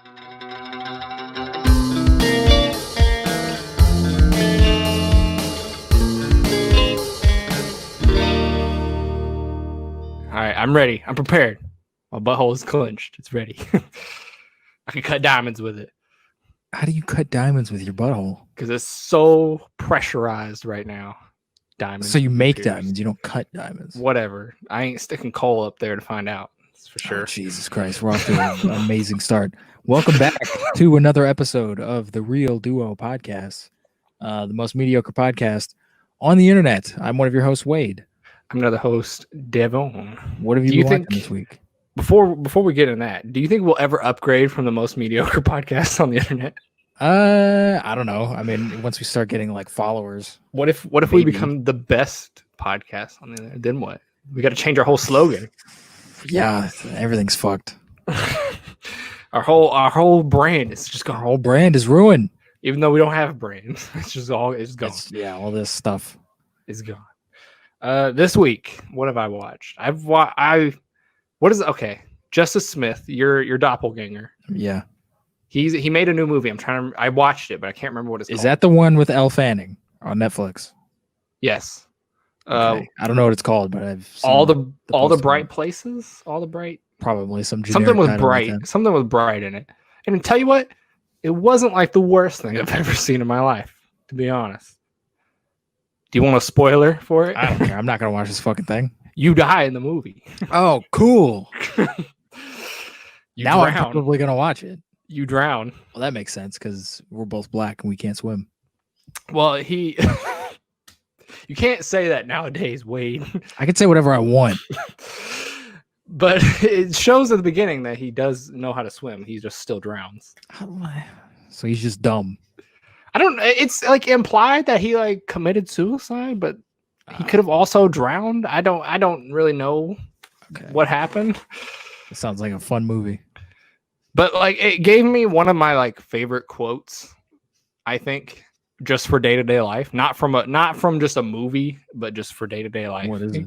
All right, I'm ready. I'm prepared. My butthole is clenched. It's ready. I can cut diamonds with it. How do you cut diamonds with your butthole? Because it's so pressurized right now. Diamonds. So you make diamonds. You don't cut diamonds. Whatever. I ain't sticking coal up there to find out. That's for sure. Oh, Jesus Christ. We're off to an amazing start. Welcome back to another episode of the Real Duo Podcast, the most mediocre podcast on the internet. I'm one of your hosts, Wade. I'm another host, Devin. What have you been watching this week? Before we get in that, do you think we'll ever upgrade from the most mediocre podcast on the internet? I don't know. I mean, once we start getting like followers. What if we become the best podcast on the internet? Then what? We got to change our whole slogan. Yeah, everything's fucked. Our whole brand is just gone. Our whole brand is ruined. Even though we don't have brands, it's gone. All this stuff is gone. This week, what have I watched? Okay, Justice Smith, your doppelganger. Yeah. He made a new movie. I watched it, but I can't remember what it's called. Is that the one with Elle Fanning on Netflix? Yes. Okay. I don't know what it's called, but I've seen all the bright places, all the bright. Probably something with bright, something with bright in it. And to tell you what, it wasn't like the worst thing I've ever seen in my life, to be honest. Do you want a spoiler for it? I don't care. I'm not gonna watch this fucking thing. You die in the movie. Oh, cool. Now I'm probably gonna watch it. You drown. Well, that makes sense because we're both black and we can't swim. Well, you can't say that nowadays, Wade. I can say whatever I want. But it shows at the beginning that he does know how to swim. He just still drowns. So he's just dumb. It's like implied that he like committed suicide, but he could have also drowned. I don't really know what happened. It sounds like a fun movie. But like it gave me one of my like favorite quotes, I think, just for day-to-day life. Not from just a movie, but just for day-to-day life. What is it?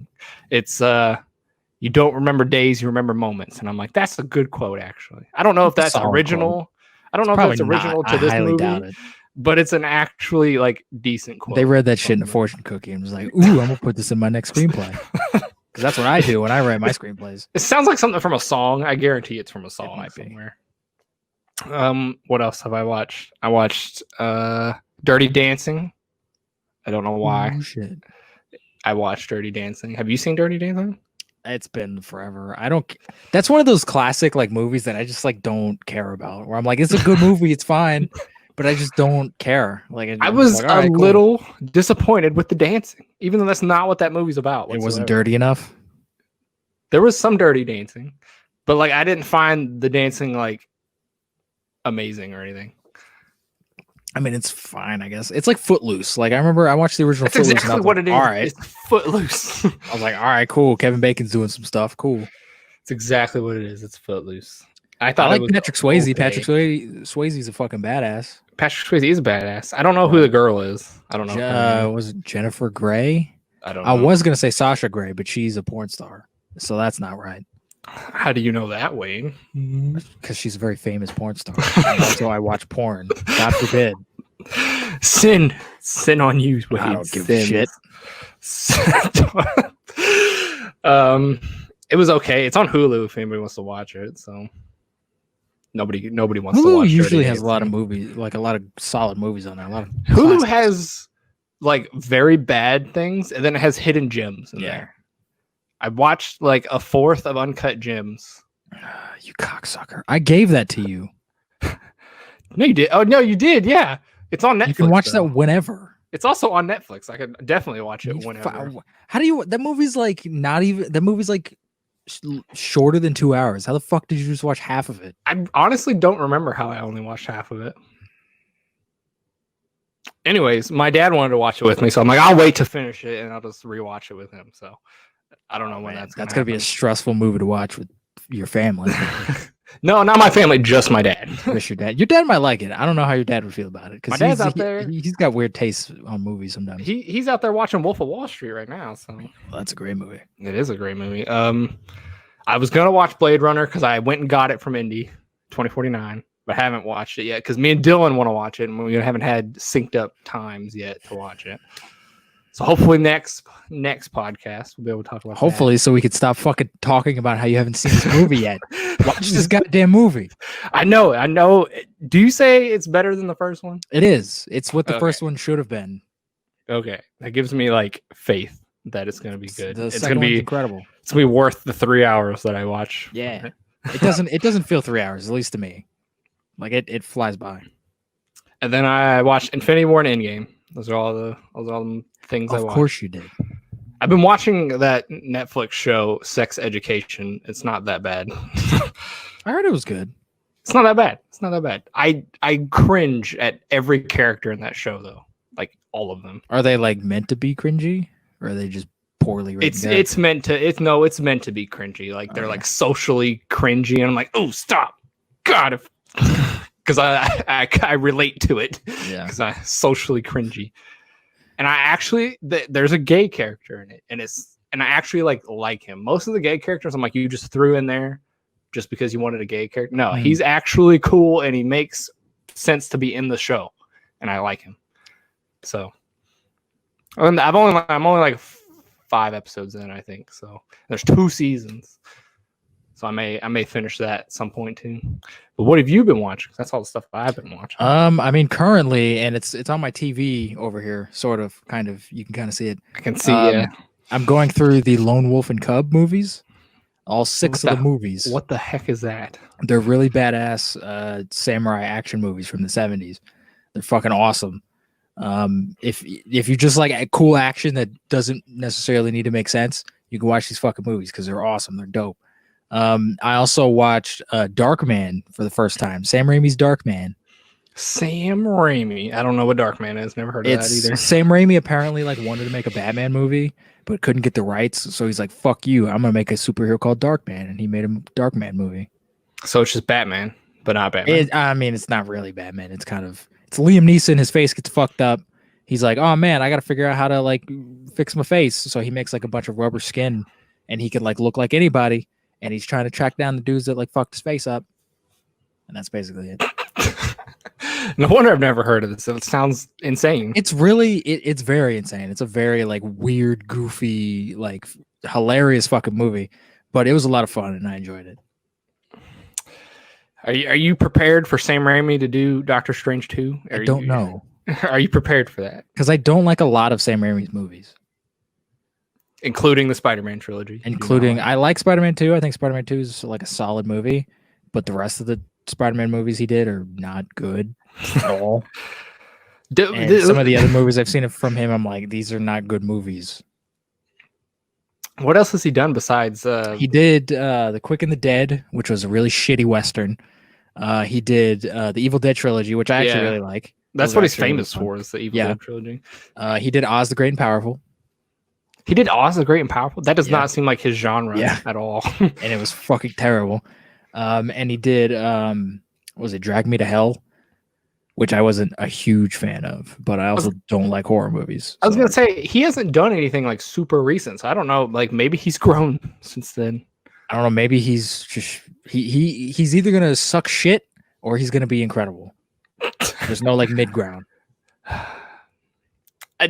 It's you don't remember days, you remember moments. And I'm like, that's a good quote, actually. I don't know if that's original. Quote. I don't know if that's original to this movie. Doubt it. But it's an actually like decent quote. They read that shit in a fortune cookie and was like, "Ooh, I'm gonna put this in my next screenplay." Because that's what I do when I write my screenplays. It sounds like something from a song. I guarantee it's from a song. It might somewhere. What else have I watched? I watched Dirty Dancing. I don't know why. Oh, shit. I watched Dirty Dancing. Have you seen Dirty Dancing? It's been forever. That's one of those classic like movies that I just like don't care about. Where I'm like, it's a good movie, it's fine. But I just don't care. Like I was a little disappointed with the dancing, even though that's not what that movie's about. It wasn't dirty enough. There was some dirty dancing, but like I didn't find the dancing like amazing or anything. I mean, it's fine, I guess. It's like Footloose. Like I remember I watched the original. That's Footloose exactly what it is. All right, it's Footloose. I was like, all right, cool. Kevin Bacon's doing some stuff. Cool. It's exactly what it is. It's Footloose. I like Patrick Swayze. Okay. Patrick Swayze's a fucking badass. Patrick Swayze is a badass. I don't know who the girl is. I don't know. Was it Jennifer Grey? I don't know. I was going to say Sasha Grey, but she's a porn star. So that's not right. How do you know that, Wayne? Because she's a very famous porn star. So I watch porn. God forbid. Sin on you, Wayne. I don't give a shit. It was okay. It's on Hulu if anybody wants to watch it. So nobody wants Hulu to watch. Hulu usually has a lot of movies, like a lot of solid movies on there. Hulu classics. Has like very bad things, and then it has hidden gems in there. I watched like a fourth of Uncut Gems. You cocksucker! I gave that to you. No, you did. Oh no, you did. Yeah, it's on Netflix. You can watch that whenever. It's also on Netflix. I could definitely watch it whenever. How do you? That movie's like not even. That movie's like shorter than 2 hours. How the fuck did you just watch half of it? I honestly don't remember how I only watched half of it. Anyways, my dad wanted to watch it with me, so I'm like, I'll wait to finish it and I'll just rewatch it with him. So I don't know when that's gonna be a stressful movie to watch with your family. No, not my family, just my dad. Just your dad. Your dad might like it. I don't know how your dad would feel about it. My dad's out there. He's got weird tastes on movies sometimes. He's out there watching Wolf of Wall Street right now. So that's a great movie. It is a great movie. I was gonna watch Blade Runner because I went and got it from Indy 2049. but I haven't watched it yet because me and Dylan want to watch it, and we haven't had synced up times yet to watch it. So hopefully next podcast we'll be able to talk about. Hopefully, so we could stop fucking talking about how you haven't seen this movie yet. Watch this goddamn movie. I know. Do you say it's better than the first one? It is. It's what the first one should have been. Okay, that gives me like faith that it's going to be good. The it's second going to one's be incredible. It's going to be worth the 3 hours that I watch. Yeah, it doesn't feel 3 hours, at least to me. Like it flies by. And then I watched Infinity War and Endgame. Those are all the things I watched. Of course you did. I've been watching that Netflix show, Sex Education. It's not that bad. I heard it was good. It's not that bad. I cringe at every character in that show, though. Like all of them. Are they like meant to be cringy, or are they just poorly written? It's meant to be cringy. Like they're like socially cringy, and I'm like, oh, stop, God, because I relate to it. Yeah, because I'm socially cringy. And I actually, there's a gay character in it, and I actually like him. Most of the gay characters, I'm like, you just threw in there just because you wanted a gay character. No, he's actually cool, and he makes sense to be in the show, and I like him. So, I'm only like 5 episodes in, I think. So there's 2 seasons, so I may finish that at some point too. But what have you been watching? That's all the stuff I've been watching. I mean, currently, and it's on my TV over here, sort of, kind of. You can kind of see it. I can see. Yeah. I'm going through the Lone Wolf and Cub movies, all 6 of the movies. What the heck is that? They're really badass samurai action movies from the 70s. They're fucking awesome. If you just like cool action that doesn't necessarily need to make sense, you can watch these fucking movies because they're awesome. They're dope. I also watched Darkman for the first time. Sam Raimi's Darkman. Sam Raimi. I don't know what Darkman is. Never heard of that either. Sam Raimi apparently wanted to make a Batman movie, but couldn't get the rights. So he's like, "Fuck you! I'm gonna make a superhero called Darkman," and he made a Darkman movie. So it's just Batman, but not Batman. I mean, it's not really Batman. It's Liam Neeson. His face gets fucked up. He's like, "Oh man, I got to figure out how to fix my face." So he makes a bunch of rubber skin, and he can look like anybody. And he's trying to track down the dudes that fucked his face up. And that's basically it. No wonder I've never heard of this. It sounds insane. It's really, it's very insane. It's a very weird, goofy, hilarious fucking movie. But it was a lot of fun and I enjoyed it. Are you prepared for Sam Raimi to do Doctor Strange 2? I don't know. Are you prepared for that? Because I don't like a lot of Sam Raimi's movies. Including the Spider-Man trilogy. I like Spider-Man 2. I think Spider-Man 2 is a solid movie, but the rest of the Spider-Man movies he did are not good at all. Some of the other movies I've seen from him, I'm like, these are not good movies. What else has he done besides? He did The Quick and the Dead, which was a really shitty Western. He did the Evil Dead trilogy, which I actually really like. That's what he's famous for, is the Evil Dead trilogy. He did Oz the Great and Powerful. He did Oz the Great and Powerful? That does not seem like his genre at all. And it was fucking terrible. And he did, was it Drag Me to Hell? Which I wasn't a huge fan of, but I also don't like horror movies. I was going to say, he hasn't done anything super recent. So I don't know, maybe he's grown since then. I don't know. Maybe he's just, he's either going to suck shit or he's going to be incredible. There's no mid ground.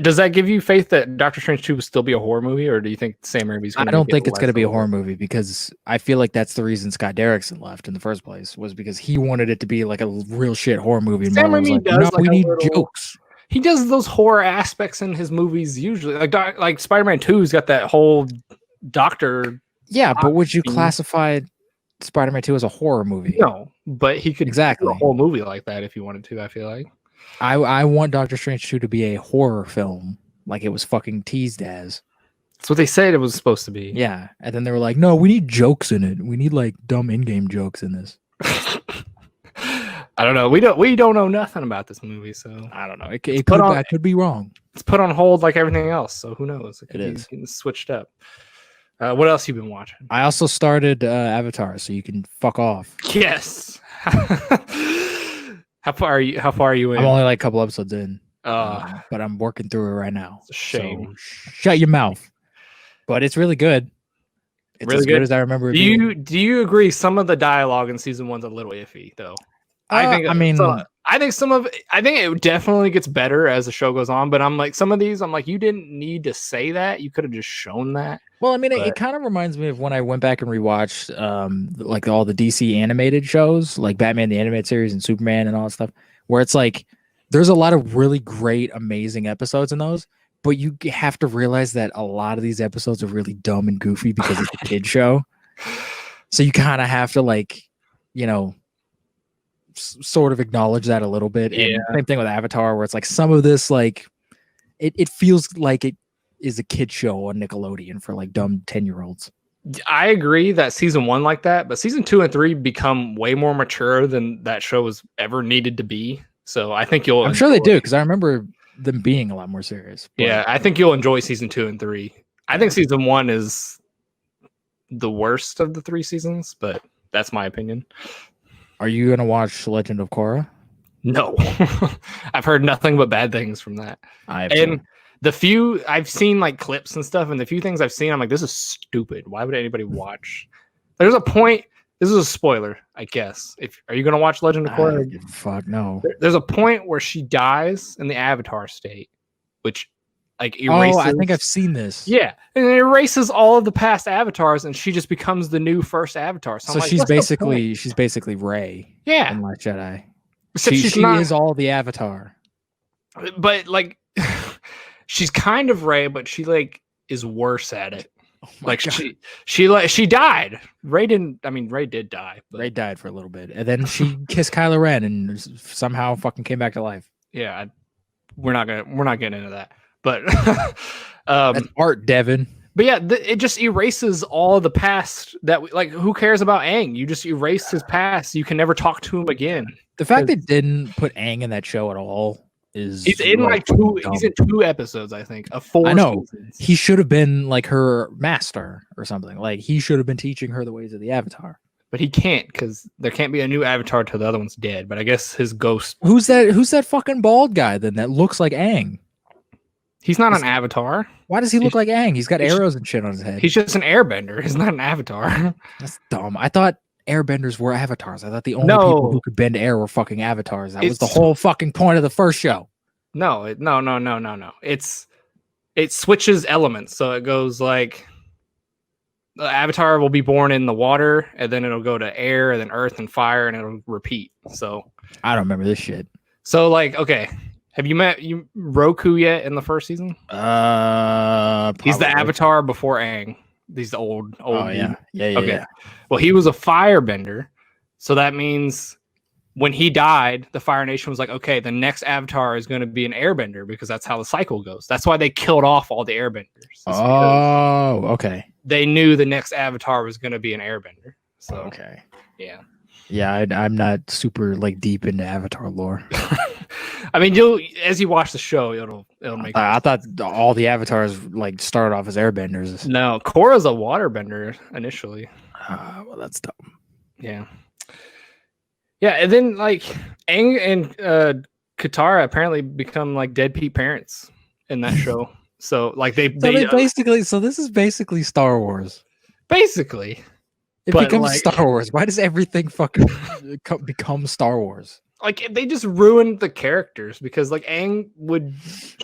Does that give you faith that Doctor Strange 2 will still be a horror movie, or do you think Sam Raimi's going to? I don't think it's going to be a horror movie because I feel like that's the reason Scott Derrickson left in the first place, was because he wanted it to be a real shit horror movie. And Sam Raimi does. No, we need jokes. He does those horror aspects in his movies usually. Like Spider-Man 2's got that whole doctor. Yeah, but would you classify Spider-Man 2 as a horror movie? No, but he could do a whole movie like that if he wanted to, I feel like. I want Doctor Strange 2 to be a horror film, like it was fucking teased as. That's what they said it was supposed to be. Yeah, and then they were like, "No, we need jokes in it. We need dumb in-game jokes in this." I don't know. We don't know nothing about this movie, so I don't know. I could be wrong. It's put on hold like everything else, so who knows? It is getting switched up. What else you been watching? I also started Avatar, so you can fuck off. Yes. How far are you in? I'm only a couple episodes in. But I'm working through it right now. It's a shame. So shut your mouth. But it's really good. It's really as good as I remember. Do you agree some of the dialogue in season 1's a little iffy though? I mean, I think it definitely gets better as the show goes on. But I'm like, some of these, I'm like, you didn't need to say that. You could have just shown that. well, I mean, it kind of reminds me of when I went back and rewatched like all the DC animated shows, like Batman the Animated Series and Superman and all that stuff, where it's like there's a lot of really great, amazing episodes in those, but you have to realize that a lot of these episodes are really dumb and goofy because it's a kid show. So you kind of have to like, you know, sort of acknowledge that a little bit. And same thing with Avatar, where it's like some of this, like it feels like it is a kid show on Nickelodeon for like dumb 10-year-olds. I agree that season 1 like that, but season 2 and 3 become way more mature than that show was ever needed to be. So I think I'm sure they do, because I remember them being a lot more serious. But yeah, I think you'll enjoy season 2 and 3. I think season 1 is the worst of the 3 seasons, but that's my opinion. Are you gonna watch Legend of Korra? No. I've heard nothing but bad things from that. The few I've seen like clips and stuff, and the few things I've seen, I'm like, this is stupid. Why would anybody watch? There's a point. This is a spoiler, I guess. Are you gonna watch Legend of Korra? Fuck no. There's a point where she dies in the Avatar state, which like erases. Oh, I think I've seen this. Yeah, and it erases all of the past avatars, and she just becomes the new first Avatar. So like, she's basically Rey. Yeah, in Last Jedi. Except she is all the Avatar. But like, she's kind of Rey, but she like is worse at it. Oh like God. she died. Rey did die. But... Rey died for a little bit, and then she kissed Kylo Ren and somehow fucking came back to life. Yeah, we're not getting into that. But that's art, Devin. But yeah, it just erases all of the past that like. Who cares about Aang? You just erase his past. You can never talk to him again. The fact they didn't put Aang in that show at all is he's in like two. Dumb. He's in 2 episodes, I think, of 4. I know seasons. He should have been like her master or something. Like he should have been teaching her the ways of the Avatar. But he can't, because there can't be a new Avatar till the other one's dead. But I guess his ghost. Who's that fucking bald guy then that looks like Aang? He's not an Avatar. Why does he look like Aang? He's got arrows and shit on his head. He's just an airbender. He's not an Avatar. That's dumb. I thought airbenders were avatars. I thought the only people who could bend air were fucking avatars. That was the whole fucking point of the first show. No. It switches elements. So it goes like the Avatar will be born in the water, and then it'll go to air, and then earth and fire, and it'll repeat. So I don't remember this shit. So like, okay. Have you met Roku yet in the first season? Probably. He's the Avatar before Aang. He's the old. Oh yeah. Okay. Yeah. Well, he was a firebender, so that means when he died, the Fire Nation was like, okay, the next Avatar is going to be an airbender, because that's how the cycle goes. That's why they killed off all the airbenders. Oh, okay. They knew the next Avatar was going to be an airbender. So okay. Yeah. Yeah, I'm not super like deep into Avatar lore. I mean, as you watch the show, it'll make. I thought all the avatars like started off as airbenders. No, Korra's a waterbender initially. Well, that's dumb. Yeah, and then like Aang and Katara apparently become like deadbeat parents in that show. So like they basically. So this is basically Star Wars. Basically, it becomes like, Star Wars. Why does everything fucking become Star Wars? Like they just ruined the characters, because like Aang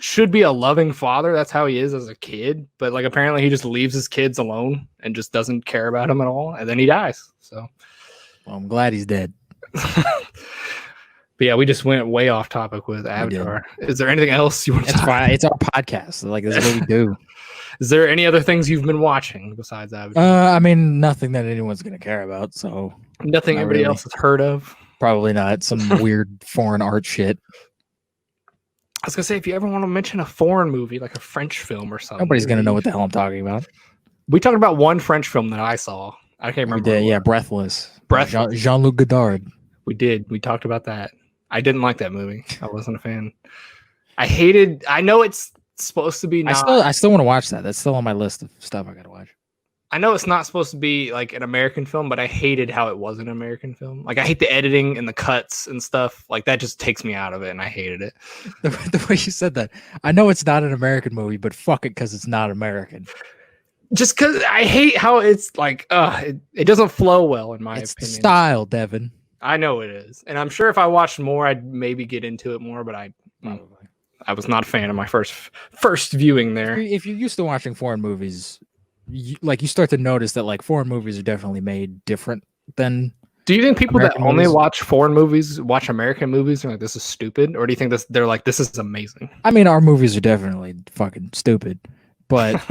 should be a loving father. That's how he is as a kid. But like apparently he just leaves his kids alone and just doesn't care about them at all. And then he dies. So well, I'm glad he's dead. But yeah, we just went way off topic with Avatar. Is there anything else you want to talk about? It's our podcast. Like this is what we do. Is there any other things you've been watching besides Avatar? I mean, nothing that anyone's gonna care about. So nothing anybody else has heard of. Probably not. Some weird foreign art shit. I was gonna say, if you ever want to mention a foreign movie, like a French film or something, nobody's gonna know what the hell I'm talking about. We talked about one French film that I saw. I can't remember. Yeah, Breathless. Jean-Luc Godard. We did. We talked about that. I didn't like that movie. I wasn't a fan. I know it's supposed to be. I still want to watch that. That's still on my list of stuff I gotta watch. I know it's not supposed to be like an American film, but I hated how it was an American film. Like I hate the editing and the cuts and stuff. Like that just takes me out of it, and I hated it. The way you said that, I know it's not an American movie, but fuck it, because it's not American. Just because I hate how it's like, it doesn't flow well in my opinion. Style, Devin. I know it is, and I'm sure if I watched more, I'd maybe get into it more. But I was not a fan of my first viewing there. If you're used to watching foreign movies, you start to notice that like foreign movies are definitely made different than. Do you think people American that only movies? watch foreign movies watch American movies and like this is stupid, or do you think they're like this is amazing? I mean, our movies are definitely fucking stupid, but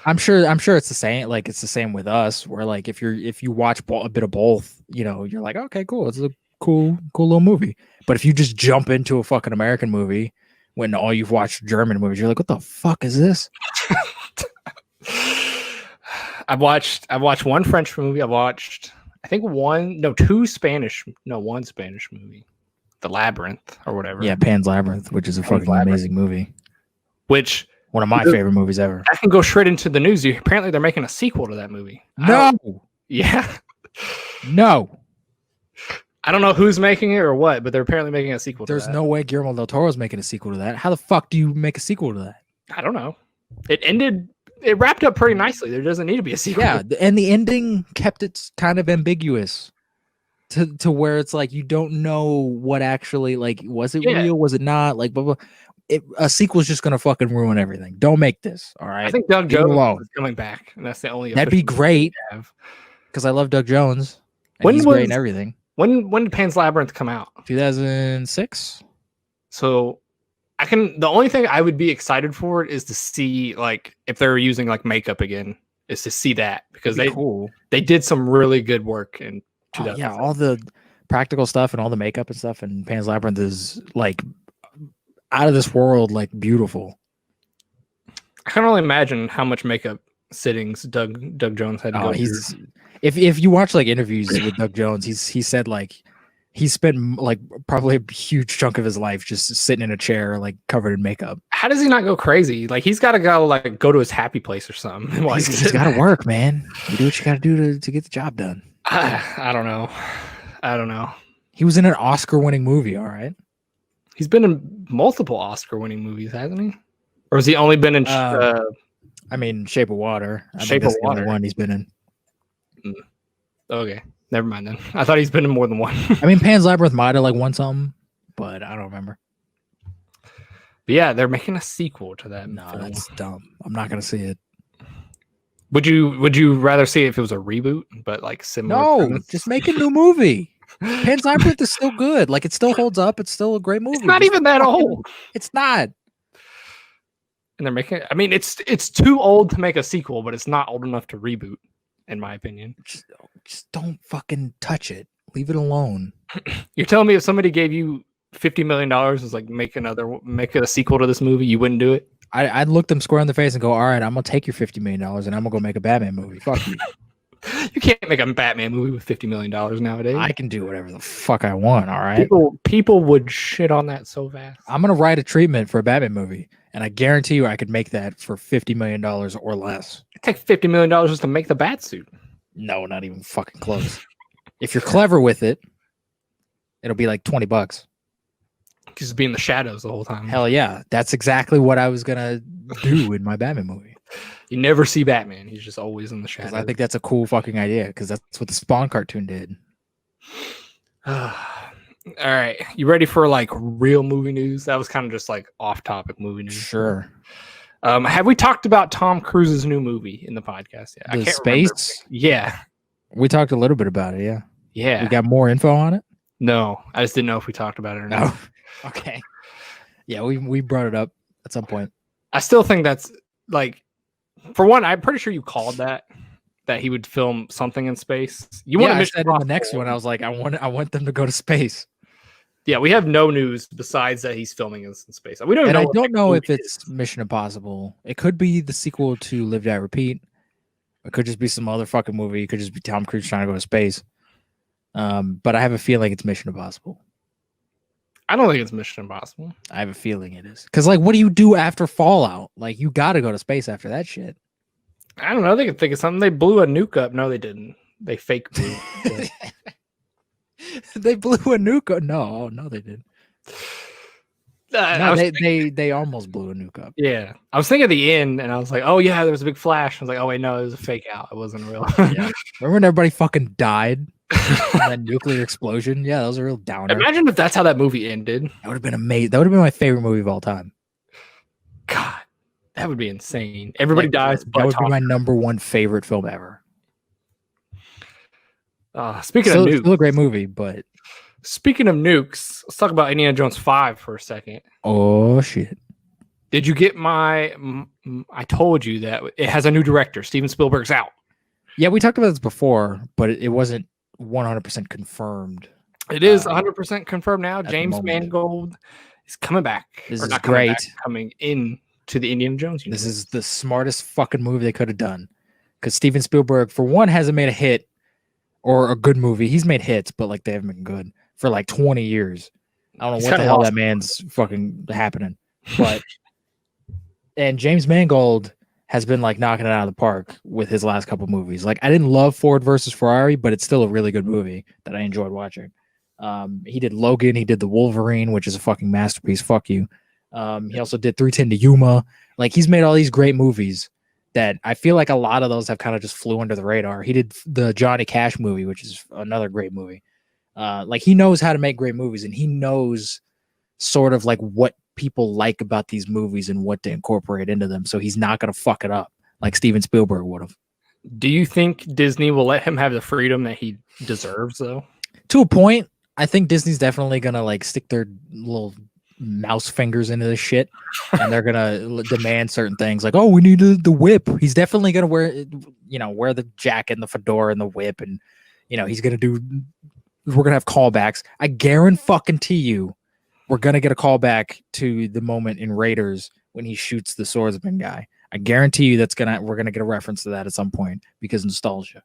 I'm sure it's the same. Like it's the same with us, where like if you watch a bit of both, you're like, okay, cool, it's a cool little movie. But if you just jump into a fucking American movie when all you've watched German movies, you're like, what the fuck is this? I've watched one French movie. I've watched one Spanish movie, The Labyrinth or whatever. Yeah, Pan's Labyrinth, which is a fucking amazing movie. Which one of my favorite movies ever. I can go straight into the news. Apparently, they're making a sequel to that movie. No. Yeah. No. I don't know who's making it or what, but they're apparently making a sequel. There's no way Guillermo del Toro is making a sequel to that. How the fuck do you make a sequel to that? I don't know. It wrapped up pretty nicely. There doesn't need to be a sequel. Yeah, and the ending kept it kind of ambiguous to where it's like you don't know what actually, like, was it real? Was it not? Like, blah, blah. A sequel is just gonna fucking ruin everything. Don't make this. All right. I think Doug Jones is coming back, and that's the only. That'd be great because I love Doug Jones. And he's great and everything. When did Pan's Labyrinth come out? 2006. So the only thing I would be excited for is to see like if they're using like makeup again, is to see that because they did some really good work in 2000. Yeah, all the practical stuff and all the makeup and stuff, and Pan's Labyrinth is like out of this world, like beautiful. I can only imagine how much makeup sittings Doug Jones had to go through. If you watch like interviews with Doug Jones, he said like he spent like probably a huge chunk of his life just sitting in a chair like covered in makeup. How does he not go crazy? Like he's got to go to his happy place or something. He's got to work, man. You do what you got to do to get the job done. I don't know. He was in an Oscar-winning movie. All right. He's been in multiple Oscar-winning movies, hasn't he? Or has he only been in? I mean, Shape of Water. Shape of Water. The only one he's been in. Okay, never mind then. I thought he's been in more than one. I mean, Pan's Labyrinth might have like won something, but I don't remember. But yeah, they're making a sequel to that. No, that's dumb. I'm not gonna see it. Would you rather see it if it was a reboot, but like similar? No, premise? Just make a new movie. Pan's Labyrinth is still good. Like it still holds up. It's still a great movie. It's not even that old. It's not. And they're making. I mean, it's too old to make a sequel, but it's not old enough to reboot, in my opinion. Just don't fucking touch it. Leave it alone. You're telling me if somebody gave you $50 million, was like make a sequel to this movie, you wouldn't do it? I'd look them square in the face and go, all right, I'm gonna take your $50 million and I'm gonna go make a Batman movie. Fuck you. You can't make a Batman movie with $50 million nowadays. I can do whatever the fuck I want. All right. People would shit on that so fast. I'm gonna write a treatment for a Batman movie, and I guarantee you, I could make that for $50 million or less. It takes $50 million just to make the bat suit. No, not even fucking close. If you're clever with it, it'll be like $20. Just be in the shadows the whole time. Hell yeah, that's exactly what I was gonna do in my Batman movie. You never see Batman; he's just always in the shadows. I think that's a cool fucking idea because that's what the Spawn cartoon did. All right, you ready for like real movie news? That was kind of just like off-topic movie news. Sure. Have we talked about Tom Cruise's new movie in the podcast yet? I can't Space? Remember. Yeah, we talked a little bit about it. Yeah. Yeah. We got more info on it. No, I just didn't know if we talked about it or not. No. Okay. Yeah, we brought it up at some point. I still think that's like, for one, I'm pretty sure you called that he would film something in space. I said in the next one, I was like, I want them to go to space. Yeah, we have no news besides that he's filming this in space. We don't. And I don't know if it's Mission Impossible. It could be the sequel to Live, Die, Repeat. It could just be some other fucking movie. It could just be Tom Cruise trying to go to space. But I have a feeling it's Mission Impossible. I don't think it's Mission Impossible. I have a feeling it is. Because, like, what do you do after Fallout? Like, you got to go to space after that shit. I don't know. They could think of something. They blew a nuke up. No, they didn't. They fake blew. They blew a nuke up. No, they didn't. No, they almost blew a nuke up. Yeah, I was thinking of the end, and I was like, "Oh yeah, there was a big flash." I was like, "Oh wait, no, it was a fake out. It wasn't real." Yeah. Remember when everybody fucking died from that nuclear explosion? Yeah, that was a real downer. Imagine if that's how that movie ended. That would have been amazing. That would have been my favorite movie of all time. God, that would be insane. Everybody dies. That would be my number one favorite film ever. Speaking of nukes, still a great movie, but speaking of nukes, let's talk about Indiana Jones 5 for a second. Oh shit! Did you get my? I told you that it has a new director. Steven Spielberg's out. Yeah, we talked about this before, but it wasn't 100% confirmed. It is 100% confirmed now. James Mangold is coming back. This is great. Coming in to the Indiana Jones universe. This is the smartest fucking movie they could have done. Because Steven Spielberg, for one, hasn't made a hit or a good movie. He's made hits, but like they haven't been good for like 20 years. I don't know what the hell that man's fucking happening. But and James Mangold has been like knocking it out of the park with his last couple movies. Like I didn't love Ford versus Ferrari, but it's still a really good movie that I enjoyed watching. He did Logan, he did The Wolverine, which is a fucking masterpiece. Fuck you. He also did 310 to Yuma. Like he's made all these great movies that I feel like a lot of those have kind of just flew under the radar. He did the Johnny Cash movie, which is another great movie. Like he knows how to make great movies, and he knows sort of like what people like about these movies and what to incorporate into them. So he's not going to fuck it up like Steven Spielberg would have. Do you think Disney will let him have the freedom that he deserves though? To a point. I think Disney's definitely going to like stick their little mouse fingers into this shit, and they're going to demand certain things like, oh, we need the whip. He's definitely going to wear the jacket and the fedora and the whip. And, he's going to we're going to have callbacks. I guarantee you, we're going to get a callback to the moment in Raiders when he shoots the swordsman guy. I guarantee you we're going to get a reference to that at some point because nostalgia.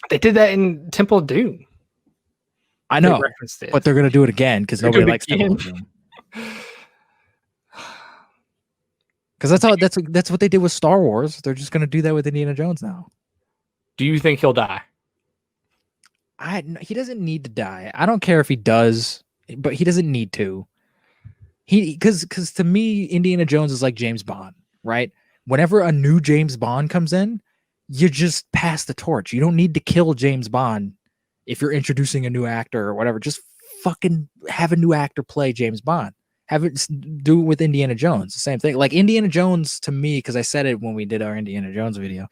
They did that in Temple of Doom. I know, but they're going to do it again because nobody likes Temple of Doom. Because that's what they did with Star Wars. They're just going to do that with Indiana Jones now. Do you think he'll die? He doesn't need to die. I don't care if he does, but he doesn't need to. Because to me, Indiana Jones is like James Bond, right? Whenever a new James Bond comes in, you just pass the torch. You don't need to kill James Bond if you're introducing a new actor or whatever. Just fucking have a new actor play James Bond. Have it do it with Indiana Jones. The same thing. Like Indiana Jones to me, because I said it when we did our Indiana Jones video.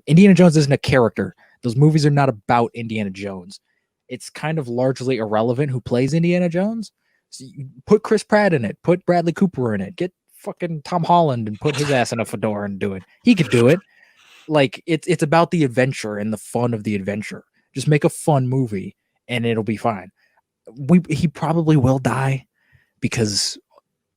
Indiana Jones isn't a character. Those movies are not about Indiana Jones. It's kind of largely irrelevant who plays Indiana Jones. So you put Chris Pratt in it. Put Bradley Cooper in it. Get fucking Tom Holland and put his ass in a fedora and do it. He could do it. Like it's about the adventure and the fun of the adventure. Just make a fun movie and it'll be fine. He probably will die because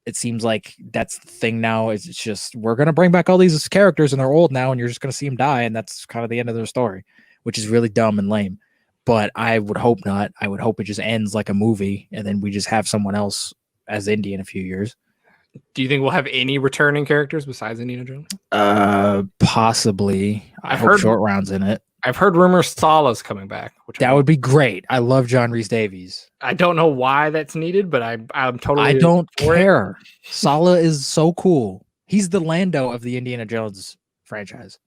it seems like that's the thing now. It's just we're gonna bring back all these characters and they're old now, and you're just gonna see them die, and that's kind of the end of their story, which is really dumb and lame. But I would hope not. I would hope it just ends like a movie, and then we just have someone else as Indy in a few years. Do you think we'll have any returning characters besides Indiana Jones? Possibly. I hope Short Round's in it. I've heard rumors Sala's coming back. That would be great. I love John Rhys Davies. I don't know why that's needed, but I'm totally. I don't care. Sala is so cool. He's the Lando of the Indiana Jones franchise.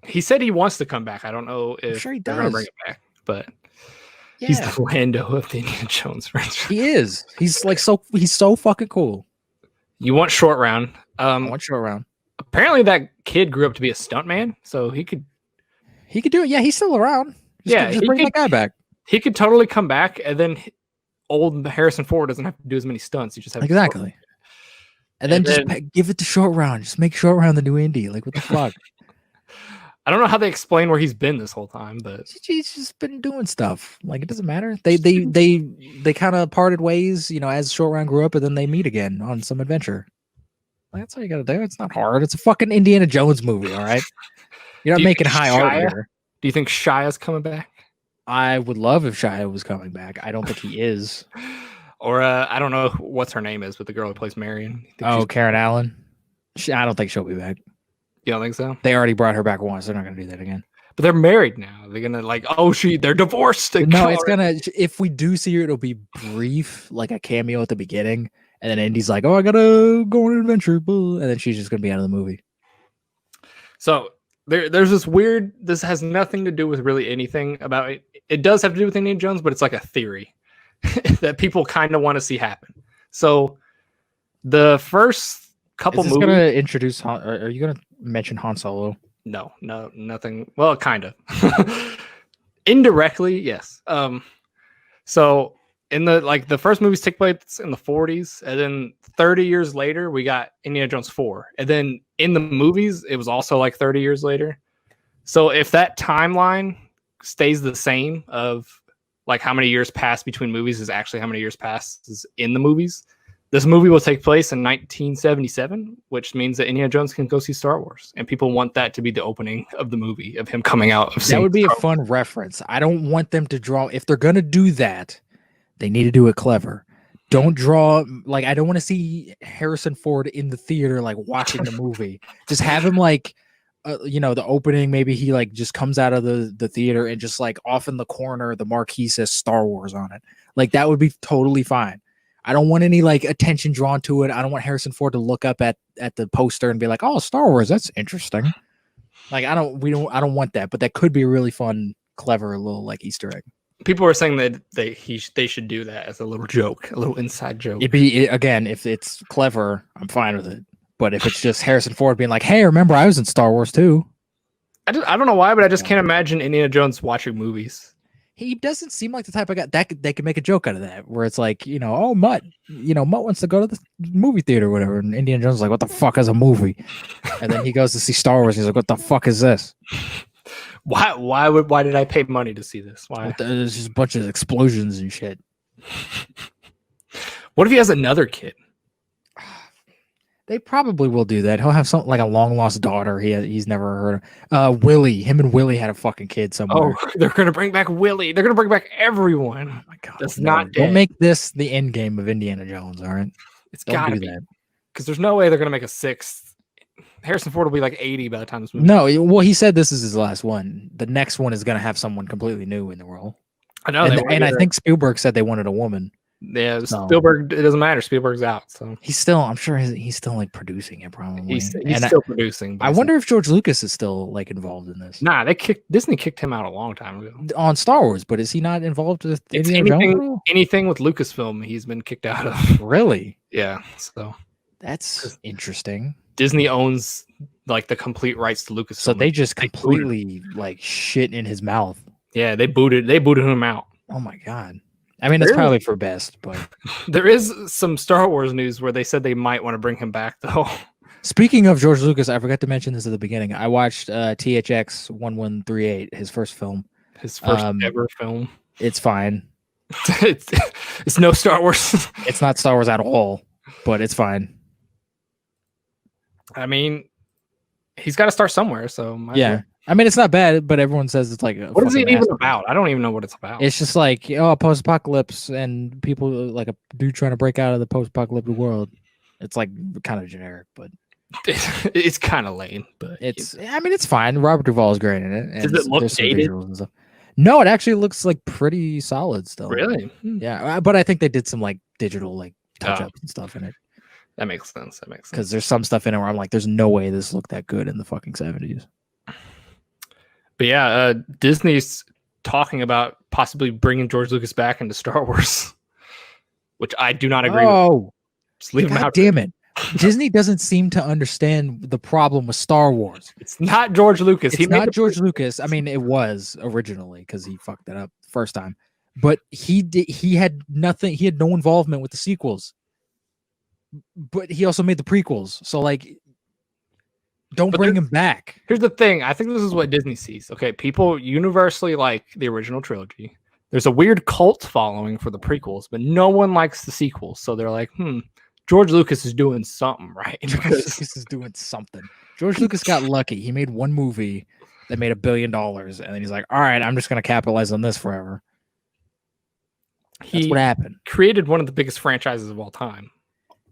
He said he wants to come back. I don't know if sure he they're going to bring him back, but he's the Lando of the Indiana Jones franchise. He is. He's like he's so fucking cool. You want Short Round? I want Short Round. Apparently, that kid grew up to be a stuntman, so he could. He could do it. Yeah, he's still around. Just bring that guy back. He could totally come back, and then old Harrison Ford doesn't have to do as many stunts. You just have exactly. And then just give it to Short Round. Just make Short Round the new Indy. Like what the fuck? I don't know how they explain where he's been this whole time, but he's just been doing stuff. Like it doesn't matter. They kind of parted ways, as Short Round grew up, and then they meet again on some adventure. Like, that's all you got to do. It's not hard. It's a fucking Indiana Jones movie. All right. You're not making high art here. Do you think Shia's coming back? I would love if Shia was coming back. I don't think he is. Or I don't know what's her name is, but the girl who plays Marion. Karen Allen. I don't think she'll be back. You don't think so? They already brought her back once. They're not going to do that again. But they're married now. They're gonna they're divorced. No, it's gonna. If we do see her, it'll be brief, like a cameo at the beginning, And then Indy's like, "Oh, I gotta go on an adventure," and then she's just gonna be out of the movie. So there's this weird. This has nothing to do with really anything about it. It does have to do with Indiana Jones, but it's like a theory that people kind of want to see happen. So the first couple Is this movies. gonna introduce? Are you gonna mention Han Solo? No, nothing. Well, kind of. Indirectly, yes. So in the first movies take place in the 40s, and then 30 years later we got Indiana Jones 4, and then in the movies it was also like 30 years later. So if that timeline stays the same of like how many years pass between movies is actually how many years passes in the movies, this movie will take place in 1977, which means that Indiana Jones can go see Star Wars, and people want that to be the opening of the movie of him coming out. That would be a fun reference. I don't want them to draw. If they're gonna do that, they need to do it clever. Don't draw like I don't want to see Harrison Ford in the theater like watching the movie. Just have him like, the opening. Maybe he like just comes out of the theater and just like off in the corner, the marquee says Star Wars on it. Like that would be totally fine. I don't want any like attention drawn to it. I don't want Harrison Ford to look up at the poster and be like, "Oh, Star Wars, that's interesting." Like I don't want that, but that could be a really fun, clever little like Easter egg. People are saying that they should do that as a little joke, a little inside joke. Again, if it's clever, I'm fine with it. But if it's just Harrison Ford being like, "Hey, remember I was in Star Wars too." I don't know why, but I just can't imagine Indiana Jones watching movies. He doesn't seem like the type of guy that they could make a joke out of that, where it's like, oh, Mutt wants to go to the movie theater or whatever. And Indiana Jones is like, "What the fuck is a movie?" And then he goes to see Star Wars. And he's like, "What the fuck is this? Why did I pay money to see this? Why?" There's just a bunch of explosions and shit. What if he has another kid? They probably will do that. He'll have something like a long lost daughter he's never heard of. Willie, him and Willie had a fucking kid somewhere. Oh, they're gonna bring back Willie. They're gonna bring back everyone. Oh my god, that's not dead. Don't make this the end game of Indiana Jones. All right, it's gotta be that because there's no way they're gonna make a sixth. Harrison Ford will be like 80 by the time this movie. No, well, he said this is his last one. The next one is gonna have someone completely new in the role. I know, and I think Spielberg said they wanted a woman. Yeah, Spielberg. It doesn't matter. Spielberg's out, so he's still. I'm sure he's still like producing it. Probably he's still producing. I wonder if George Lucas is still like involved in this. Nah, Disney kicked him out a long time ago on Star Wars, but is he not involved with anything with Lucasfilm? He's been kicked out of. Really? Yeah. So that's interesting. Disney owns like the complete rights to Lucasfilm. So they just completely like shit in his mouth. Yeah, they booted him out. Oh my god. I mean, it's probably for best, but there is some Star Wars news where they said they might want to bring him back, though. Speaking of George Lucas, I forgot to mention this at the beginning. I watched THX 1138, his first film. His first ever film. It's fine. It's no Star Wars. It's not Star Wars at all, but it's fine. I mean, he's got to start somewhere, so yeah. I mean, it's not bad, but everyone says it's like what is it even about? I don't even know what it's about. It's just like post-apocalypse and people like a dude trying to break out of the post-apocalyptic world. It's like kind of generic, but it's kind of lame. But I mean, it's fine. Robert Duvall is great in it. And does it look dated? No, it actually looks like pretty solid still. Really? Yeah, but I think they did some like digital like touch-ups and stuff in it. That makes sense. Because there's some stuff in it where I'm like, there's no way this looked that good in the fucking 70s. But yeah, Disney's talking about possibly bringing George Lucas back into Star Wars, which I do not agree with. Just leave him out. Damn it. Disney doesn't seem to understand the problem with Star Wars. It's not George Lucas. It's not George Lucas. I mean, it was originally because he fucked that up the first time. But he had nothing. He had no involvement with the sequels. But he also made the prequels. So like, don't bring him back. Here's the thing. I think this is what Disney sees. Okay, people universally like the original trilogy. There's a weird cult following for the prequels, but no one likes the sequels. So they're like, George Lucas is doing something right. George Lucas is doing something. George Lucas got lucky. He made one movie that made $1 billion, and then he's like, all right, I'm just going to capitalize on this forever. That's what happened. Created one of the biggest franchises of all time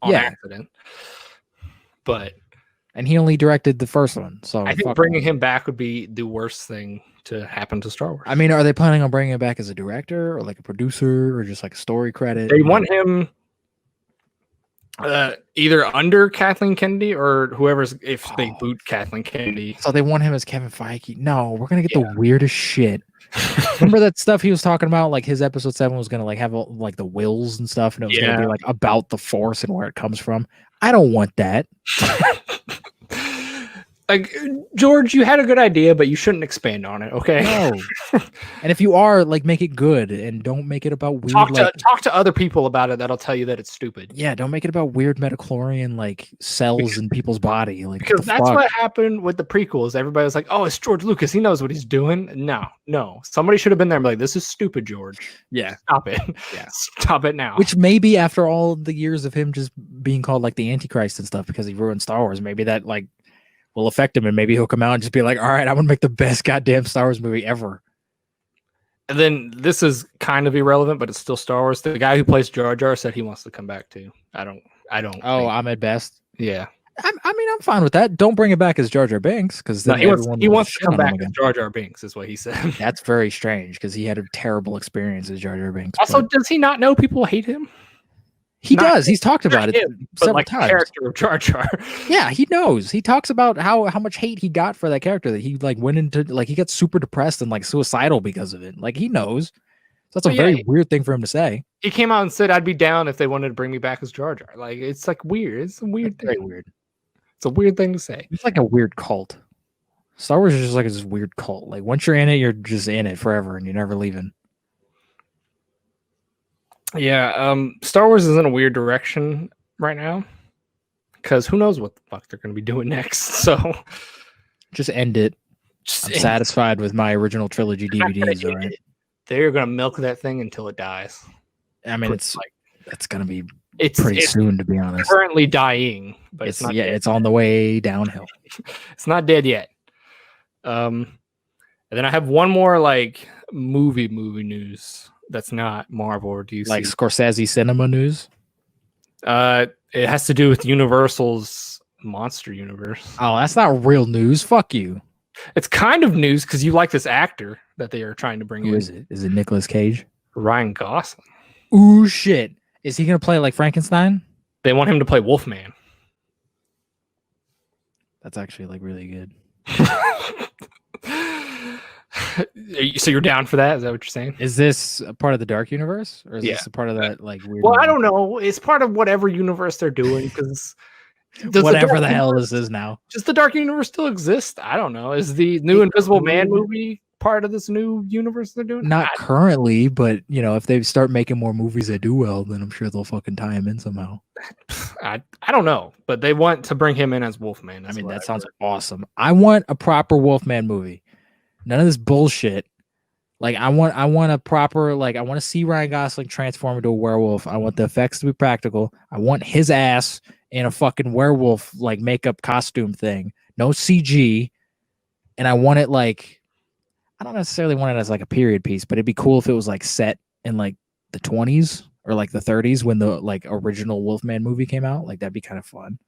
on accident. And he only directed the first one. So I think bringing him back would be the worst thing to happen to Star Wars. I mean, are they planning on bringing him back as a director or like a producer or just like a story credit? They want him. Either under Kathleen Kennedy or whoever's if they boot Kathleen Kennedy. So they want him as Kevin Feige. No, we're gonna get the weirdest shit. Remember that stuff he was talking about? Like his episode 7 was gonna like have like the wills and stuff, and it was gonna be like about the Force and where it comes from. I don't want that. Like George, you had a good idea, but you shouldn't expand on it, okay? No. And if you are, like, make it good and don't make it about weird. Talk to other people about it. That'll tell you that it's stupid. Yeah, don't make it about weird metachlorian like cells in people's body. Like because that's what happened with the prequels. Everybody was like, "Oh, it's George Lucas. He knows what he's doing." No. Somebody should have been there and be like, "This is stupid, George. Yeah, stop it. Yeah, stop it now." Which maybe after all the years of him just being called like the Antichrist and stuff because he ruined Star Wars, maybe that like will affect him, and maybe he'll come out and just be like, all right, I'm gonna make the best goddamn Star Wars movie ever. And then this is kind of irrelevant, but it's still Star Wars. The guy who plays Jar Jar said he wants to come back too. I don't. Oh, Ahmed Best. Yeah. I mean, I'm fine with that. Don't bring it back as Jar Jar Binks because he wants to come back as Jar Jar Binks, is what he said. That's very strange because he had a terrible experience as Jar Jar Binks. Also, does he not know people hate him? He does. He's talked about it several times. The character of Jar Jar. Yeah, he knows. He talks about how much hate he got for that character. That he like went into like he got super depressed and like suicidal because of it. Like he knows. So that's a very weird thing for him to say. He came out and said, "I'd be down if they wanted to bring me back as Jar Jar." Like it's like weird. It's a weird thing. Very weird. It's a weird thing to say. It's like a weird cult. Star Wars is just like this weird cult. Like once you're in it, you're just in it forever and you're never leaving. Yeah, Star Wars is in a weird direction right now because who knows what the fuck they're going to be doing next. So just end it. I'm satisfied with my original trilogy DVDs. All right, they're going to milk that thing until it dies. I mean, it's going to be pretty soon, to be honest. Currently dying, but it's not. Yeah, it's on the way downhill. It's not dead yet. And then I have one more like movie news. That's not Marvel or DC. Like Scorsese cinema news? It has to do with Universal's Monster Universe. Oh, that's not real news. Fuck you. It's kind of news because you like this actor that they are trying to bring in. Who is it? Is it Nicolas Cage? Ryan Gosling. Ooh, shit. Is he going to play like Frankenstein? They want him to play Wolfman. That's actually like really good. So you're down for that? Is that what you're saying? Is this a part of the Dark Universe, or is this a part of that like weird? Well, I don't know. It's part of whatever universe they're doing because whatever the hell this is now. Does the Dark Universe still exist? I don't know. Is the new Invisible Man movie part of this new universe they're doing? Not currently, but you know, if they start making more movies that do well, then I'm sure they'll fucking tie him in somehow. I don't know, but they want to bring him in as Wolfman. I mean, that sounds awesome. I want a proper Wolfman movie. None of this bullshit. Like I want a proper, like I want to see Ryan Gosling transform into a werewolf. I want the effects to be practical. I want his ass in a fucking werewolf like makeup costume thing. No CG. And I want it like, I don't necessarily want it as like a period piece, but it'd be cool if it was like set in like the 20s or like the 30s when the like original Wolfman movie came out. Like that'd be kind of fun.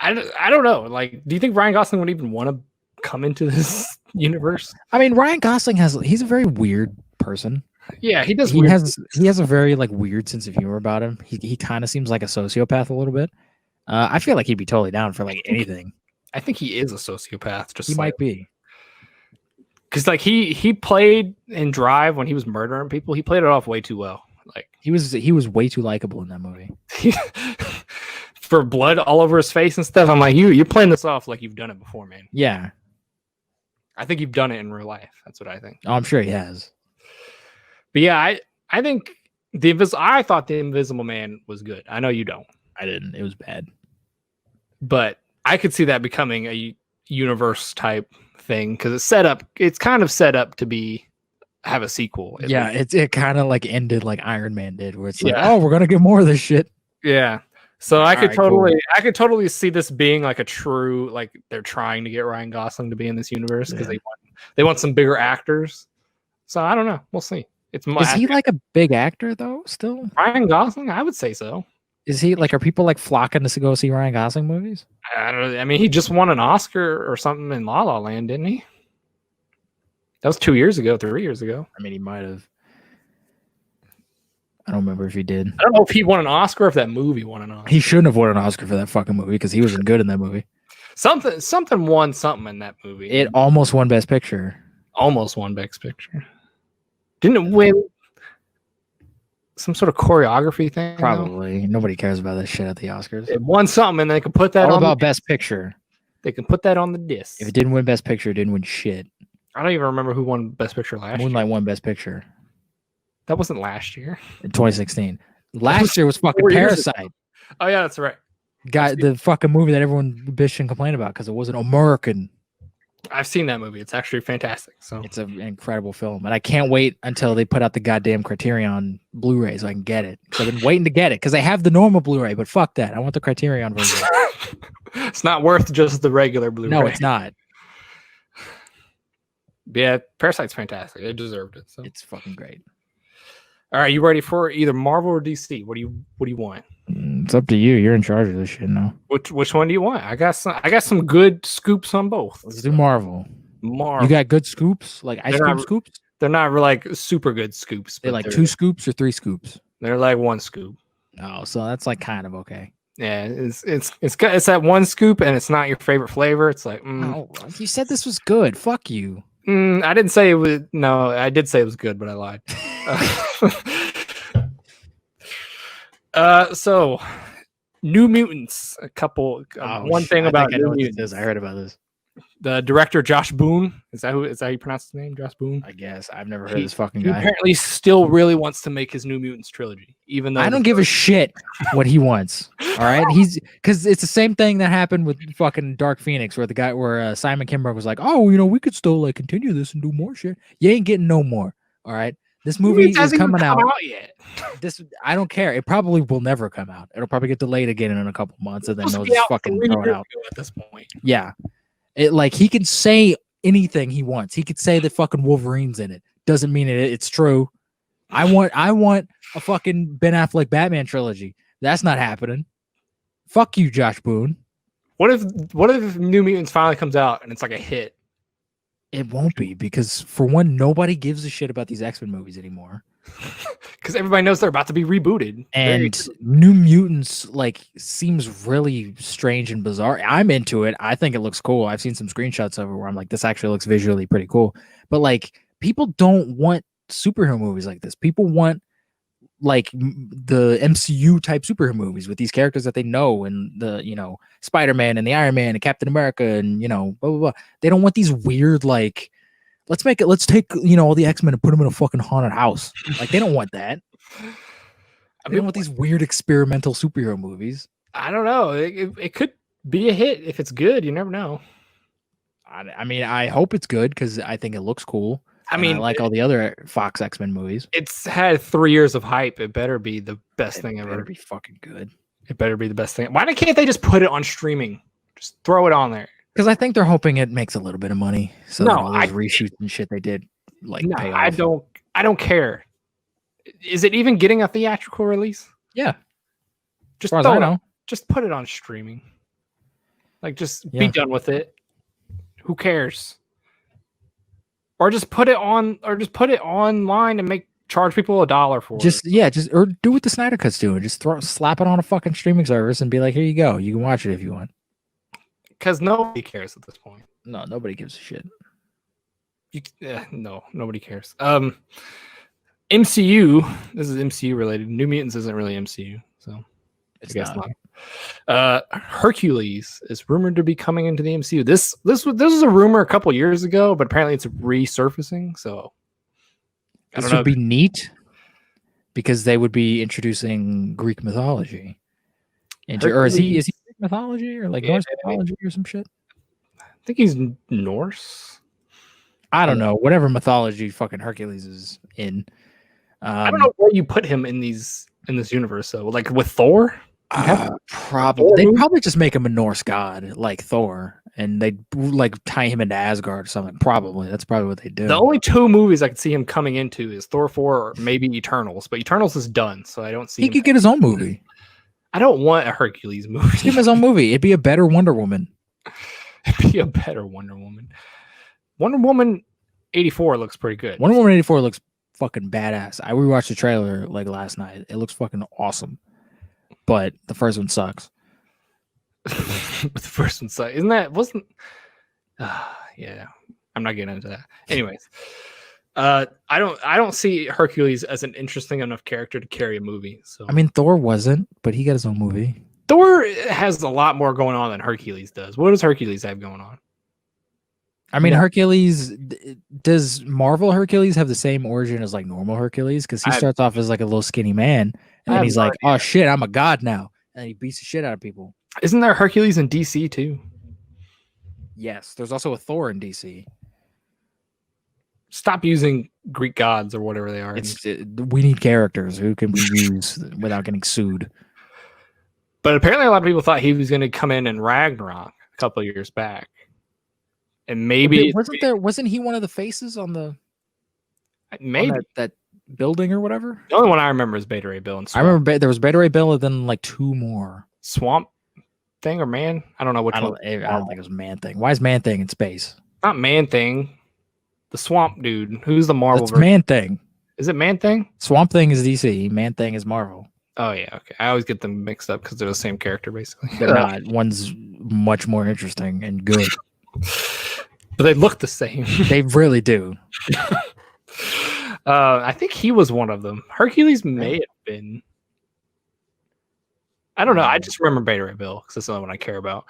I don't know. Like, do you think Ryan Gosling would even want to come into this universe? I mean, Ryan Gosling he's a very weird person. Yeah, he does. He has a very like weird sense of humor about him. He kind of seems like a sociopath a little bit. I feel like he'd be totally down for like anything. I think he is a sociopath. Just he might be. Because like he played in Drive when he was murdering people. He played it off way too well. Like he was way too likable in that movie. For blood all over his face and stuff. I'm like, you're playing this off like you've done it before, man. Yeah. I think you've done it in real life. That's what I think. Oh, I'm sure he has. But yeah, I think I thought the Invisible Man was good. I know you don't. I didn't. It was bad. But I could see that becoming a universe type thing because it's kind of set up to have a sequel. Yeah, it kind of like ended like Iron Man did, where it's like, oh, we're gonna get more of this shit. Yeah. So I could totally see this being like a true, like they're trying to get Ryan Gosling to be in this universe because they want some bigger actors. So I don't know. We'll see. Is he like a big actor though? Still, Ryan Gosling? I would say so. Is he like? Are people like flocking to go see Ryan Gosling movies? I don't know. I mean, he just won an Oscar or something in La La Land, didn't he? That was 3 years ago. I mean, he might have. I don't remember if he did. I don't know if he won an Oscar or if that movie won an Oscar. He shouldn't have won an Oscar for that fucking movie because he wasn't good in that movie. Something won something in that movie. It almost won Best Picture. Almost won Best Picture. Didn't it win some sort of choreography thing? Probably. Nobody cares about that shit at the Oscars. It won something, and they can put that all on about Best Picture. They can put that on the disc. If it didn't win Best Picture, it didn't win shit. I don't even remember who won Best Picture last year. Moonlight won Best Picture. That wasn't last year. In 2016. Last year was fucking Parasite. Oh, yeah, that's right. The fucking movie that everyone bitched and complained about because it wasn't American. I've seen that movie. It's actually fantastic. So it's an incredible film. And I can't wait until they put out the goddamn Criterion Blu-ray so I can get it. So I've been waiting to get it because they have the normal Blu-ray, but fuck that. I want the Criterion version. It's not worth just the regular Blu-ray. No, it's not. Yeah, Parasite's fantastic. It deserved it. So it's fucking great. All right, you ready for either Marvel or DC? What do you want? It's up to you. You're in charge of this shit now. Which one do you want? I got some good scoops on both. Let's do Marvel. Marvel. You got good scoops, like ice cream scoops? They're not like super good scoops. They're like 2 scoops or 3 scoops. They're like 1 scoop. Oh, so that's like kind of okay. Yeah, it's that 1 scoop, and it's not your favorite flavor. It's like, oh, you said this was good. Fuck you. I didn't say it was. No, I did say it was good, but I lied. So New Mutants. One thing about New Mutants. I heard about this. The director Josh Boone, is that how you pronounce his name? Josh Boone? I guess. I've never heard of this fucking guy. He apparently still really wants to make his New Mutants trilogy, even though I don't give a shit what he wants. All right, because it's the same thing that happened with fucking Dark Phoenix, where Simon Kinberg was like, "Oh, we could still like continue this and do more shit." You ain't getting no more. All right, this movie is coming out yet. I don't care. It probably will never come out. It'll probably get delayed again in a couple months, and then they'll just fucking throw it out at this point. Yeah. He can say anything he wants. He could say that fucking Wolverine's in it. Doesn't mean it's true. I want a fucking Ben Affleck Batman trilogy. That's not happening. Fuck you, Josh Boone. What if New Mutants finally comes out and it's like a hit? It won't be because for one, nobody gives a shit about these X-Men movies anymore. Because everybody knows they're about to be rebooted. And New Mutants seems really strange and bizarre. I'm into it. I think it looks cool. I've seen some screenshots of it where I'm like, this actually looks visually pretty cool. But people don't want superhero movies like this. People want the MCU type superhero movies with these characters that they know, and the Spider-Man and the Iron Man and Captain America and blah blah blah. They don't want these weird let's take all the X-Men and put them in a fucking haunted house. They don't want that. They don't want these weird experimental superhero movies. I don't know. It could be a hit if it's good. You never know. I mean, I hope it's good because I think it looks cool. I like all the other Fox X-Men movies. It's had 3 years of hype. It better be the best thing ever. It better be fucking good. It better be the best thing. Why can't they just put it on streaming? Just throw it on there. Because I think they're hoping it makes a little bit of money. So all those reshoots and shit they did pay off. I don't care. Is it even getting a theatrical release? Yeah. Just as far as I know. Just put it on streaming. Be done with it. Who cares? Or just put it online and charge people $1 for it. Or do what the Snyder Cut's doing. Just slap it on a fucking streaming service and be like, here you go. You can watch it if you want. Because nobody cares at this point. No, nobody gives a shit. No, nobody cares. MCU. This is MCU related. New Mutants isn't really MCU, so I guess not. Hercules is rumored to be coming into the MCU. This was a rumor a couple years ago, but apparently it's resurfacing. So this would be neat because they would be introducing Greek mythology. Or is he Greek mythology or Norse mythology or some shit? I think he's Norse. I don't know. Whatever mythology fucking Hercules is in. I don't know where you put him in this universe though. With Thor? Probably. They'd probably just make him a Norse god like Thor, and they'd tie him into Asgard or something. Probably. That's probably what they do. The only 2 movies I could see him coming into is Thor 4 or maybe Eternals, but Eternals is done, so I don't see he could get his own movie. I don't want a Hercules movie. Give him his own movie. It'd be a better Wonder Woman. It'd be a better Wonder Woman. Wonder Woman 84 looks pretty good. Wonder Woman 84 looks fucking badass. I rewatched the trailer like last night. It looks fucking awesome. But the first one sucks. But the first one sucked. Isn't that wasn't yeah. I'm not getting into that. Anyways. I don't see Hercules as an interesting enough character to carry a movie. So I mean, Thor wasn't, but he got his own movie. Thor has a lot more going on than Hercules does. What does Hercules have going on? I mean, Hercules, does Marvel Hercules have the same origin as like normal Hercules? Because he starts off as like a little skinny man, and then he's like, "Oh shit, I'm a god now," and he beats the shit out of people. Isn't there Hercules in DC too? Yes, there's also a Thor in DC. Stop using Greek gods or whatever they are. We need characters who can we use without getting sued. But apparently, a lot of people thought he was going to come in Ragnarok a couple of years back. And maybe wasn't he one of the faces on the that building or whatever? The only one I remember is Beta Ray Bill and Swamp. I remember there was Beta Ray Bill and then like two more. Swamp Thing or Man? I don't know which one. I don't think it was Man Thing. Why is Man Thing in space? Not Man Thing. The Swamp Dude. Who's the Marvel version? Man Thing. Is it Man Thing? Swamp Thing is DC. Man Thing is Marvel. Oh yeah, okay. I always get them mixed up because they're the same character basically. They're not. One's much more interesting and good. But they look the same. They really do. I think he was one of them. Hercules may have been. I don't know. I just remember Beta Ray Bill because that's the only one I care about.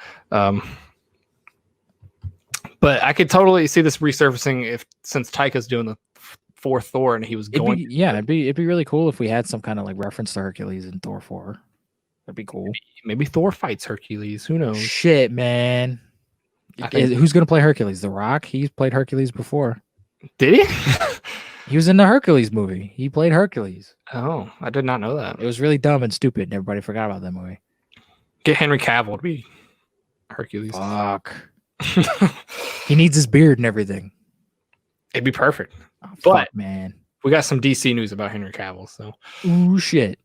But I could totally see this resurfacing since Taika's doing the fourth Thor and he was going. It'd be really cool if we had some kind of like reference to Hercules in Thor 4. That'd be cool. Maybe Thor fights Hercules. Who knows? Shit, man. Who's going to play Hercules? The Rock? He's played Hercules before. Did he? He was in the Hercules movie. He played Hercules. Oh, I did not know that. It was really dumb and stupid, and everybody forgot about that movie. Get Henry Cavill to be Hercules. Fuck. He needs his beard and everything. It'd be perfect. Oh, but fuck, man, we got some DC news about Henry Cavill. So, ooh shit.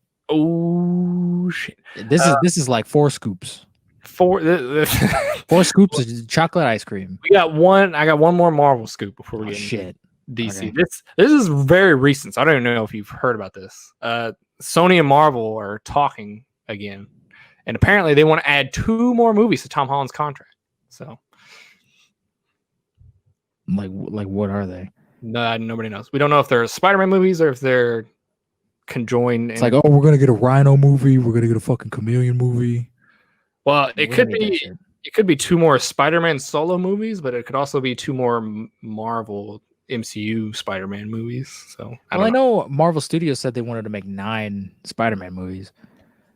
This is like 4 scoops. 4 scoops of chocolate ice cream. I got one more Marvel scoop before we get into DC. Okay. This is very recent. So I don't even know if you've heard about this. Sony and Marvel are talking again, and apparently they want to add 2 more movies to Tom Holland's contract. So, like what are they? No, nobody knows. We don't know if they're Spider-Man movies or if they're conjoined. It's like, oh, we're gonna get a Rhino movie. We're gonna get a fucking Chameleon movie. Well, it could be 2 more Spider-Man solo movies, but it could also be 2 more Marvel MCU Spider-Man movies. So I know Marvel Studios said they wanted to make 9 Spider-Man movies,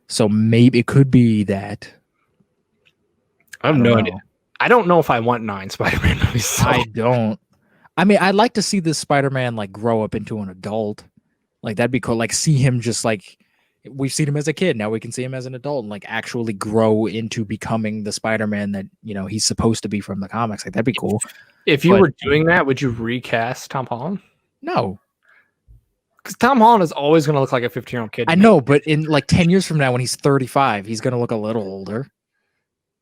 so maybe it could be that. I have no idea. I don't know if I want 9 Spider-Man movies. So. I don't. I mean, I'd like to see this Spider-Man like grow up into an adult. Like that'd be cool. Like see him just like we've seen him as a kid. Now we can see him as an adult and like actually grow into becoming the Spider-Man that he's supposed to be from the comics. Like that'd be cool. If you were doing that, would you recast Tom Holland? No. Because Tom Holland is always going to look like a 15-year-old kid. I know, but in like 10 years from now, when he's 35, he's going to look a little older.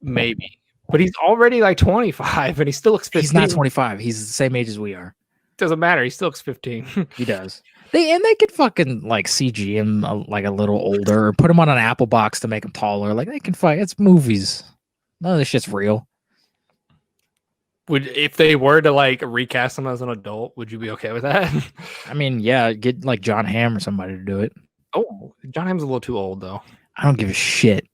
Maybe. But he's already like 25 and he still looks 15. He's not 25. He's the same age as we are. Doesn't matter. He still looks 15. He does. They could fucking like CG him like a little older or put him on an Apple box to make him taller. Like they can fight. It's movies. None of this shit's real. If they were to like recast him as an adult, would you be okay with that? I mean, yeah, get like John Hamm or somebody to do it. Oh, John Hamm's a little too old though. I don't give a shit.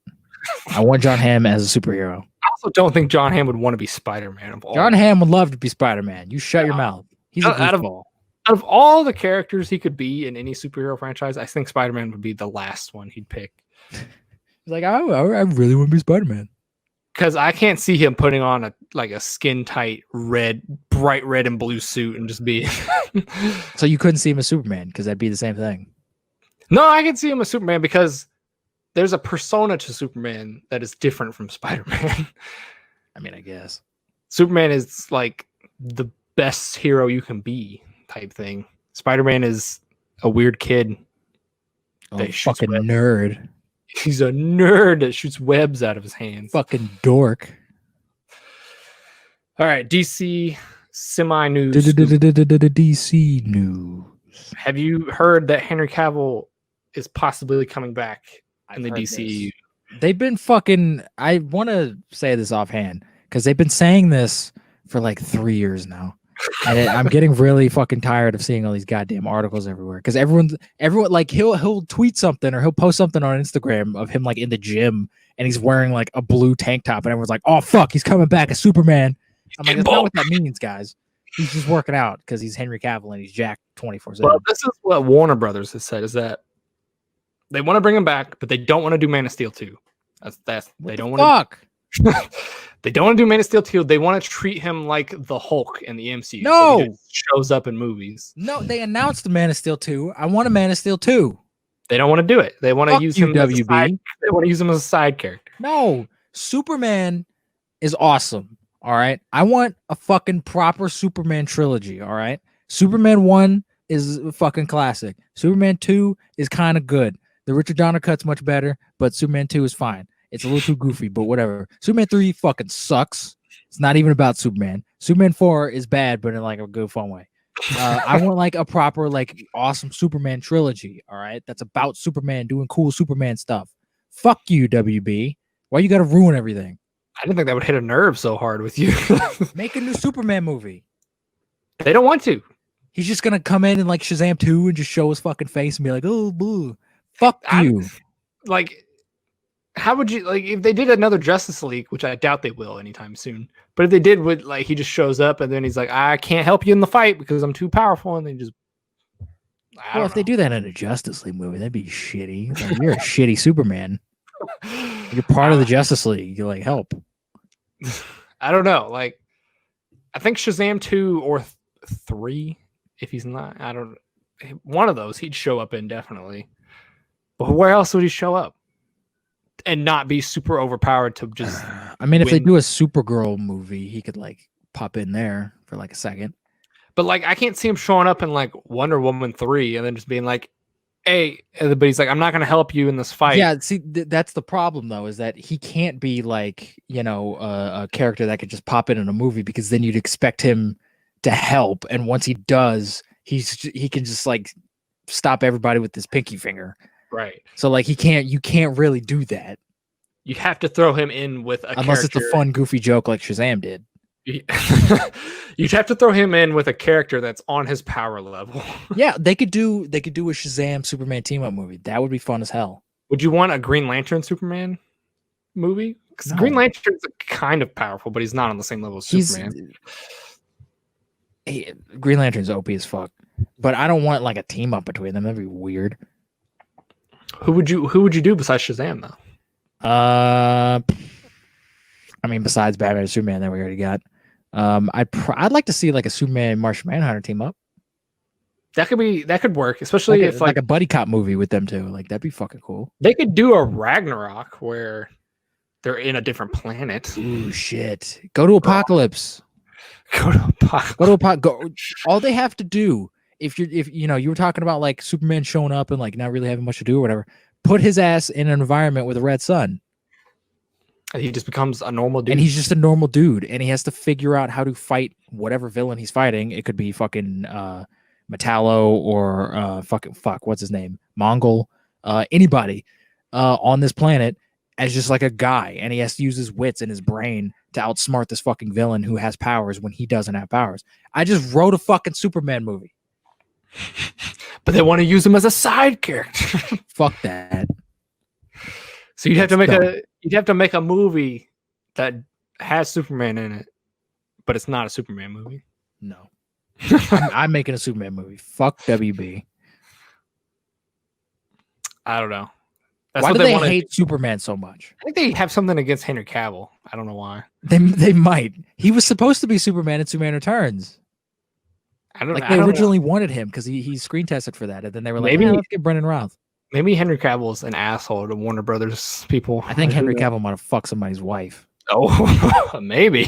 I want John Hamm as a superhero. I also don't think John Hamm would want to be Spider-Man. John Hamm would love to be Spider-Man. You shut your mouth. He's a goofball. Out of all the characters he could be in any superhero franchise, I think Spider-Man would be the last one he'd pick. He's like, I really want to be Spider-Man. Because I can't see him putting on a skin tight bright red and blue suit and just be. So you couldn't see him as Superman because that'd be the same thing. No, I can see him as Superman because there's a persona to Superman that is different from Spider-Man. I mean, I guess Superman is like the best hero you can be type thing. Spider-Man is a weird kid. Fucking nerd. He's a nerd that shoots webs out of his hands. Fucking dork. All right, DC semi-news. DC news. Have you heard that Henry Cavill is possibly coming back in the heard DCU? this. They've been fucking. I want to say this offhand because they've been saying this for like 3 years now. And I'm getting really fucking tired of seeing all these goddamn articles everywhere because everyone like he'll tweet something or he'll post something on Instagram of him like in the gym and he's wearing like a blue tank top and everyone's like, oh fuck, he's coming back as Superman. I'm like, that's not what that means, guys. He's just working out because he's Henry Cavill and he's jacked 24/7. Well, this is what Warner Brothers has said: is that they want to bring him back, but they don't want to do Man of Steel 2. They don't want to. They don't want to do Man of Steel 2. They want to treat him like the Hulk in the MCU. No, so he just shows up in movies. No, they announced the Man of Steel 2. I want a Man of Steel 2. They don't want to do it. They want to use him WB. They want to use him as a side character. No, Superman is awesome. All right. I want a fucking proper Superman trilogy. All right. Superman 1 is a fucking classic. Superman 2 is kind of good. The Richard Donner cut's much better, but Superman 2 is fine. It's a little too goofy, but whatever. Superman 3 fucking sucks. It's not even about Superman. Superman 4 is bad, but in like a good fun way. I want like a proper, like awesome Superman trilogy. All right. That's about Superman doing cool Superman stuff. Fuck you, WB. Why you got to ruin everything? I didn't think that would hit a nerve so hard with you. Make a new Superman movie. They don't want to. He's just going to come in and like Shazam 2 and just show his fucking face and be like, oh, boo. Fuck you. Like, how would you, like, if they did another Justice League, which I doubt they will anytime soon, but if they did, would like he just shows up and then he's like, I can't help you in the fight because I'm too powerful, and they just. Well, if they do that in a Justice League movie, that'd be shitty. Like, you're a shitty Superman. You're part of the Justice League. You're like, help. I don't know. Like, I think Shazam 2 or 3, if he's not, I don't. One of those he'd show up in definitely. But where else would he show up? And not be super overpowered to just. I mean, if they do a Supergirl movie, he could like pop in there for like a second. But like, I can't see him showing up in like Wonder Woman 3 and then just being like, "Hey," but he's like, "I'm not going to help you in this fight." Yeah, see, that's the problem though, is that he can't be like, you know, a character that could just pop in a movie because then you'd expect him to help, and once he does, he can just like stop everybody with his pinky finger. Right. So like you can't really do that. You have to throw him in with a unless character. It's a fun, goofy joke like Shazam did. You'd have to throw him in with a character that's on his power level. Yeah, they could do a Shazam Superman team up movie. That would be fun as hell. Would you want a Green Lantern Superman movie? Because Green Lantern's kind of powerful, but he's not on the same level as Superman. Green Lantern's OP as fuck. But I don't want like a team up between them. That'd be weird. Who would you do besides Shazam though? I mean, besides Batman and Superman that we already got, I'd like to see like a Superman Martian Manhunter team up. That could work, especially if like a buddy cop movie with them too. Like that'd be fucking cool. They could do a Ragnarok where they're in a different planet. Ooh, shit! Go to Apocalypse. Go to Apocalypse. All they have to do, if you know, you were talking about like Superman showing up and like not really having much to do or whatever. Put his ass in an environment with a red sun. He just becomes a normal dude. And he's just a normal dude. And he has to figure out how to fight whatever villain he's fighting. It could be fucking Metallo or what's his name? Mangold. Anybody on this planet as just like a guy. And he has to use his wits and his brain to outsmart this fucking villain who has powers when he doesn't have powers. I just wrote a fucking Superman movie. But they want to use him as a side character. Fuck that. So you'd have to make a movie that has Superman in it, but it's not a Superman movie. No. I'm making a Superman movie. Fuck WB. I don't know. Why do they hate Superman so much? I think they have something against Henry Cavill. I don't know why. They might. He was supposed to be Superman in Superman Returns. They originally wanted him because he screen tested for that, and then they were like, "Maybe let's get Brendan Routh." Maybe Henry Cavill's an asshole to Warner Brothers people. I think Henry Cavill might have fucked somebody's wife. Oh, maybe.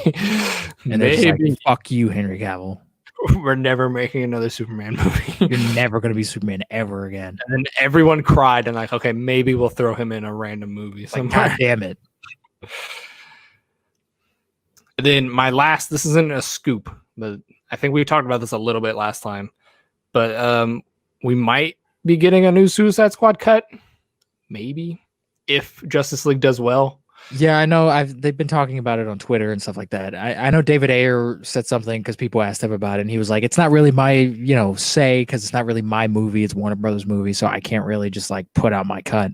And they're just like, "Fuck you, Henry Cavill. We're never making another Superman movie. You're never going to be Superman ever again." And then everyone cried and like, okay, maybe we'll throw him in a random movie. Like, God damn it. Then this isn't a scoop, but I think we talked about this a little bit last time. But we might be getting a new Suicide Squad cut. Maybe if Justice League does well. Yeah, I know. They've been talking about it on Twitter and stuff like that. I know David Ayer said something because people asked him about it, and he was like, "It's not really my say because it's not really my movie. It's Warner Brothers movie, so I can't really just like put out my cut."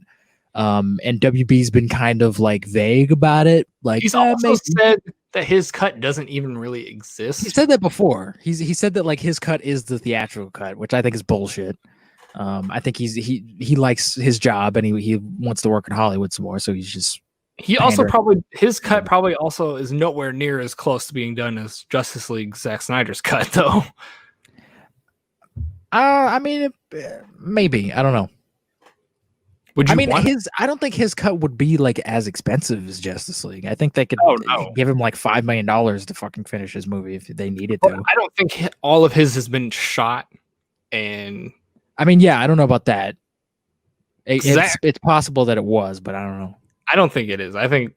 And WB's been kind of like vague about it. Like he's also said that his cut doesn't even really exist. He said that before. He said that like his cut is the theatrical cut, which I think is bullshit. I think he likes his job and he wants to work in Hollywood some more, so he's just. He also his cut probably also is nowhere near as close to being done as Justice League Zack Snyder's cut, though. I mean, maybe I don't know. I don't think his cut would be like as expensive as Justice League. I think they could give him like $5 million to fucking finish his movie if they needed to. I don't think all of his has been shot, and I mean, yeah, I don't know about that. It's possible that it was, but I don't know. I don't think it is. I think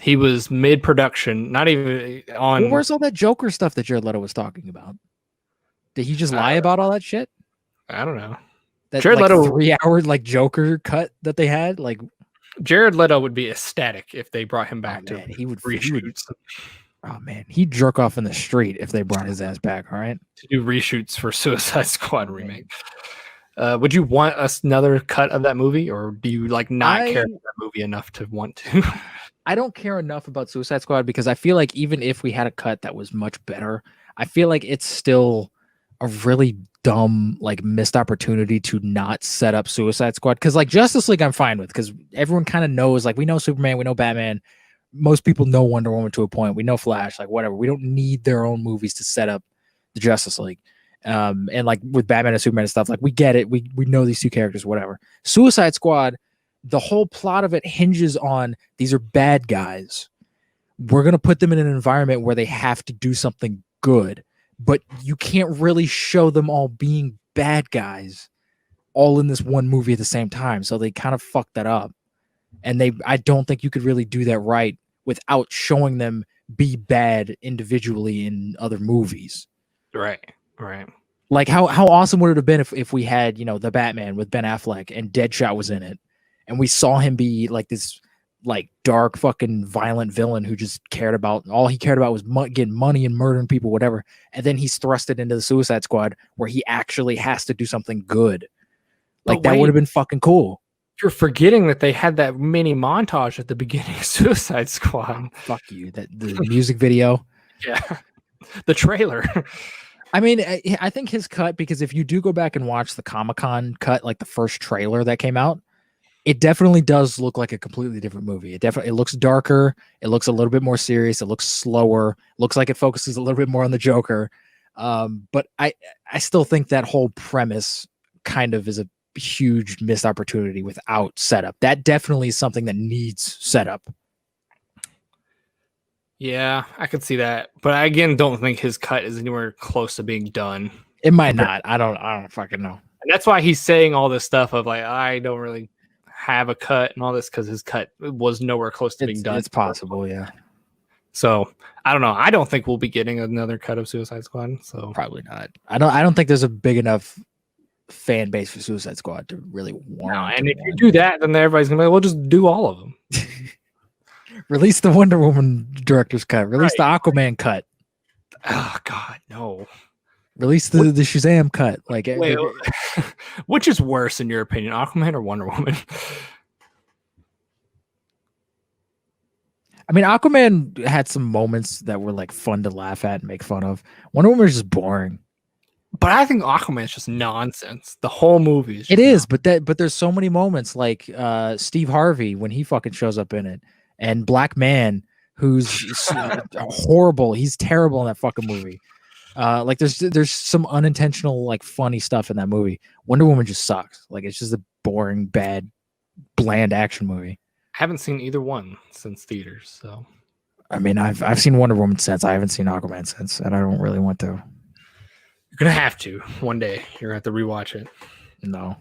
he was mid-production, not even on. Well, where's all that Joker stuff that Jared Leto was talking about? Did he just lie about all that shit? I don't know. That Jared Leto 3-hour like Joker cut that they had, like Jared Leto would be ecstatic if they brought him back to he would reshoots. Oh man, he'd jerk off in the street if they brought his ass back. All right, to do reshoots for Suicide Squad remake. Would you want another cut of that movie, or do you like not care about that movie enough to want to? I don't care enough about Suicide Squad because I feel like even if we had a cut that was much better, I feel like it's still a really dumb, like missed opportunity to not set up Suicide Squad. Because like Justice League, I'm fine with because everyone kind of knows, like we know Superman, we know Batman. Most people know Wonder Woman to a point. We know Flash, like whatever. We don't need their own movies to set up the Justice League. And like with Batman and Superman and stuff, like we get it. We know these two characters, whatever. Suicide Squad, the whole plot of it hinges on these are bad guys. We're going to put them in an environment where they have to do something good, but you can't really show them all being bad guys all in this one movie at the same time. So they kind of fucked that up. And I don't think you could really do that right without showing them be bad individually in other movies. Right. Like how awesome would it have been if we had, the Batman with Ben Affleck and Deadshot was in it and we saw him be like this like dark fucking violent villain who just all he cared about was getting money and murdering people, whatever. And then he's thrusted into the Suicide Squad where he actually has to do something good. Like that would have been fucking cool. You're forgetting that they had that mini montage at the beginning of Suicide Squad. Fuck you. The music video. Yeah. The trailer. I mean, I think his cut, because if you do go back and watch the Comic-Con cut, like the first trailer that came out, it definitely does look like a completely different movie. It looks darker. It looks a little bit more serious. It looks slower. It looks like it focuses a little bit more on the Joker. But I still think that whole premise kind of is a huge missed opportunity without setup. That definitely is something that needs setup. Yeah, I could see that, but I again don't think his cut is anywhere close to being done. It might not. I don't fucking know. And that's why he's saying all this stuff of like I don't really have a cut and all this because his cut was nowhere close to being done. It's possible, yeah. So I don't know. I don't think we'll be getting another cut of Suicide Squad. So probably not. I don't think there's a big enough fan base for Suicide Squad to really want. No, and if you do that, then everybody's gonna be like, "We'll just do all of them." Release the Wonder Woman director's cut. Release the Aquaman cut. Oh God, no. Release the Shazam cut. Like, wait, which is worse in your opinion, Aquaman or Wonder Woman? I mean, Aquaman had some moments that were like fun to laugh at and make fun of. Wonder Woman is just boring. But I think Aquaman is just nonsense. The whole movie is. It is, but there's so many moments like Steve Harvey when he fucking shows up in it, and Black Man who's horrible. He's terrible in that fucking movie. Like there's some unintentional like funny stuff in that movie. Wonder Woman just sucks. Like it's just a boring, bad, bland action movie. I haven't seen either one since theaters, so. I mean, I've seen Wonder Woman since. I haven't seen Aquaman since, and I don't really want to. You're gonna have to one day. You're gonna have to rewatch it. No,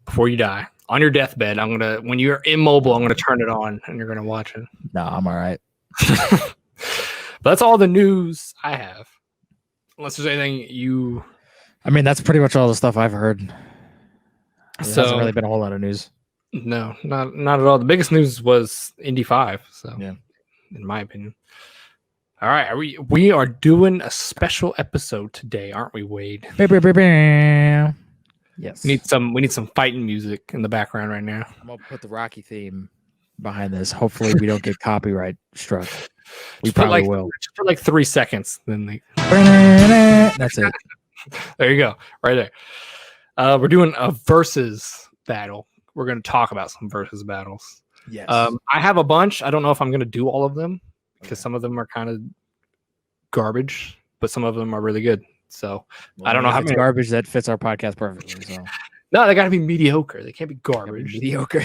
before you die, on your deathbed, when you're immobile, I'm gonna turn it on, and you're gonna watch it. No, I'm all right. But that's all the news I have. Unless there's anything you. I mean, that's pretty much all the stuff I've heard. There hasn't really been a whole lot of news. No, not at all. The biggest news was Indy 5. So Yeah, in my opinion. All right, we are doing a special episode today, aren't we, Wade? Yes. We need some fighting music in the background right now. I'm gonna put the Rocky theme behind this. Hopefully, we don't get copyright struck. We probably will. Just for like 3 seconds, then That's it. There you go, right there. We're doing a versus battle. We're going to talk about some versus battles. Yes. I have a bunch. I don't know if I'm going to do all of them because some of them are kind of garbage, but some of them are really good. So I don't know how how many garbage that fits our podcast perfectly. So. No, they got to be mediocre. They can't be garbage. Mediocre.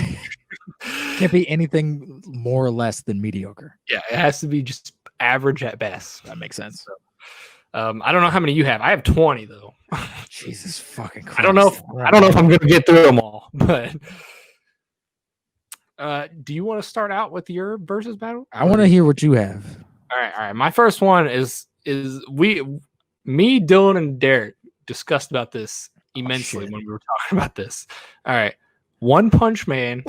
Can't be anything more or less than mediocre. Yeah, it has to be just average at best. That makes sense. So, I don't know how many you have. I have 20 though. Jesus fucking Christ. I don't know if I'm going to get through them all, but do you want to start out with your versus battle? I want to hear what you have. All right. My first one is me, Dylan, and Derek discussed about this immensely when we were talking about this. All right. One Punch Man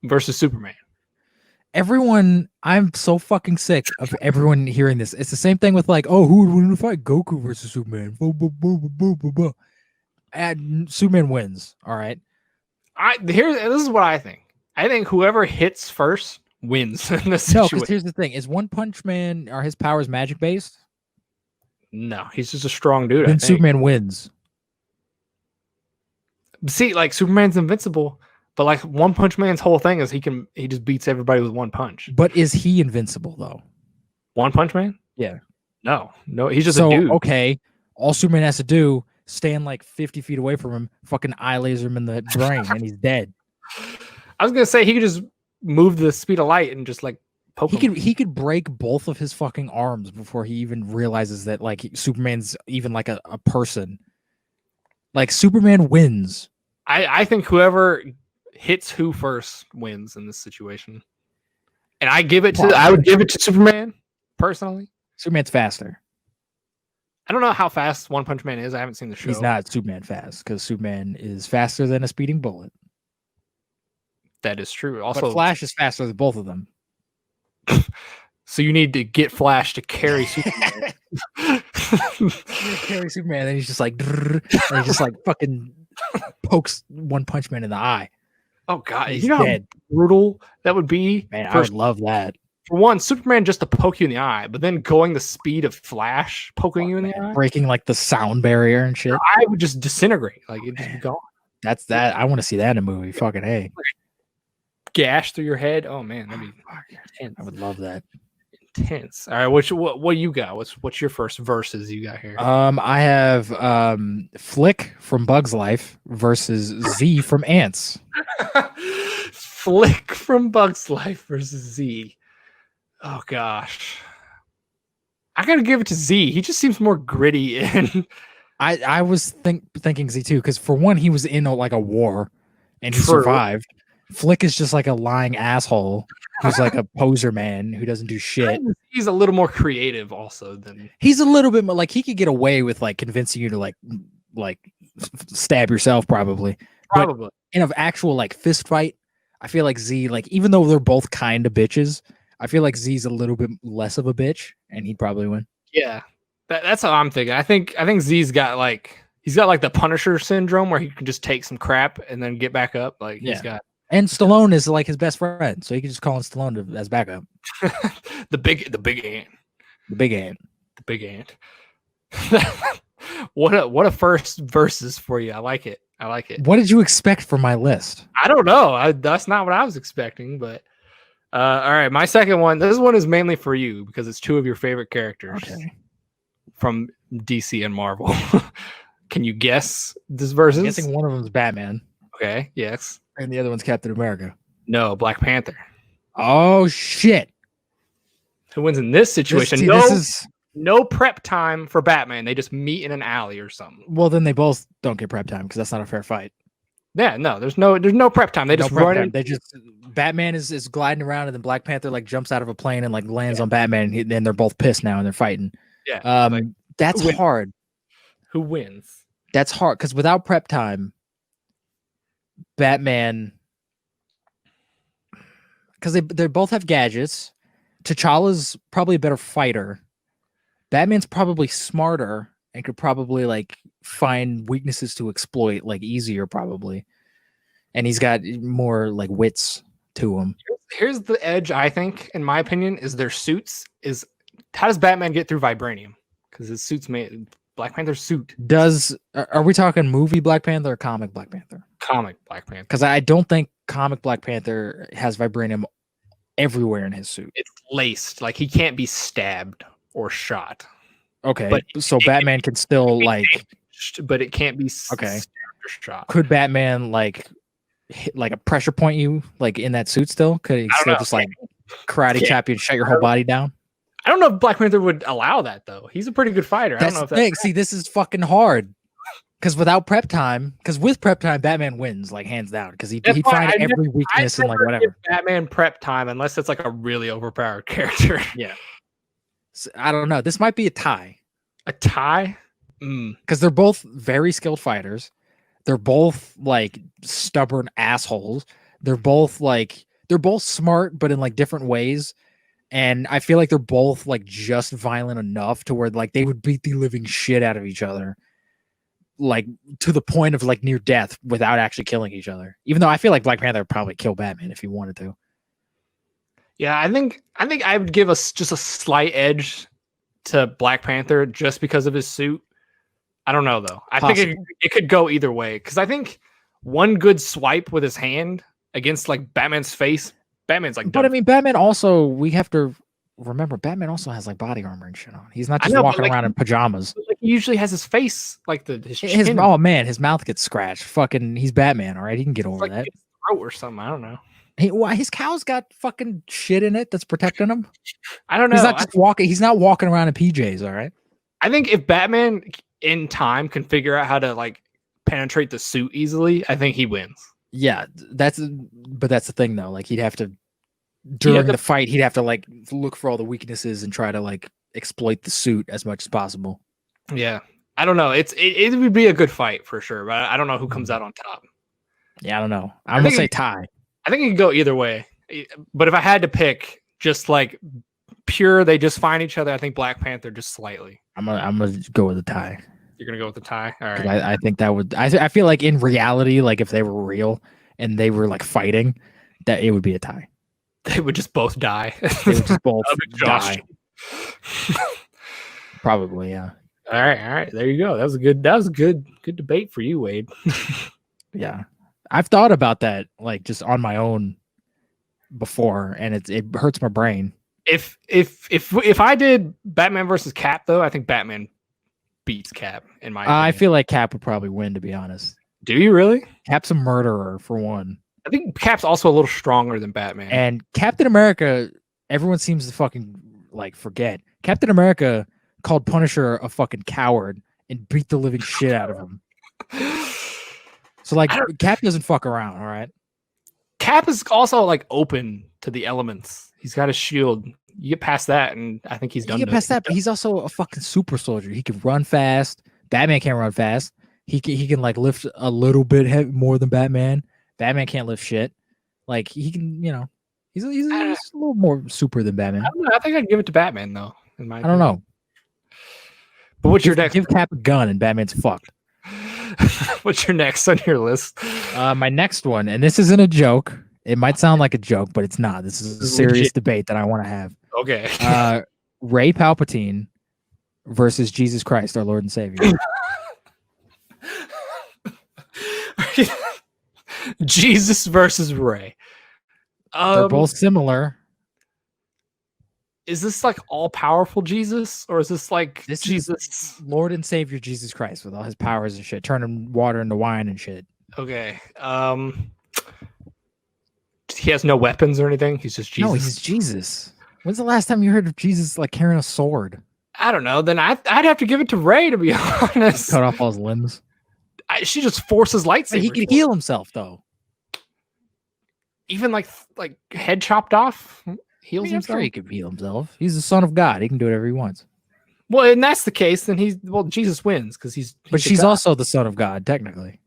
versus Superman. Everyone, I'm so fucking sick of everyone hearing this. It's the same thing with like, oh, who would win in a fight? Goku versus Superman. And Superman wins. All right. This is what I think. I think whoever hits first wins in this situation. No, because here's the thing: is One Punch Man, are his powers magic based? No, he's just a strong dude. Then Superman wins. See, like Superman's invincible, but like One Punch Man's whole thing is he just beats everybody with one punch. But is he invincible though? One Punch Man? Yeah. No, he's just a dude. Okay, all Superman has to do, stand like 50 feet away from him, fucking eye laser him in the brain, and he's dead. I was gonna say he could just move the speed of light and just like poke him. He could break both of his fucking arms before he even realizes that like Superman's even like a person. Like Superman wins. I think whoever hits who first wins in this situation. And I would give it to Superman personally. Superman's faster. I don't know how fast One Punch Man is. I haven't seen the show. He's not Superman fast because Superman is faster than a speeding bullet. That is true. Also, but Flash is faster than both of them. So you need to get Flash to carry Superman. Carry Superman, and he's just like, and he just like fucking pokes One Punch Man in the eye. Oh god, he's you know dead. How brutal that would be? Man, I would love that. For one, Superman just to poke you in the eye, but then going the speed of Flash poking you in the eye, breaking like the sound barrier and shit. I would just disintegrate, like it'd just be gone. That's that. I want to see that in a movie. Fucking hey. Gash through your head. Oh man, that'd be intense. I would love that. Intense. All right, what you got? What's your first verses you got here? I have Flick from Bug's Life versus Z from Ants. Flick from Bug's Life versus Z. Oh gosh, I gotta give it to Z. He just seems more gritty and. I was thinking Z too because for one he was in like a war and he survived. Flick is just like a lying asshole who's like a poser man who doesn't do shit. He's a little more creative also than he's a little bit more like he could get away with like convincing you to like stab yourself probably. But in an actual like fist fight, I feel like Z, like even though they're both kind of bitches, I feel like Z's a little bit less of a bitch and he'd probably win. Yeah. That's how I'm thinking. I think Z's got like the Punisher syndrome where he can just take some crap and then get back up. Like he's got. And Stallone is like his best friend, so he can just call on Stallone as backup. the big ant. The big ant. The big ant. What a first versus for you. I like it. What did you expect from my list? I don't know. That's not what I was expecting, but all right. My second one. This one is mainly for you because it's two of your favorite characters from DC and Marvel. Can you guess this versus? I'm guessing one of them is Batman. Okay. Yes. And the other one's Captain America. No, Black Panther. Oh shit! Who wins in this situation? No prep time for Batman. They just meet in an alley or something. Well, then they both don't get prep time because that's not a fair fight. Yeah, no, there's no prep time. They just run in. They just Batman is gliding around and then Black Panther like jumps out of a plane and like lands on Batman and then they're both pissed now and they're fighting. Yeah, that's hard. Who wins? That's hard because without prep time, Batman, because they both have gadgets. T'Challa's probably a better fighter. Batman's probably smarter and could probably like find weaknesses to exploit like easier probably. And he's got more like wits to him. Here's the edge, I think, in my opinion, is their suits. Is how does Batman get through vibranium? Because his suit's made Black Panther's suit. Are we talking movie Black Panther or comic Black Panther? Comic Black Panther. Because I don't think comic Black Panther has vibranium everywhere in his suit. It's laced, like he can't be stabbed or shot. Okay, but so Batman can still like, but it can't be okay. stabbed or shot. Could Batman like hit, like a pressure point you like in that suit still? Could he still just like karate chop you and shut your whole body down? I don't know if Black Panther would allow that though. He's a pretty good fighter. That's I don't know the if thing. See, this is fucking hard. Because without prep time, because with prep time, Batman wins like hands down. Because he'd find every weakness and like whatever. Batman prep time unless it's like a really overpowered character. Yeah. So, I don't know. This might be a tie. A tie? Because they're both very skilled fighters. They're both like stubborn assholes. They're both smart, but in like different ways. And I feel like they're both like just violent enough to where like they would beat the living shit out of each other. Like to the point of like near death without actually killing each other. Even though I feel like Black Panther would probably kill Batman if he wanted to. Yeah, I think I would give us just a slight edge to Black Panther just because of his suit. I don't know though. I think it could go either way because I think one good swipe with his hand against like Batman's face, Batman's like. But I mean, Batman also we have to remember Batman also has like body armor and shit on. He's not just walking around in pajamas. Like, he usually has his face like his chin. Oh man, his mouth gets scratched. Fucking, he's Batman. All right, he can get over that. His throat or something. I don't know. His cow's got fucking shit in it that's protecting him. I don't know. He's not just walking. He's not walking around in PJs. All right. I think if Batman in time can figure out how to like penetrate the suit easily, I think he wins. Yeah, that's the thing though. Like he'd have to. During the fight, he'd have to like look for all the weaknesses and try to like exploit the suit as much as possible. Yeah, I don't know. It would be a good fight for sure, but I don't know who comes out on top. Yeah, I don't know. I'm gonna say tie. I think it could go either way. But if I had to pick, just like pure, they just find each other. I think Black Panther just slightly. I'm gonna go with a tie. You're gonna go with the tie. All right. I think that would. I feel like in reality, like if they were real and they were like fighting, that it would be a tie. They would just both die. They would just both die. Probably, yeah. All right. There you go. That was a good debate for you, Wade. Yeah. I've thought about that like just on my own before, and it hurts my brain. If I did Batman versus Cap though, I think Batman beats Cap in my opinion. I feel like Cap would probably win, to be honest. Do you really? Cap's a murderer for one. I think Cap's also a little stronger than Batman. And Captain America, everyone seems to fucking like forget. Captain America called Punisher a fucking coward and beat the living shit out of him. So like Cap doesn't fuck around, all right? Cap is also like open to the elements. He's got a shield. You get past that, and I think he's done. You get past that, but he's also a fucking super soldier. He can run fast. Batman can't run fast. He can like lift a little bit more than Batman. Batman can't lift shit. Like he can, he's a little more super than Batman. I don't know. I think I'd give it to Batman though. I don't know. But what's your next? Give Cap a gun and Batman's fucked. What's your next on your list? My next one, and this isn't a joke. It might sound like a joke, but it's not. This is a serious debate that I want to have. Okay. Rey Palpatine versus Jesus Christ, our Lord and Savior. Jesus versus Rey. They're both similar. Is this like all powerful Jesus, or is this like Jesus, Lord and Savior Jesus Christ with all his powers and shit, turning water into wine and shit? Okay. He has no weapons or anything. He's just Jesus. No, he's Jesus. When's the last time you heard of Jesus like carrying a sword? I don't know. Then I'd have to give it to Rey, to be honest. Cut off all his limbs. She just forces lightsabers. But he can heal himself though. Even like head chopped off, heals himself. I'm sure he can heal himself. He's the son of God. He can do whatever he wants. Well, and that's the case, then Jesus wins because he's. But she's also the son of God, technically,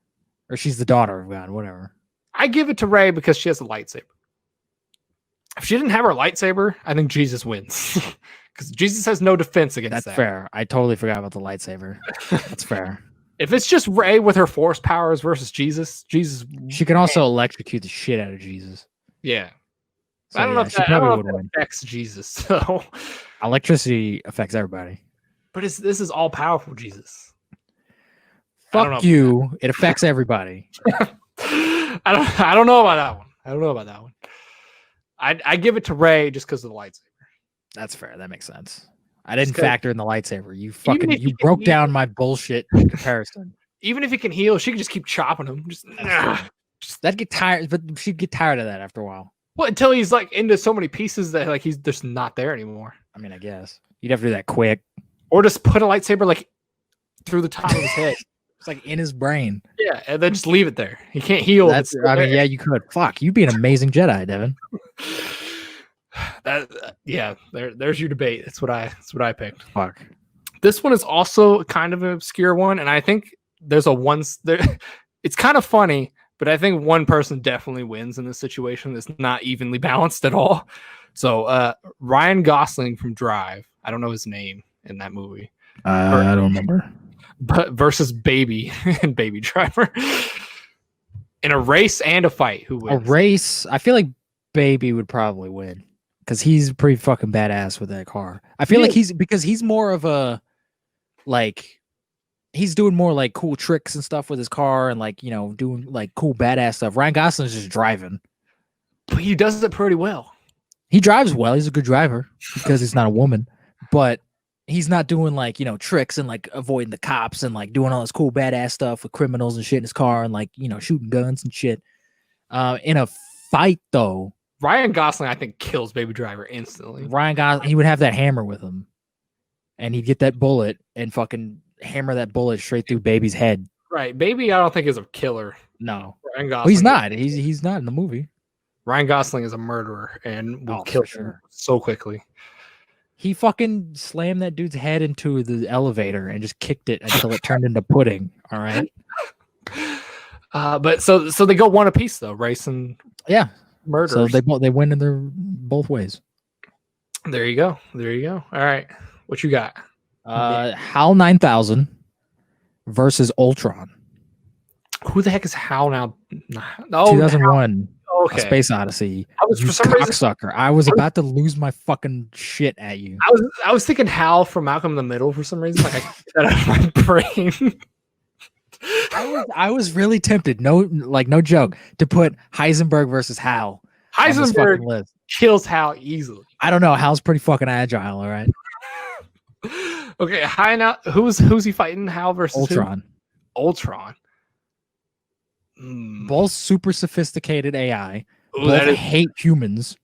or she's the daughter of God, whatever. I give it to Rey because she has a lightsaber. If she didn't have her lightsaber, I think Jesus wins. Because Jesus has no defense against that. That's fair. I totally forgot about the lightsaber. That's fair. If it's just Rey with her force powers versus Jesus, she can also electrocute the shit out of Jesus. Yeah. So, I don't know if that affects Jesus. So electricity affects everybody. But this is all powerful Jesus. Fuck you. It affects everybody. I don't know about that one. I give it to Rey just because of the lightsaber. That's fair. That makes sense. I didn't factor in the lightsaber. You broke down my bullshit comparison. Even if he can heal, she could just keep chopping him. That'd get tired, but she'd get tired of that after a while. Well, until he's like into so many pieces that like he's just not there anymore. I mean, I guess you'd have to do that quick, or just put a lightsaber like through the top of his head. It's like in his brain. Yeah, and then just leave it there. He can't heal. Yeah, you could. Fuck, you'd be an amazing Jedi, Devin. There's your debate. That's what I picked. Fuck. This one is also kind of an obscure one, and I think there's it's kind of funny, but I think one person definitely wins in this situation. It's not evenly balanced at all. So Ryan Gosling from Drive, I don't know his name in that movie. I don't remember. But versus Baby and Baby Driver in a race and a fight, who wins? A race, I feel like Baby would probably win because he's pretty fucking badass with that car. I feel like he's more of a he's doing more like cool tricks and stuff with his car and like, you know, doing like cool badass stuff. Ryan Gosling's just driving, but he does it pretty well. He drives well. He's a good driver because he's not a woman, but he's not doing like, you know, tricks and like avoiding the cops and like doing all this cool badass stuff with criminals and shit in his car and like, you know, shooting guns and shit. In a fight though, Ryan Gosling, I think, kills Baby Driver instantly. Ryan Gosling, he would have that hammer with him and he'd get that bullet and fucking hammer that bullet straight through Baby's head. Right. Baby, I don't think is a killer. No. Ryan Gosling, well, he's not. He's not in the movie. Ryan Gosling is a murderer and will kill him so quickly. He fucking slammed that dude's head into the elevator and just kicked it until it turned into pudding. All right. But so they go one apiece though, race and murder. So they win in their both ways. There you go. All right, what you got? HAL 9000 versus Ultron. Who the heck is HAL now? 2001. Okay. A Space Odyssey. For some cocksucker. I was about to lose my fucking shit at you. I was thinking Hal from Malcolm in the Middle for some reason. Like I get that out of my brain. I was really tempted, no joke, to put Heisenberg versus Hal. Heisenberg kills Hal easily. I don't know. Hal's pretty fucking agile, all right. Okay, now who's he fighting? Hal versus Ultron. Who? Ultron. Both super sophisticated AI. Both hate humans.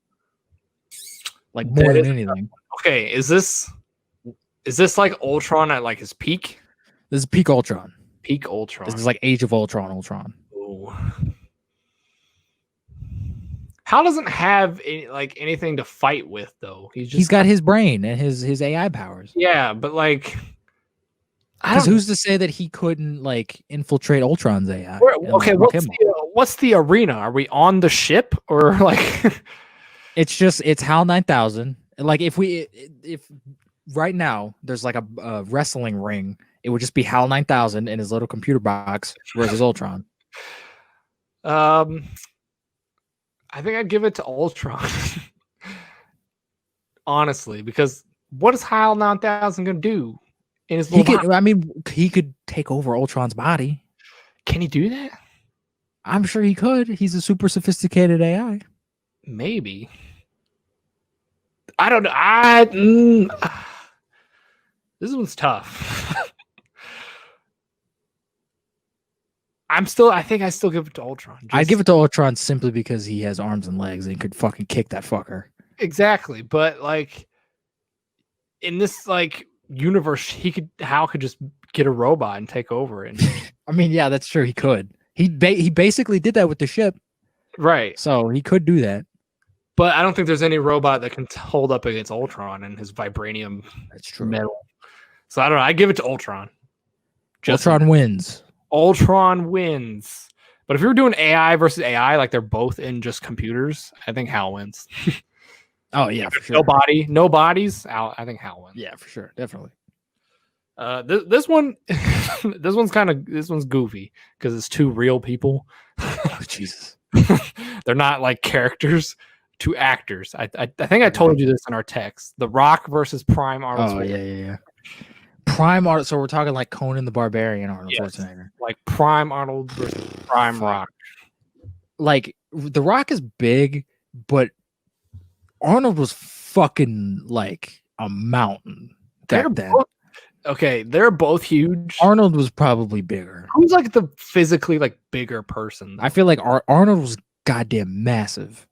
Like more than anything. Okay, is this like Ultron at like his peak? This is peak Ultron. Peak Ultron. This is like Age of Ultron. Ooh. Hal doesn't have anything to fight with though. He's got his brain and his AI powers. Yeah, but like, because who's to say that he couldn't like infiltrate Ultron's AI? Okay, what's the arena? Are we on the ship or like? it's HAL 9000. Like if right now there's like a wrestling ring, it would just be HAL 9000 in his little computer box versus Ultron. I think I'd give it to Ultron. Honestly, because what is HAL 9000 gonna do in his little he could take over Ultron's body. Can he do that? I'm sure he could. He's a super sophisticated AI. Maybe. I don't know. This one's tough. I think I still give it to Ultron. I'd give it to Ultron simply because he has arms and legs and he could fucking kick that fucker. Exactly, but like in this like universe, Hal could just get a robot and take over it. I mean, yeah, that's true. He could. He basically did that with the ship, right? So he could do that. But I don't think there's any robot that can hold up against Ultron and his vibranium. That's true. Metal. So I don't know. I give it to Ultron. Ultron wins. Ultron wins. But if you're doing AI versus AI, like they're both in just computers, I think Hal wins. Oh yeah, for sure. No bodies. I think Hal wins. Yeah, for sure, definitely. This one, this one's goofy because it's two real people. Oh Jesus. They're not like characters, two actors. I think I told you this in our text. The Rock versus Prime Arnold. Oh yeah. Prime Arnold. So we're talking like Conan the Barbarian Arnold Schwarzenegger. Like Prime Arnold versus Prime Rock. Like the Rock is big, but Arnold was fucking like a mountain back then. Okay, they're both huge. Arnold was probably bigger. Who's like the physically like bigger person? I feel like Arnold was goddamn massive.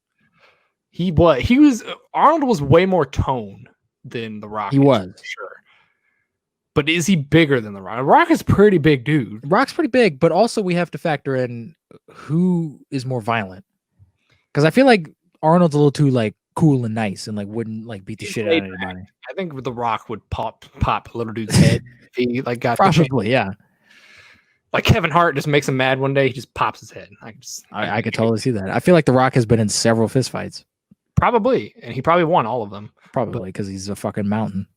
Arnold was way more tone than the Rock. He was, sure. But is he bigger than the Rock? The Rock is a pretty big dude. Rock's pretty big, but also we have to factor in who is more violent. Because I feel like Arnold's a little too like cool and nice and like wouldn't like beat the shit out of anybody. I think the Rock would pop a little dude's head if he like got probably yeah. Like Kevin Hart just makes him mad one day, he just pops his head. I could totally see that. I feel like the Rock has been in several fistfights. Probably, and he probably won all of them. Probably because he's a fucking mountain.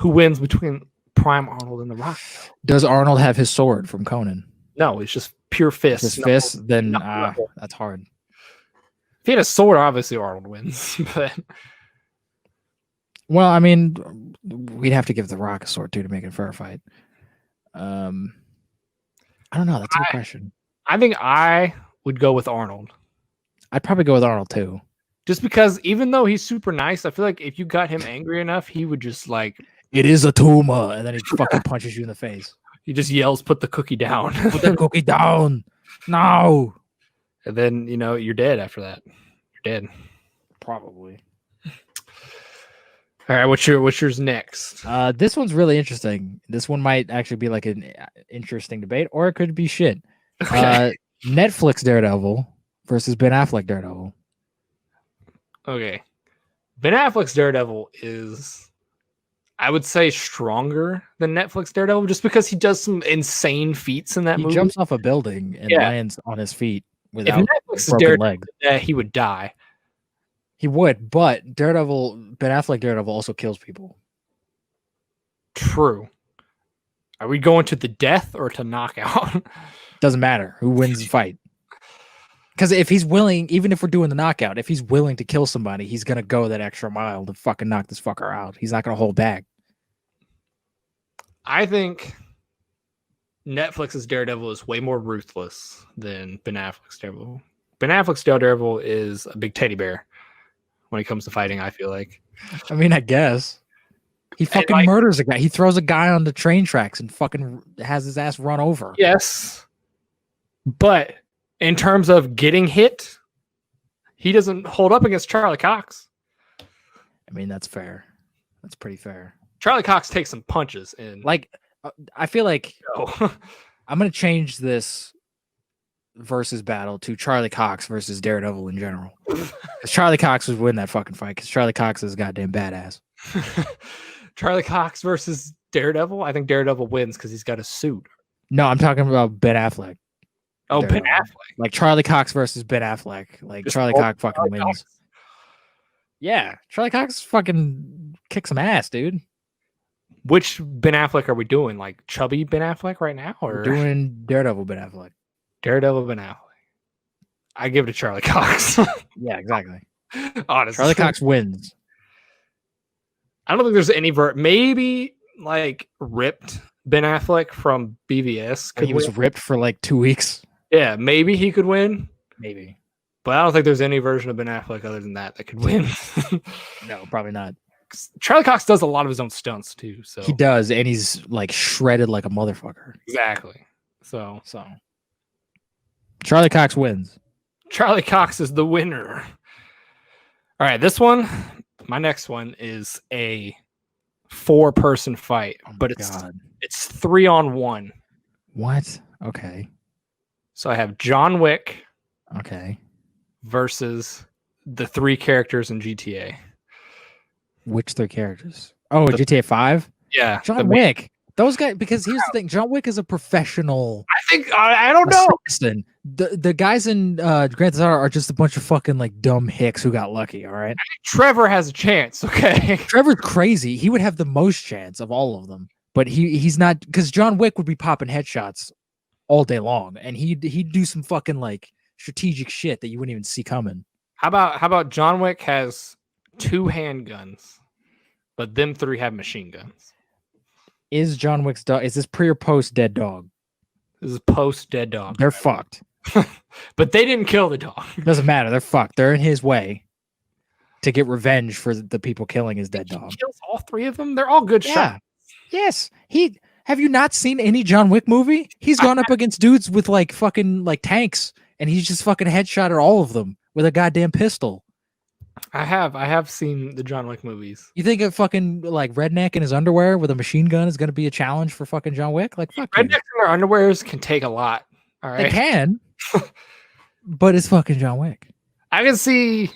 Who wins between Prime Arnold and the Rock? Does Arnold have his sword from Conan? No, it's just pure fist. His fist, then that's hard. If he had a sword, obviously Arnold wins. But well, I mean, we'd have to give the Rock a sword too to make it a fair fight. I don't know. That's a good question. I think I would go with Arnold. I'd probably go with Arnold too. Just because even though he's super nice, I feel like if you got him angry enough, he would just like, it is a tumor, and then he fucking punches you in the face. He just yells, "Put the cookie down." Put the cookie down. No. And then, you're dead after that. You're dead. Probably. All right, what's yours next? This one's really interesting. This one might actually be like an interesting debate, or it could be shit. Okay. Netflix Daredevil versus Ben Affleck Daredevil. Okay. Ben Affleck's Daredevil is, I would say, stronger than Netflix Daredevil just because he does some insane feats in that movie. He jumps off a building and lands on his feet without broken legs. He would die. He would, but Ben Affleck Daredevil also kills people. True. Are we going to the death or to knockout? Doesn't matter who wins the fight. Because if he's willing, even if we're doing the knockout, if he's willing to kill somebody, he's going to go that extra mile to fucking knock this fucker out. He's not going to hold back. I think Netflix's Daredevil is way more ruthless than Ben Affleck's Daredevil. Ben Affleck's Daredevil is a big teddy bear when it comes to fighting, I feel like. I mean, I guess. He fucking murders a guy. He throws a guy on the train tracks and fucking has his ass run over. Yes. But in terms of getting hit, he doesn't hold up against Charlie Cox. I mean, that's fair. That's pretty fair. Charlie Cox takes some punches in. Like, I feel like I'm going to change this versus battle to Charlie Cox versus Daredevil in general. Because Charlie Cox would win that fucking fight because Charlie Cox is goddamn badass. Charlie Cox versus Daredevil? I think Daredevil wins because he's got a suit. No, I'm talking about Ben Affleck. Oh, Ben Affleck. Like Charlie Cox versus Ben Affleck. Like just Charlie Cox fucking wins. Cox. Yeah. Charlie Cox fucking kicks some ass, dude. Which Ben Affleck are we doing? Like chubby Ben Affleck right now? Or we're doing Daredevil Ben Affleck. Daredevil Ben Affleck. I give it to Charlie Cox. Yeah, exactly. Honestly. Charlie Cox wins. I don't think there's any maybe like ripped Ben Affleck from BVS. He was ripped for like 2 weeks. Yeah, maybe he could win. Maybe. But I don't think there's any version of Ben Affleck other than that could win. No, probably not. Charlie Cox does a lot of his own stunts too. So he does, and he's like shredded like a motherfucker. Exactly. So Charlie Cox wins. Charlie Cox is the winner. All right, this one, my next one is a 4-person fight, but it's 3-on-1. What? Okay. So I have John Wick. Okay. Versus the 3 characters in GTA. Which 3 characters? Oh, GTA 5? Yeah. John Wick. Those guys, because here's the thing, John Wick is a professional. I think I don't know. Listen, the guys in Grand Theft Auto are just a bunch of fucking like dumb hicks who got lucky. All right. Trevor has a chance. Okay. Trevor's crazy. He would have the most chance of all of them, but he's not, because John Wick would be popping headshots all day long, and he'd do some fucking like strategic shit that you wouldn't even see coming. How about John Wick has 2 handguns, but them 3 have machine guns? Is John Wick's dog? Is this pre or post dead dog? This is post dead dog. They're fucked. But they didn't kill the dog. Doesn't matter. They're fucked. They're in his way to get revenge for the people killing his dead dog. He kills all 3 of them. They're all good shots. Yes. Have you not seen any John Wick movie? He's gone up against dudes with like fucking like tanks, and he's just fucking headshotted all of them with a goddamn pistol. I have seen the John Wick movies. You think a fucking like redneck in his underwear with a machine gun is going to be a challenge for fucking John Wick? Like, fuck rednecks in their underwears can take a lot. All right, they can, but it's fucking John Wick. I can see.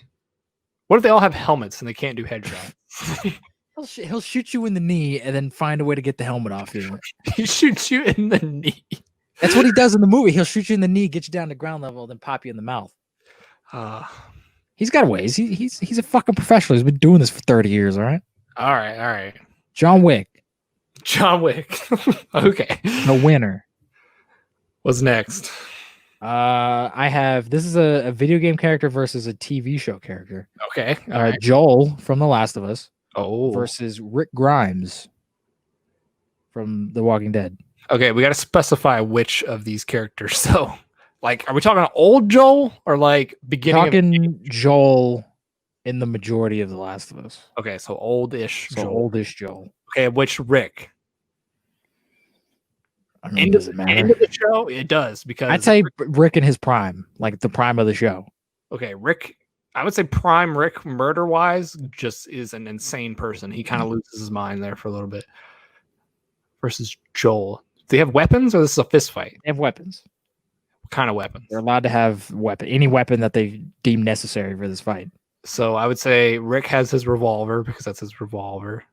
What if they all have helmets and they can't do headshots? He'll shoot you in the knee and then find a way to get the helmet off you. He shoots you in the knee. That's what he does in the movie. He'll shoot you in the knee, get you down to ground level, then pop you in the mouth. He's got ways. He's a fucking professional. He's been doing this for 30 years. All right. All right. John Wick. Okay. The winner. What's next? I have. This is a video game character versus a TV show character. Okay. Joel from The Last of Us. Oh. Versus Rick Grimes from The Walking Dead. Okay, we got to specify which of these characters. So, like, are we talking old Joel or like beginning? Talking Joel in the majority of The Last of Us. Okay, so oldish. So Joel. oldish Joel. Okay, which Rick? I mean, does it matter? End of the show, it does, because I'd say Rick in his prime, like the prime of the show. Okay, Rick. I would say prime Rick, murder wise, just is an insane person. He kind of loses his mind there for a little bit. Versus Joel. Do they have weapons, or this is a fist fight? They have weapons. What kind of weapons? They're allowed to have any weapon that they deem necessary for this fight. So I would say Rick has his revolver because that's his revolver.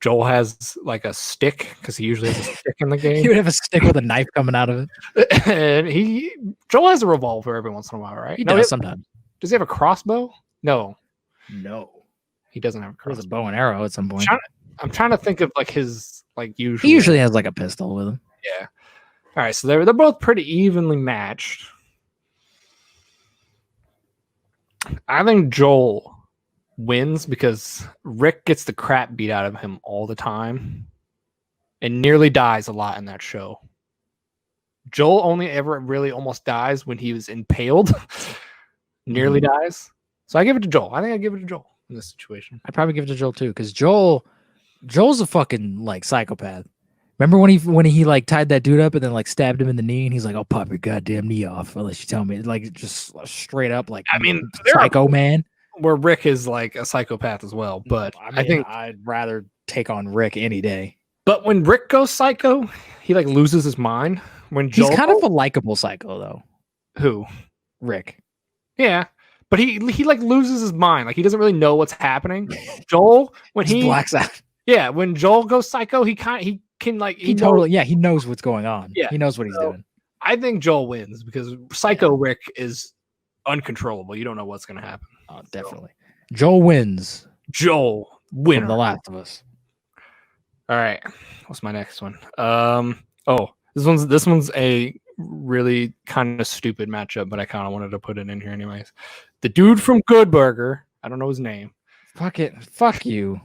Joel has like a stick because he usually has a stick in the game. He would have a stick with a knife coming out of it. And Joel has a revolver every once in a while, right? He does sometimes. Does he have a crossbow? No. He doesn't have a crossbow. He has a bow and arrow at some point. I'm trying to think of like his like usual. He usually has like a pistol with him. Yeah. All right, so they're both pretty evenly matched. I think Joel wins because Rick gets the crap beat out of him all the time and nearly dies a lot in that show. Joel only ever really almost dies when he was impaled. Nearly dies. So I give it to Joel. I think I give it to Joel in this situation. I'd probably give it to Joel too, because Joel's a fucking like psychopath. Remember when he like tied that dude up and then like stabbed him in the knee, and he's like, "I'll pop your goddamn knee off unless you tell me." Like just straight up, like, I mean, psycho man. Where Rick is like a psychopath as well, but I think I'd rather take on Rick any day. But when Rick goes psycho, he like loses his mind. When Joel, he's kind of a likable psycho though. Who? Rick. Yeah. But he like loses his mind. Like he doesn't really know what's happening. Joel, when he blacks out. Yeah, when Joel goes psycho, he knows what's going on. Yeah, he knows what he's doing. I think Joel wins because Psycho Rick is uncontrollable. You don't know what's going to happen. Oh, definitely. So, Joel wins. Joel winner. From The Last of Us. All right. What's my next one? This one's a really kind of stupid matchup, but I kind of wanted to put it in here anyways. The dude from Good Burger, I don't know his name. Fuck it. Fuck you.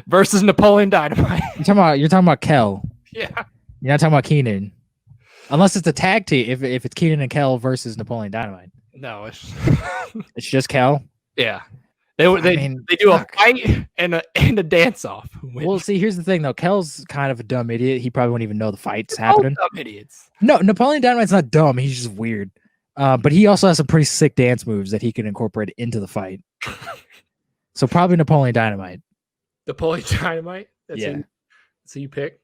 Versus Napoleon Dynamite. You're talking about Kel. Yeah. You're not talking about Keenan. Unless it's a tag team. If it's Keenan and Kel versus Napoleon Dynamite. No, it's it's just Kel. Yeah. They do a fight and a dance off. Well, see, here's the thing though. Kel's kind of a dumb idiot. He probably won't even know the fight's happening. Dumb idiots. No, Napoleon Dynamite's not dumb. He's just weird. But he also has some pretty sick dance moves that he can incorporate into the fight. So probably Napoleon Dynamite. Napoleon Dynamite? That's who you pick?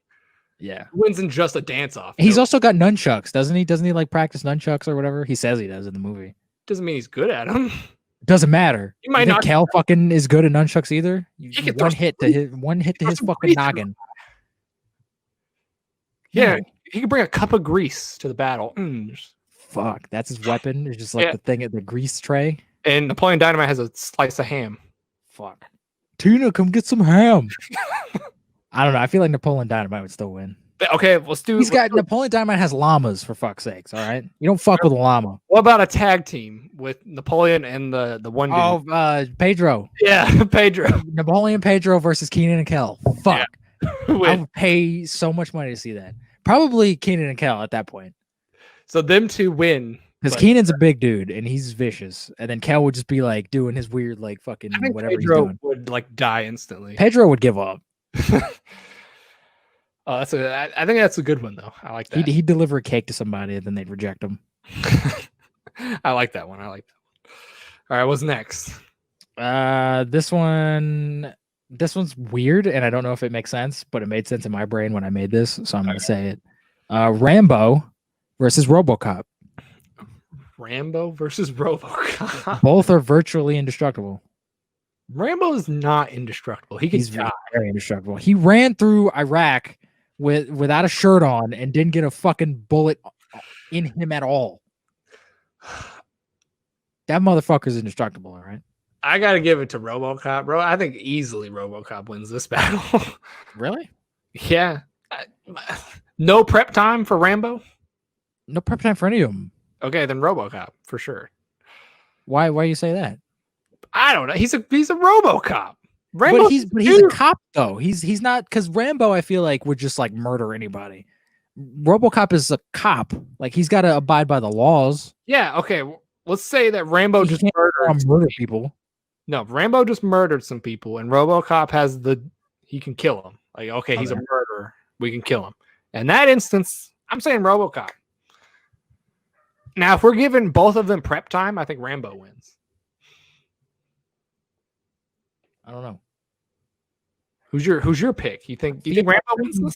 Yeah. Who wins in just a dance off? He's also got nunchucks, doesn't he? Doesn't he like practice nunchucks or whatever? He says he does in the movie. Doesn't mean he's good at them. Doesn't matter. You might not. Kel fucking is good at nunchucks either. One hit to his fucking noggin. Yeah, he could bring a cup of grease to the battle. Fuck, that's his weapon. It's just like the thing at the grease tray. And Napoleon Dynamite has a slice of ham. Fuck. Tina, come get some ham. I don't know. I feel like Napoleon Dynamite would still win. Okay, let's do. Napoleon Dynamite has llamas for fuck's sakes. All right, you don't fuck with a llama. What about a tag team with Napoleon and the one dude? Oh, Pedro. Yeah, Pedro. Napoleon Pedro versus Keenan and Kel. Fuck. Yeah. I would pay so much money to see that. Probably Keenan and Kel at that point. So them two win. Because Keenan's a big dude and he's vicious, and then Kel would just be like doing his weird like fucking whatever Pedro he's doing. Would like die instantly. Pedro would give up. Oh, I think that's a good one though. I like that. He'd deliver a cake to somebody and then they'd reject him. I like that one. All right, what's next? This one's weird, and I don't know if it makes sense, but it made sense in my brain when I made this, so I'm gonna say it. Rambo versus RoboCop. Rambo versus RoboCop. Both are virtually indestructible. Rambo is not indestructible. He's very indestructible. He ran through Iraq without a shirt on and didn't get a fucking bullet in him at all. That motherfucker's indestructible, all right? I gotta give it to RoboCop, bro. I think easily RoboCop wins this battle. Really? Yeah. No prep time for Rambo? No prep time for any of them. Okay, then RoboCop for sure. Why you say that? I don't know. He's a RoboCop. Rambo, but he's a cop though. He's not, because Rambo I feel like would just like murder anybody. RoboCop is a cop. Like he's got to abide by the laws. Yeah. Okay. Let's say that Rambo just murder people. No, Rambo just murdered some people, and RoboCop has he can kill them. Like, okay, he's a murderer. We can kill him. In that instance, I'm saying RoboCop. Now, if we're giving both of them prep time, I think Rambo wins. I don't know. Who's your pick? You think Rambo wins this?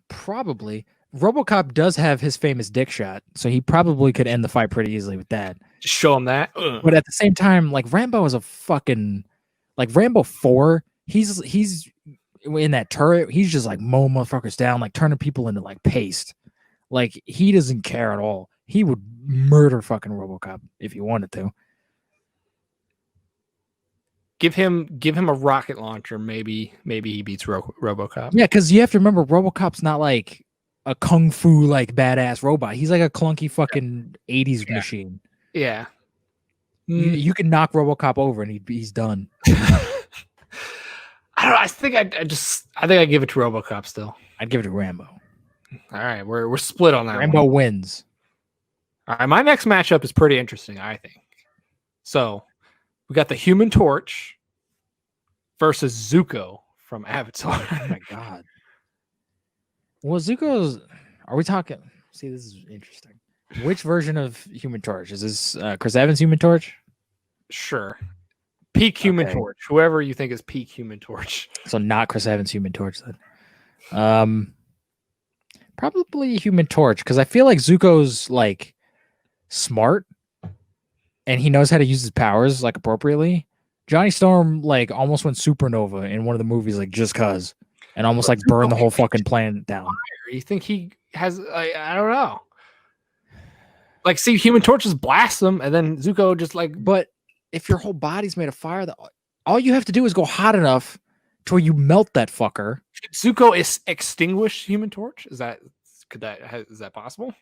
Probably. RoboCop does have his famous dick shot, so he probably could end the fight pretty easily with that. Just show him that. But at the same time, like Rambo is a fucking like Rambo 4. He's in that turret. He's just like mowing motherfuckers down, like turning people into like paste. Like he doesn't care at all. He would murder fucking RoboCop if he wanted to. Give him a rocket launcher. Maybe he beats RoboCop. Yeah, because you have to remember, RoboCop's not like a kung fu like badass robot. He's like a clunky fucking 80s machine. Yeah. You can knock RoboCop over and he's done. I don't know. I think I give it to RoboCop still. I'd give it to Rambo. All right, we're split on that. Rambo wins. All right, my next matchup is pretty interesting, I think. So we got the Human Torch versus Zuko from Avatar. Oh my god. Well, Zuko's. Are we talking? See, this is interesting. Which version of Human Torch is this? Chris Evans' Human Torch? Sure. Peak Human Torch. Whoever you think is peak Human Torch. So not Chris Evans' Human Torch then. Probably Human Torch, because I feel like Zuko's like smart and he knows how to use his powers like appropriately. Johnny Storm like almost went supernova in one of the movies, like just cause, and almost like burned the whole fucking planet down. You think he has? I don't know. Like, see, Human Torch just blasts them, and then Zuko just like. But if your whole body's made of fire, all you have to do is go hot enough to where you melt that fucker. Zuko is extinguished Human Torch. Is that possible?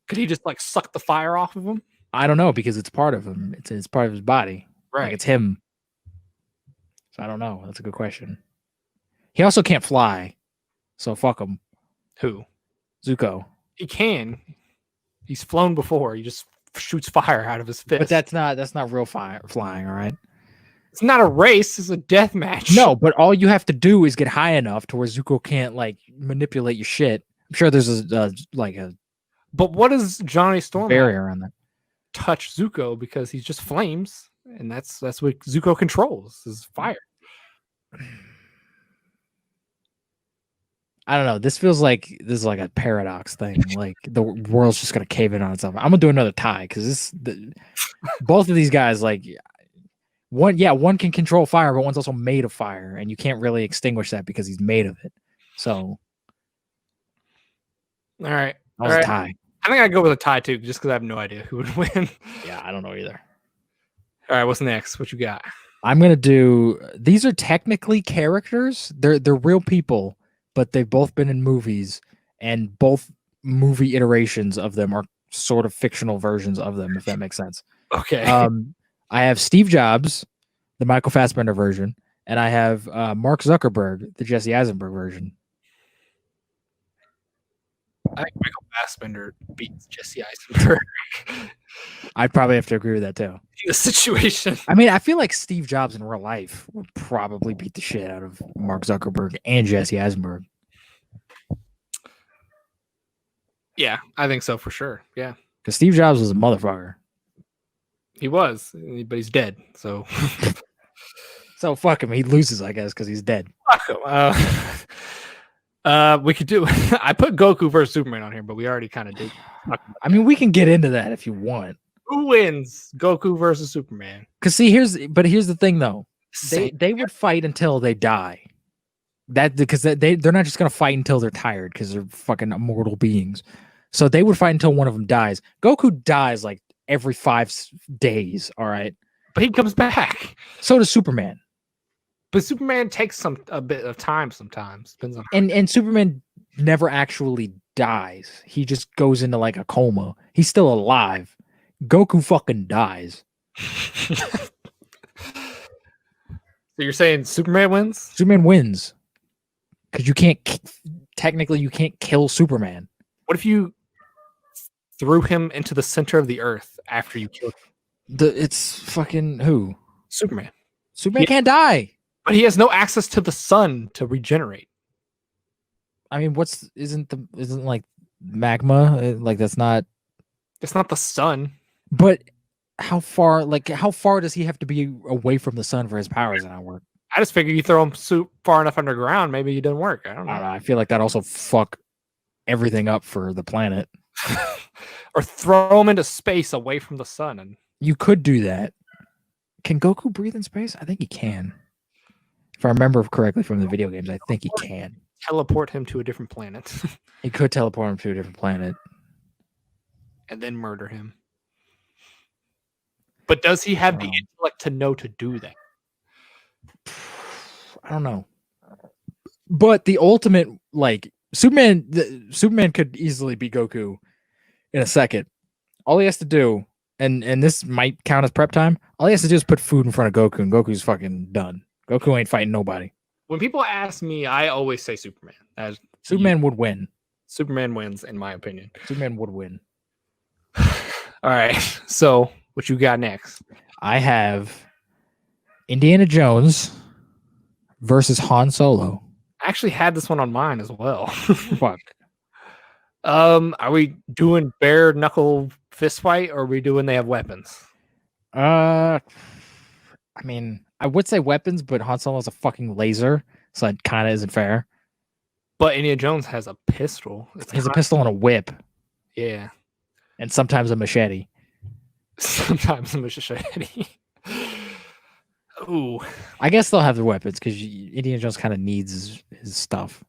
Could he just like suck the fire off of him? I don't know, because it's part of him. It's part of his body. Right. Like it's him. So I don't know. That's a good question. He also can't fly. So fuck him. Who? Zuko. He can. He's flown before. He just shoots fire out of his fist. But that's not real flying, all right? It's not a race. It's a death match. No, but all you have to do is get high enough to where Zuko can't like manipulate your shit. I'm sure there's a But what does Johnny Storm barrier around that? Touch Zuko, because he's just flames, and that's what Zuko controls is fire. I don't know. This feels like a paradox thing. Like the world's just gonna cave in on itself. I'm gonna do another tie because both of these guys, like one can control fire, but one's also made of fire, and you can't really extinguish that because he's made of it. So All right. That was a tie. I think I'd go with a tie too, just because I have no idea who would win. Yeah, I don't know either. All right, what's next? What you got? I'm gonna do. These are technically characters. They're real people, but they've both been in movies, and both movie iterations of them are sort of fictional versions of them, if that makes sense. Okay. I have Steve Jobs, the Michael Fassbender version, and I have Mark Zuckerberg, the Jesse Eisenberg version. I think Michael Fassbender beats Jesse Eisenberg I'd probably have to agree with that too. in this situation. I mean, I feel like Steve Jobs in real life would probably beat the shit out of Mark Zuckerberg and Jesse Eisenberg. Yeah, I think so for sure. Yeah, because Steve Jobs was a motherfucker. He was, but he's dead. So, so fuck him. He loses, I guess, because he's dead. Fuck him. We could do. I put Goku versus Superman on here, but we already kind of did. I mean, we can get into that if you want. Who wins, Goku versus Superman? Because see, here's the thing though. They would fight until they die. Because they're not just gonna fight until they're tired because they're fucking immortal beings. So they would fight until one of them dies. Goku dies like every 5 days. All right, but he comes back. So does Superman. But Superman takes a bit of time sometimes. Depends on and Superman never actually dies. He just goes into like a coma. He's still alive. Goku fucking dies. So you're saying Superman wins? Superman wins. Because you can't kill Superman. What if you threw him into the center of the earth after you killed him? It's fucking who? Superman. Superman can't die. But he has no access to the sun to regenerate. I mean, isn't like magma? Like that's not. It's not the sun. But how far does he have to be away from the sun for his powers to not work? I just figure you throw him far enough underground, maybe it didn't work. I don't know. I feel like that also fuck everything up for the planet. Or throw him into space away from the sun. And you could do that. Can Goku breathe in space? I think he can. If I remember correctly from the video games, I think he can. Teleport him to a different planet. He could teleport him to a different planet. And then murder him. But does he have the intellect to know to do that? I don't know. But the ultimate, like, Superman could easily beat Goku in a second. All he has to do, and this might count as prep time, all he has to do is put food in front of Goku, and Goku's fucking done. Goku ain't fighting nobody. When people ask me, I always say Superman. Superman would win. Superman wins, in my opinion. Superman would win. All right. So, what you got next? I have Indiana Jones versus Han Solo. I actually had this one on mine as well. Fuck. Are we doing bare knuckle fist fight, or are we doing they have weapons? I mean, I would say weapons, but Han Solo has a fucking laser, so that kind of isn't fair. But Indiana Jones has a pistol. He has a pistol and a whip. Yeah. And sometimes a machete. Sometimes a machete. Ooh. I guess they'll have their weapons because Indiana Jones kind of needs his stuff.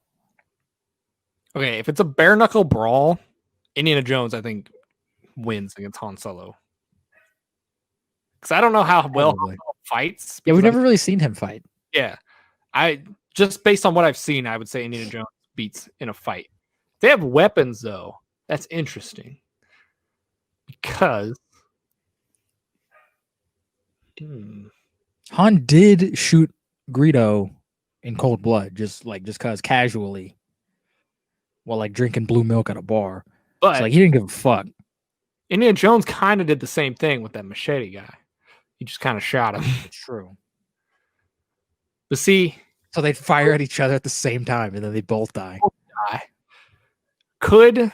Okay, if it's a bare knuckle brawl, Indiana Jones, I think, wins against Han Solo. Because I don't know how well Han Solo fights. Yeah, we've never really seen him fight. Yeah. Just based on what I've seen, I would say Indiana Jones beats in a fight. They have weapons, though. That's interesting. Because Han did shoot Greedo in cold blood, just cause casually, while like drinking blue milk at a bar. But so, like he didn't give a fuck. Indiana Jones kind of did the same thing with that machete guy. He just kind of shot him. True. But see, so they'd fire at each other at the same time, and then they both die. Could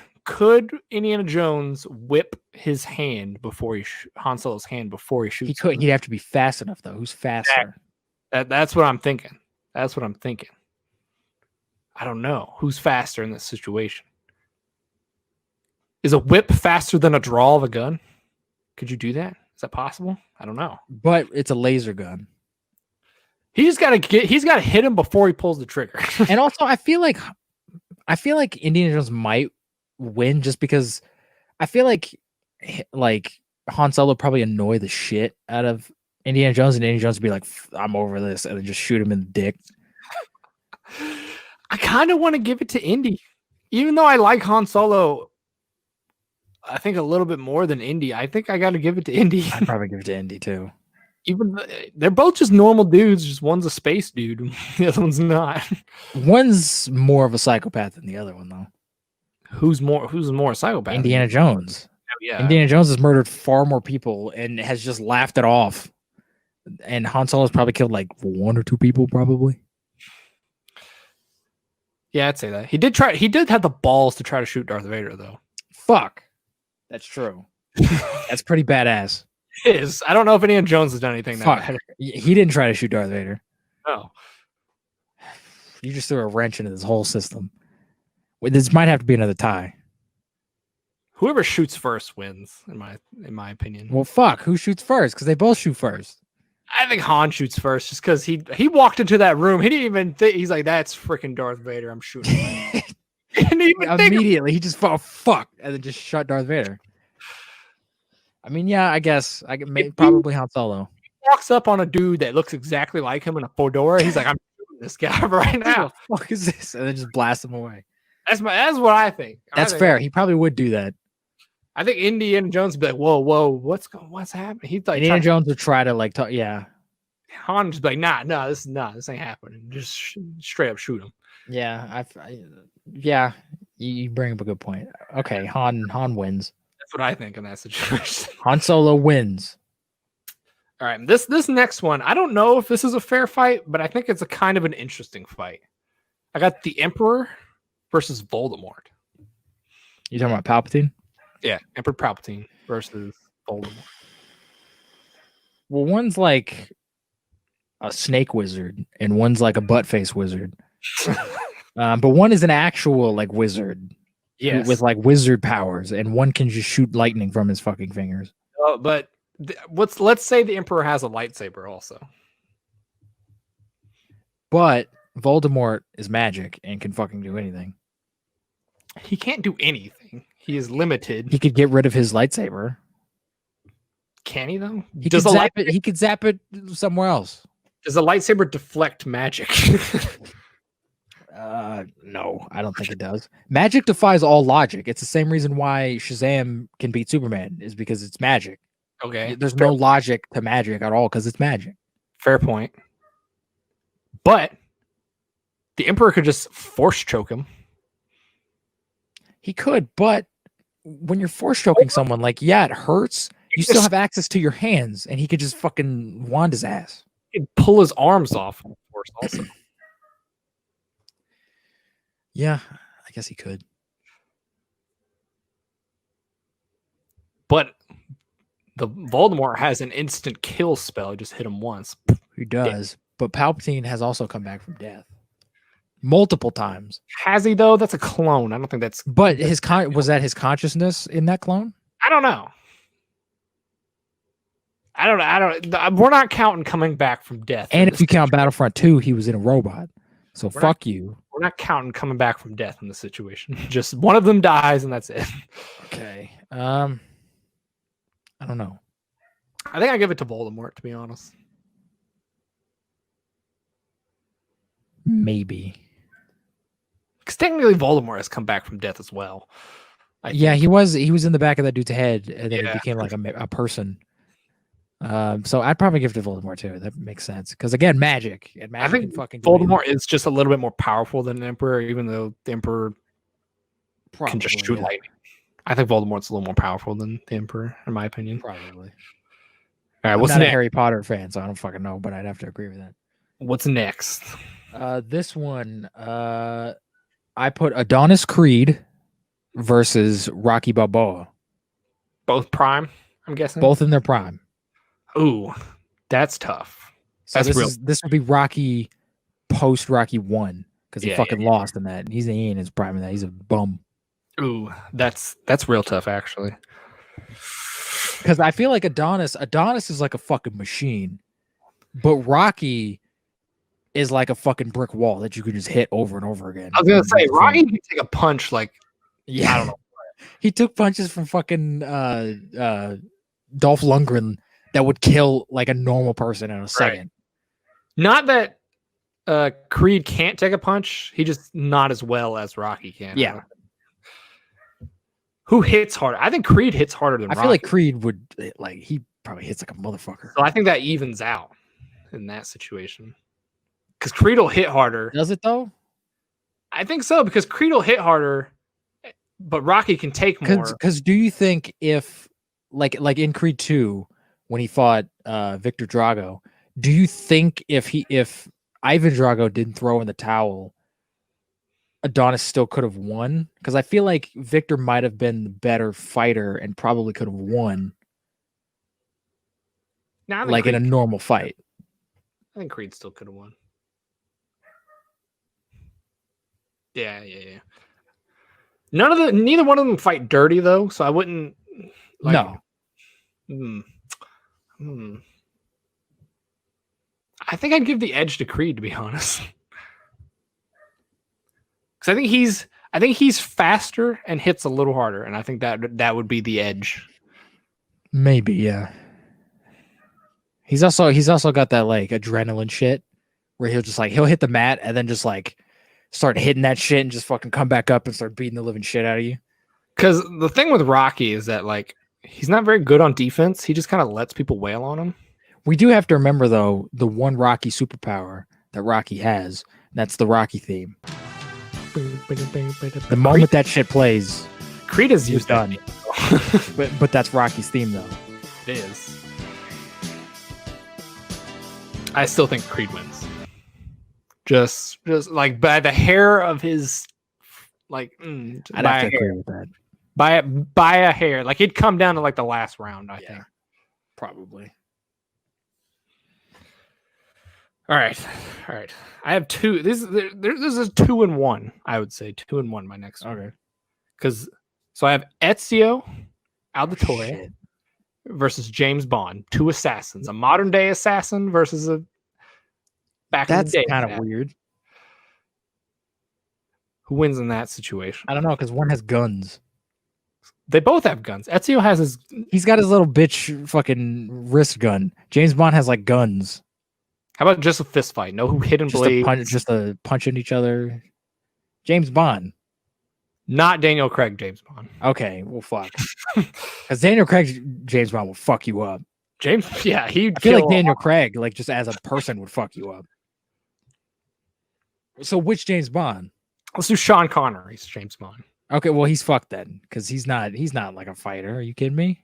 Indiana Jones whip his hand before Han Solo's hand before he shoots? He couldn't. He'd have to be fast enough, though. Who's faster? That's what I'm thinking. I don't know who's faster in this situation. Is a whip faster than a draw of a gun? Could you do that? Is that possible? I don't know. But it's a laser gun. He's got to hit him before he pulls the trigger. And also, I feel like Indiana Jones might win just because I feel like Han Solo probably annoy the shit out of Indiana Jones, and Indiana Jones would be like, I'm over this, and then just shoot him in the dick. I kind of want to give it to Indy, even though I like Han Solo. I think a little bit more than Indy. I think I got to give it to Indy. I'd probably give it to Indy too. Even they're both just normal dudes. Just one's a space dude, the other one's not. One's more of a psychopath than the other one, though. Who's more a psychopath? Indiana Jones. Oh, yeah. Indiana Jones has murdered far more people and has just laughed it off. And Han Solo's probably killed like 1 or 2 people, probably. Yeah, I'd say that. He did have the balls to try to shoot Darth Vader, though. Fuck. That's true. That's pretty badass. It is. I don't know if Indiana Jones has done anything that bad. He didn't try to shoot Darth Vader. No. You just threw a wrench into this whole system. This might have to be another tie. Whoever shoots first wins, in my opinion. Well, fuck. Who shoots first? Because they both shoot first. I think Han shoots first, just because he walked into that room. He didn't even think. He's like, "That's freaking Darth Vader. I'm shooting." He didn't even immediately. He just thought, "Fuck," and then just shot Darth Vader. I mean, yeah, I guess probably Han Solo. He walks up on a dude that looks exactly like him in a fedora. He's like, "I'm shooting this guy right now." What the fuck is this? And then just blast him away. That's what I think. That's fair. He probably would do that. I think Indiana Jones would be like, whoa, what's happening? He's like, Indiana Jones would try to like talk. Yeah. Han just be like, nah, this ain't happening. Just straight up shoot him. Yeah, yeah. You bring up a good point. Okay, Han wins. That's what I think in that situation. Han Solo wins. All right, this next one, I don't know if this is a fair fight, but I think it's a kind of an interesting fight. I got the Emperor versus Voldemort. You talking about Palpatine? Yeah, Emperor Palpatine versus Voldemort. Well, one's like a snake wizard, and one's like a butt face wizard. But one is an actual like wizard, with like wizard powers, and one can just shoot lightning from his fucking fingers. But let's say the Emperor has a lightsaber also. But Voldemort is magic and can fucking do anything. He can't do anything. He is limited. He could get rid of his lightsaber. Can he though? He could zap it somewhere else. Does a lightsaber deflect magic? No, I don't think it does. Magic defies all logic. It's the same reason why Shazam can beat Superman, is because it's magic. Okay. There's no logic to magic at all because it's magic. Fair point. But the Emperor could just force choke him. He could, but when you're force choking someone, like, yeah, it hurts. You still have access to your hands, and he could just fucking wand his ass. He could pull his arms off force also. Yeah, I guess he could. But the Voldemort has an instant kill spell. He just hit him once. He does. But Palpatine has also come back from death. Multiple times. Has he though? That's a clone. I don't think that's. But was that his consciousness in that clone? I don't know. We're not counting coming back from death. And if you count Battlefront 2, he was in a robot. So fuck you. We're not counting coming back from death in this situation. Just one of them dies and that's it. Okay. I don't know. I think I give it to Voldemort, to be honest. Maybe. Because technically Voldemort has come back from death as well. Yeah, he was in the back of that dude's head, and then it became like a person. So I'd probably give it to Voldemort too. That makes sense. Because again, magic. And magic, I think fucking Voldemort is just a little bit more powerful than the Emperor, even though the Emperor can just shoot lightning. I think Voldemort's a little more powerful than the Emperor, in my opinion. Probably. All right, I'm not a Harry Potter fan, so I don't fucking know, but I'd have to agree with that. What's next? This one, I put Adonis Creed versus Rocky Balboa. Both prime, I'm guessing? Both in their prime. Ooh, that's tough. So this would be Rocky post Rocky 1 because he fucking lost in that. He ain't in his prime in that. He's a bum. Ooh, that's real tough, actually. Because I feel like Adonis is like a fucking machine, but Rocky is like a fucking brick wall that you could just hit over and over again. I was gonna say Rocky can take a punch like I don't know He took punches from fucking Dolph Lundgren that would kill like a normal person in a second. Not that Creed can't take a punch. He just not as well as Rocky can. Yeah. Who hits harder? I think Creed hits harder than Rocky. I feel like Creed would he probably hits like a motherfucker. So I think that evens out in that situation. Because Creed will hit harder. Does it though? I think so, because Creed will hit harder, but Rocky can take more. Because do you think if like in Creed 2, when he fought Victor Drago, do you think if Ivan Drago didn't throw in the towel, Adonis still could have won? Because I feel like Victor might have been the better fighter and probably could have won. Now, like Creed, in a normal fight. I think Creed still could have won. Yeah. Neither one of them fight dirty though, so I wouldn't. Like, no. I think I'd give the edge to Creed, to be honest. Because I think he's faster and hits a little harder, and I think that would be the edge. Maybe, yeah. He's also got that like adrenaline shit where he'll hit the mat and then just like start hitting that shit and just fucking come back up and start beating the living shit out of you. Because the thing with Rocky is that like he's not very good on defense. He just kind of lets people wail on him. We do have to remember though the one Rocky superpower that Rocky has. That's the Rocky theme. The moment that shit plays, Creed has used done. but that's Rocky's theme though. It is. I still think Creed wins. Just like by the hair of his, like. I'd have to agree with that. By a hair, like it'd come down to like the last round. I think probably. All right. I have two. This is a 2-1. I would say 2-1. My next one. Okay. So I have Ezio Auditore versus James Bond, two assassins, a modern day assassin versus a back in the day. That's kind of weird. Who wins in that situation? I don't know, because one has guns. They both have guns. Ezio has he's got his little bitch fucking wrist gun. James Bond has like guns. How about just a fist fight? No hidden blades. Just a punching each other. James Bond. Not Daniel Craig James Bond. Okay, well, fuck. Because Daniel Craig James Bond will fuck you up. I feel like Daniel Craig, like just as a person, would fuck you up. So which James Bond? Let's do Sean Connery's James Bond. Okay, well, he's fucked then, because he's not like a fighter. Are you kidding me?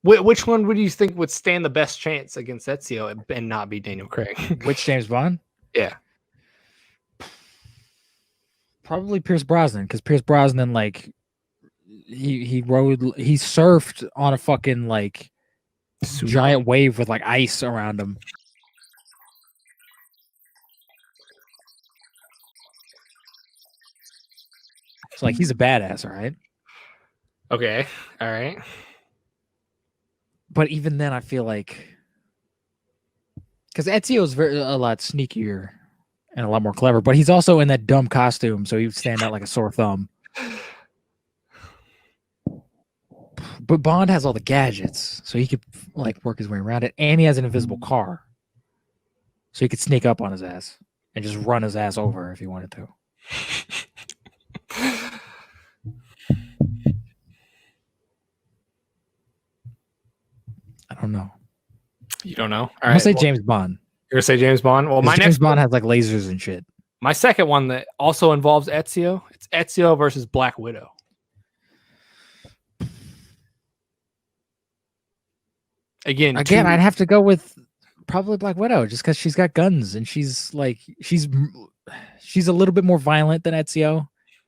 Which one would you think would stand the best chance against Ezio and not be Daniel Craig? Which James Bond? Yeah. Probably Pierce Brosnan, because Pierce Brosnan, like, he surfed on a fucking, like, giant wave with, like, ice around him. So, like, he's a badass, all right? Okay, all right. But even then, I feel like... Because Ezio is a lot sneakier and a lot more clever, but he's also in that dumb costume, so he would stand out like a sore thumb. But Bond has all the gadgets, so he could like work his way around it, and he has an invisible car, so he could sneak up on his ass and just run his ass over if he wanted to. I don't know. You don't know? I'm gonna say James Bond. You're gonna say James Bond? Well, my James next Bond has like lasers and shit. My second one that also involves Ezio. It's Ezio versus Black Widow. Again, I'd have to go with probably Black Widow, just because she's got guns and she's a little bit more violent than Ezio.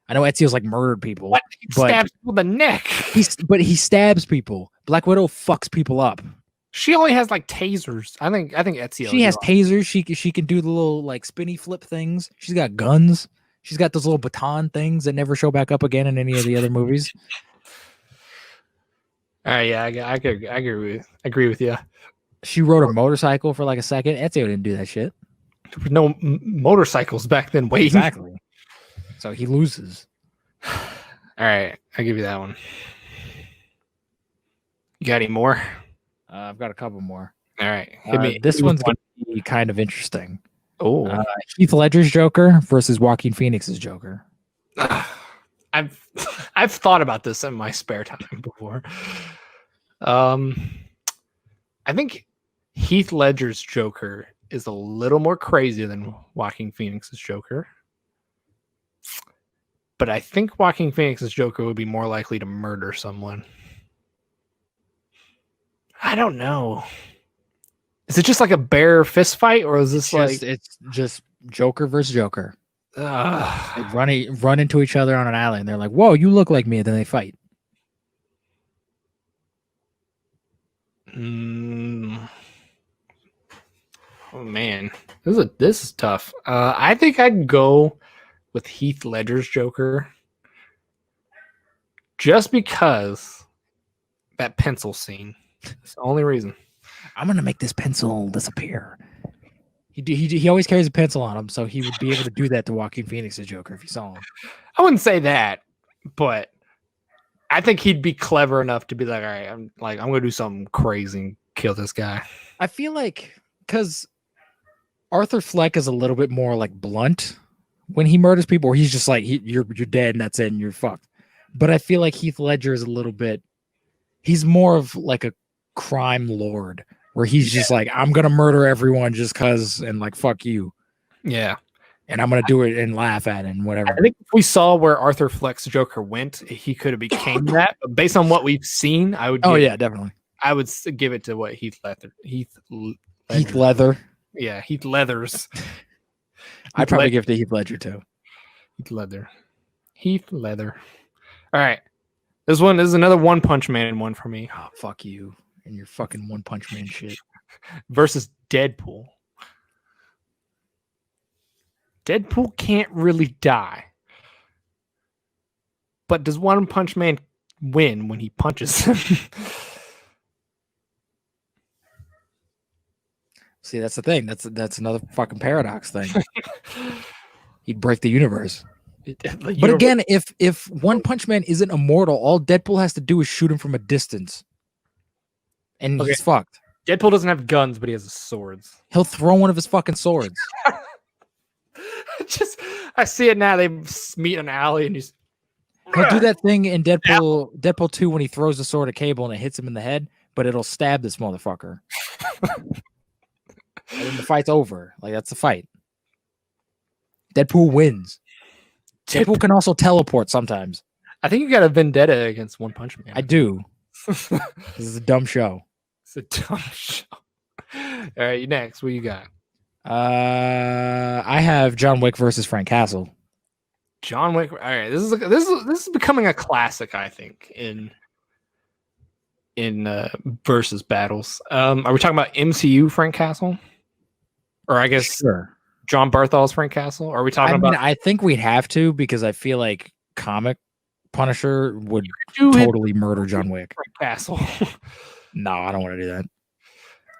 I know Ezio's like murdered people, but he stabs people in the neck. But he stabs people. Black Widow fucks people up. She only has like tasers. I think Ezio. She has tasers. She can do the little like spinny flip things. She's got guns. She's got those little baton things that never show back up again in any of the other movies. All right, yeah, I agree with you. She rode a motorcycle for like a second. Ezio didn't do that shit. There were no motorcycles back then. Wait, exactly. So he loses. All All right, I'll give you that one. You got any more? I've got a couple more. All right, hit me. This one's going to be kind of interesting. Oh, Heath Ledger's Joker versus Joaquin Phoenix's Joker. I've thought about this in my spare time before. I think Heath Ledger's Joker is a little more crazy than Joaquin Phoenix's Joker. But I think Joaquin Phoenix's Joker would be more likely to murder someone. I don't know. Is it just like a bare fist fight, or is this it's just Joker versus Joker? They run into each other on an alley, and they're like, "Whoa, you look like me!" And then they fight. Oh man, this is tough. I think I'd go with Heath Ledger's Joker, just because that pencil scene. It's the only reason. I'm gonna make this pencil disappear. He always carries a pencil on him, so he would be able to do that to Joaquin Phoenix's Joker if he saw him. I wouldn't say that, but I think he'd be clever enough to be like, all right, I'm gonna do something crazy and kill this guy. I feel like because Arthur Fleck is a little bit more like blunt when he murders people, or he's just like, you're dead and that's it and you're fucked. But I feel like Heath Ledger is a little bit, he's more of like a crime lord where he's just like, I'm gonna murder everyone just cause and like fuck you. Yeah. And I'm gonna do it and laugh at it and whatever. I think if we saw where Arthur Fleck's Joker went, he could have became that. But based on what we've seen, I would definitely. I would give it to what Heath Leather. Heath Leather. Yeah, Heath Leathers. I'd probably give it to Heath Ledger too. Heath Leather. All right. This is another One Punch Man one for me. Oh, fuck you and your fucking One Punch Man shit. Versus Deadpool. Deadpool can't really die. But does One Punch Man win when he punches him? See, that's the thing. That's another fucking paradox thing. He'd break the universe. But again, if One Punch Man isn't immortal, all Deadpool has to do is shoot him from a distance. And he's fucked. Deadpool doesn't have guns, but he has swords. He'll throw one of his fucking swords. I see it now. They meet in an alley and he'll do that thing in Deadpool 2 when he throws the sword at Cable and it hits him in the head, but it'll stab this motherfucker. And then the fight's over. Like, that's the fight. Deadpool wins. Deadpool can also teleport sometimes. I think you got a vendetta against One Punch Man. I do. This is a dumb show. It's a dumb show. All right, you next. What you got? I have John Wick versus Frank Castle. John Wick. All right, this is becoming a classic, I think, in versus battles. Are we talking about MCU Frank Castle? Or I guess sure. John Barthol's Frank Castle? Or are we talking about? I think we'd have to, because I feel like comic Punisher would totally murder John Wick. Frank Castle. No, I don't want to do that.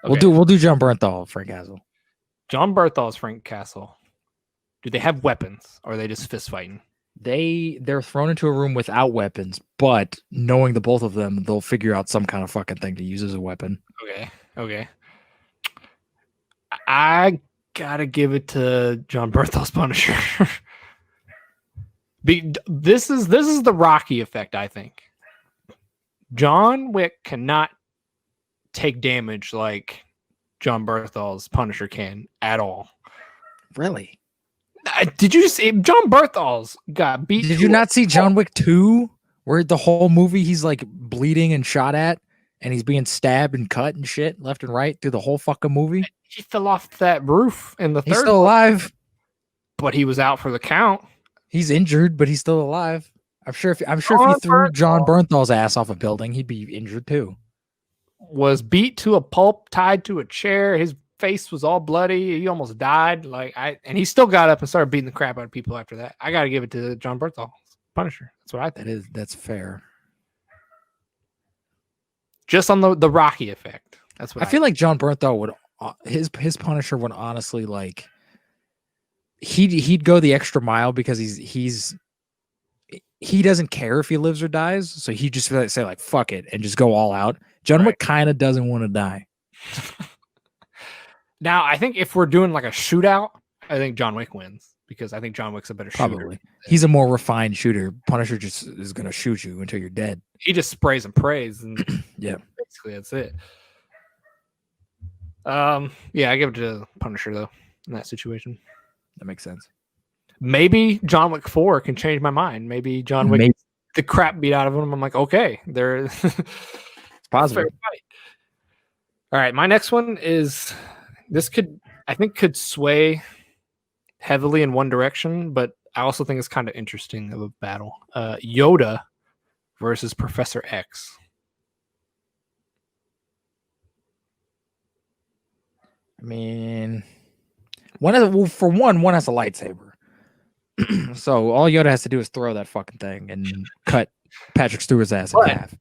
Okay. We'll do John Bernthal, Frank Castle. John Barthol's Frank Castle. Do they have weapons, or are they just fist fighting? They're thrown into a room without weapons, but knowing the both of them, they'll figure out some kind of fucking thing to use as a weapon. Okay. I gotta give it to John Bernthal's Punisher. This is the Rocky effect, I think. John Wick cannot take damage like John Bernthal's Punisher can at all. Really? Did you see John Bernthal's got beat? Did you not see John Wick 2, where the whole movie he's like bleeding and shot at, and he's being stabbed and cut and shit left and right through the whole fucking movie? He fell off that roof in the third. He's still alive, but he was out for the count. He's injured, but he's still alive. I'm sure if you threw John Bernthal's ass off a building, he'd be injured too. Was beat to a pulp, tied to a chair. His face was all bloody. He almost died. And he still got up and started beating the crap out of people after that. I got to give it to John Bernthal's Punisher. That's what I think. That's fair. Just on the Rocky effect. That's what I feel like John Bernthal would. His Punisher would honestly like. He'd go the extra mile because he doesn't care if he lives or dies, so he just say like fuck it and just go all out. John Wick kind of doesn't want to die. Now, I think if we're doing like a shootout, I think John Wick wins because I think John Wick's a better shooter. He's a more refined shooter. Punisher just is gonna shoot you until you're dead. He just sprays and prays, and yeah, basically that's it. Yeah, I give it to Punisher though in that situation. That makes sense. Maybe John Wick 4 can change my mind. Maybe John Wick gets the crap beat out of him. I'm like, okay, there. It's possible. All right, my next one is this could sway heavily in one direction, but I also think it's kind of interesting of a battle. Yoda versus Professor X. I mean, one has a lightsaber. So all Yoda has to do is throw that fucking thing and cut Patrick Stewart's ass in half.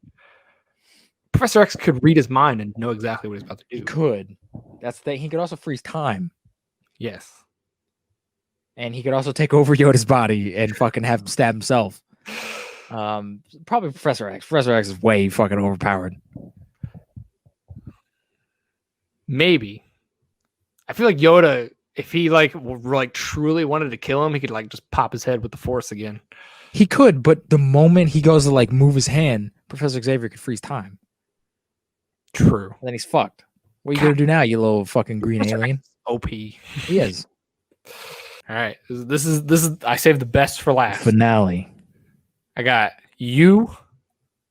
Professor X could read his mind and know exactly what he's about to do. He could. That's the thing. He could also freeze time. Yes. And he could also take over Yoda's body and fucking have him stab himself. Probably Professor X. Professor X is way fucking overpowered. Maybe. I feel like Yoda, if he like truly wanted to kill him, he could like just pop his head with the Force again. He could, but the moment he goes to like move his hand, Professor Xavier could freeze time. True. And then he's fucked. What are you gonna do now, you little fucking green alien? OP. He is. All right. This is I saved the best for last. Finale. I got you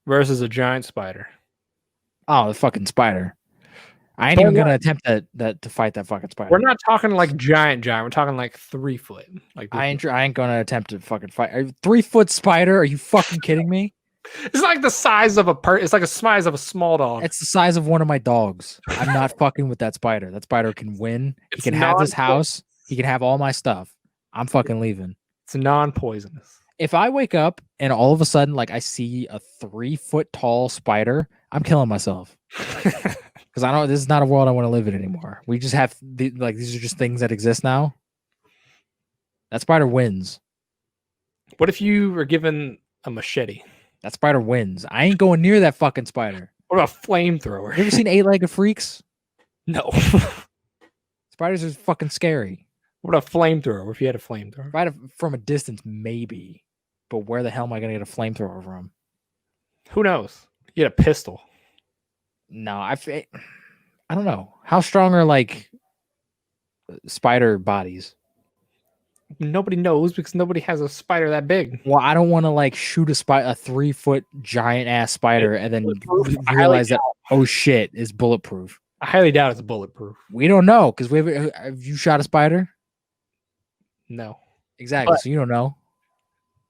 versus a giant spider. Oh, the fucking spider. I ain't even gonna attempt to fight that fucking spider. We're not talking like giant. We're talking like 3 foot. Like I ain't gonna attempt to fucking fight a 3 foot spider. Are you fucking kidding me? It's like the size of it's like the size of a small dog. It's the size of one of my dogs. I'm not fucking with that spider. That spider can win. He can have this house. He can have all my stuff. I'm fucking leaving. It's non-poisonous. If I wake up and all of a sudden like I see a 3 foot tall spider, I'm killing myself. Because I know this is not a world I want to live in anymore. We just have these are just things that exist now. That spider wins. What if you were given a machete? That spider wins. I ain't going near that fucking spider. What about a flamethrower? You ever seen 8-Legged Freaks? No. Spiders are fucking scary. What about a flamethrower? If you had a flamethrower? Right from a distance, maybe. But where the hell am I going to get a flamethrower from? Who knows? You get a pistol. No, I don't know. How strong are like spider bodies? Nobody knows because nobody has a spider that big. Well, I don't want to like shoot a 3 foot giant ass spider and then realize that oh shit is bulletproof. I highly doubt it's bulletproof. We don't know because have you shot a spider? No, exactly. So you don't know.